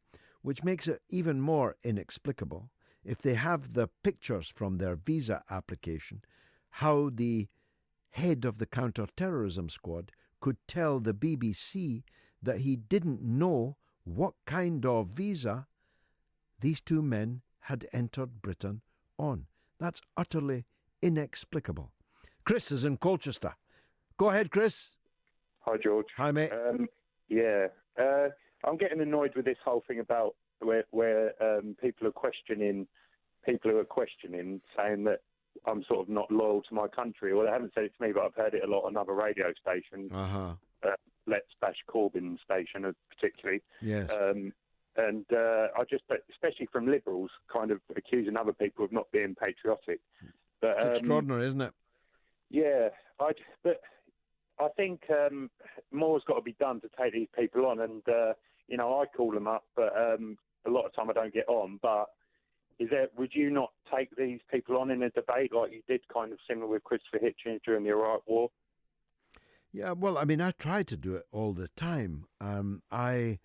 which makes it even more inexplicable, if they have the pictures from their visa application, how the head of the Counter-terrorism squad could tell the BBC that he didn't know what kind of visa these 2 men had entered Britain on. That's utterly inexplicable. Chris is in Colchester. Go ahead, Chris.
Hi, George.
Hi, mate.
I'm getting annoyed with this whole thing about where people who are questioning, saying that I'm sort of not loyal to my country. Well, they haven't said it to me, but I've heard it a lot on other radio stations. Let's Bash Corbyn station, particularly.
Yes.
I just, especially from Liberals, kind of accusing other people of not being patriotic. But,
it's extraordinary, isn't it?
Yeah, but I think more's got to be done to take these people on. And, I call them up, but a lot of time I don't get on. But would you not take these people on in a debate like you did, kind of similar with Christopher Hitchens during the Iraq War?
Yeah, well, I mean, I try to do it all the time. I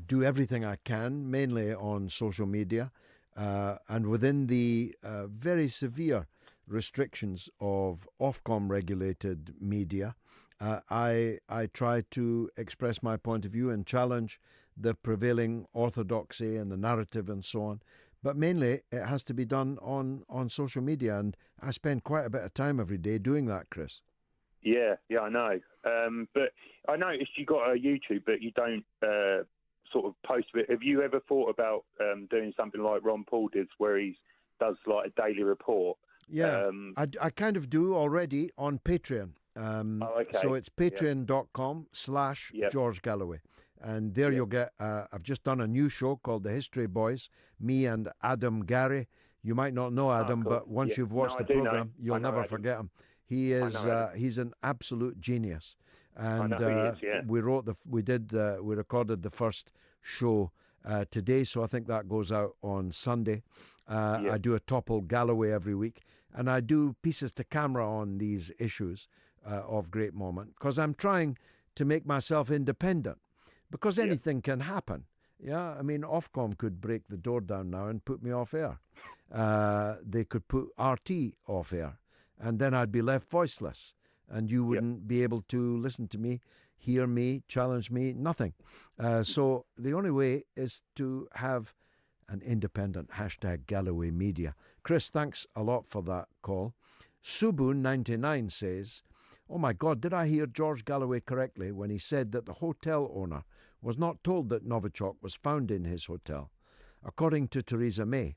do everything I can, mainly on social media, and within the very severe restrictions of Ofcom-regulated media, I try to express my point of view and challenge the prevailing orthodoxy and the narrative and so on. But mainly, it has to be done on social media, and I spend quite a bit of time every day doing that, Chris.
Yeah, I know. But I noticed you got a YouTube, but you don't sort of post it. Have you ever thought about doing something like Ron Paul did, where he does like a daily report?
Yeah, I kind of do already on Patreon.
Okay.
So it's patreon.com/George Galloway. And there you'll get, I've just done a new show called The History Boys, me and Adam Gary. You might not know Adam,
cool.
But once you've watched the program, you'll never forget him. He is, he's an absolute genius. And we recorded the first show today, so I think that goes out on Sunday. I do a Topple Galloway every week, and I do pieces to camera on these issues of great moment, because I'm trying to make myself independent, because anything can happen. Yeah, I mean, Ofcom could break the door down now and put me off air. They could put RT off air, and then I'd be left voiceless, and you wouldn't be able to listen to me, hear me, challenge me, nothing. So the only way is to have an independent #Galloway Media. Chris, thanks a lot for that call. Subun99 says, oh my God, did I hear George Galloway correctly when he said that the hotel owner was not told that Novichok was found in his hotel? According to Theresa May,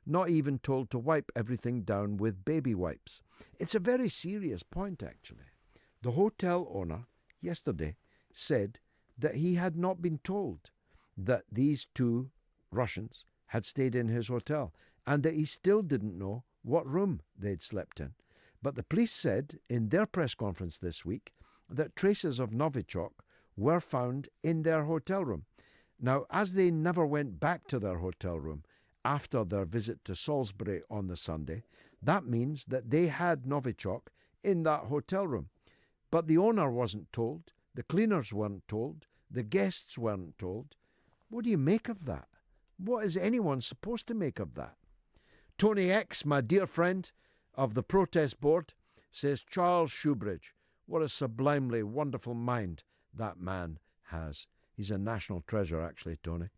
not even told to wipe everything down with baby wipes. It's a very serious point, actually. The hotel owner yesterday said that he had not been told that these 2 Russians had stayed in his hotel, and that he still didn't know what room they'd slept in. But the police said in their press conference this week that traces of Novichok were found in their hotel room. Now, as they never went back to their hotel room after their visit to Salisbury on the Sunday, that means that they had Novichok in that hotel room. But the owner wasn't told, the cleaners weren't told, the guests weren't told. What do you make of that? What is anyone supposed to make of that? Tony X, my dear friend of the protest board, says, Charles Shoebridge, what a sublimely wonderful mind that man has. He's a national treasure, actually, Tony.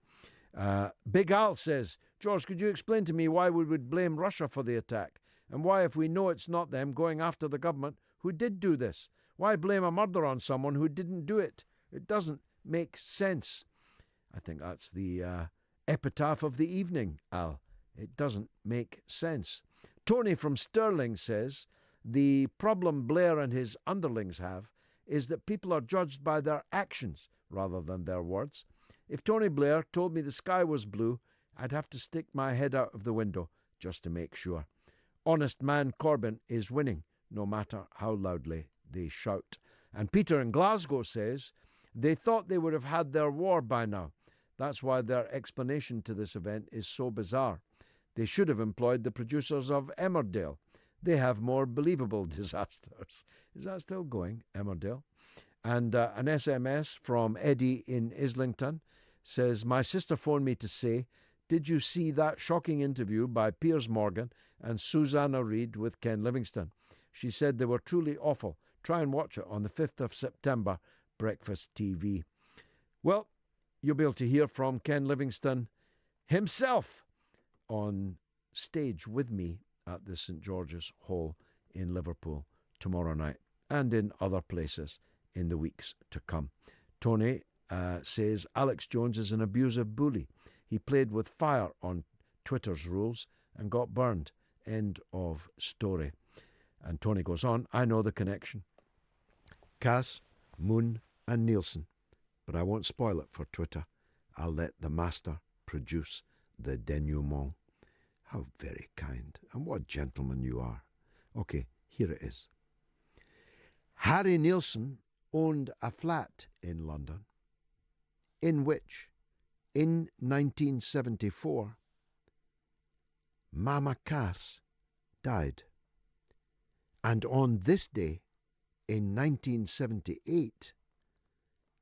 Big Al says, George, could you explain to me why we would blame Russia for the attack? And why, if we know it's not them going after the government who did do this? Why blame a murder on someone who didn't do it? It doesn't make sense. I think that's the epitaph of the evening, Al. It doesn't make sense. Tony from Stirling says, the problem Blair and his underlings have is that people are judged by their actions rather than their words. If Tony Blair told me the sky was blue, I'd have to stick my head out of the window just to make sure. Honest man Corbyn is winning, no matter how loudly they shout. And Peter in Glasgow says, they thought they would have had their war by now. That's why their explanation to this event is so bizarre. They should have employed the producers of Emmerdale. They have more believable disasters. Is that still going, Emmerdale? And an SMS from Eddie in Islington says, my sister phoned me to say, did you see that shocking interview by Piers Morgan and Susanna Reid with Ken Livingstone? She said they were truly awful. Try and watch it on the 5th of September, Breakfast TV. Well, you'll be able to hear from Ken Livingstone himself on stage with me at the St George's Hall in Liverpool tomorrow night and in other places in the weeks to come. Tony says Alex Jones is an abusive bully. He played with fire on Twitter's rules and got burned. End of story. And Tony goes on, I know the connection. Cass, Moon and Nielsen. But I won't spoil it for Twitter. I'll let the master produce the denouement. How very kind, and what gentleman you are. Okay, here it is. Harry Nielsen owned a flat in London in which, in 1974, Mama Cass died. And on this day, in 1978,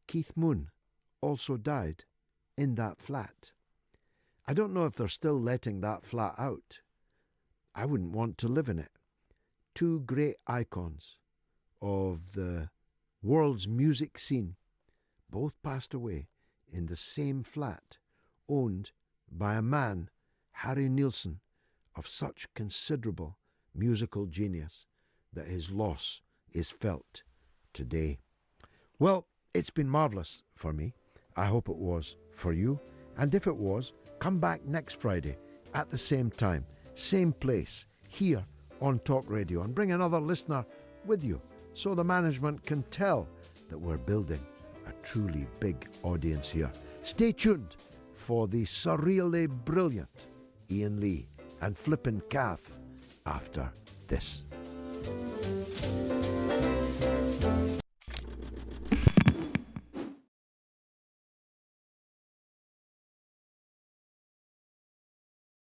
Keith Moon also died in that flat. I don't know if they're still letting that flat out. I wouldn't want to live in it. Two great icons of the world's music scene both passed away in the same flat owned by a man, Harry Nielsen, of such considerable musical genius that his loss is felt today. Well, it's been marvellous for me. I hope it was for you. And if it was, come back next Friday at the same time, same place, here on Talk Radio, and bring another listener with you so the management can tell that we're building a truly big audience here. Stay tuned for the surreally brilliant Ian Lee and Flippin' Kath after this.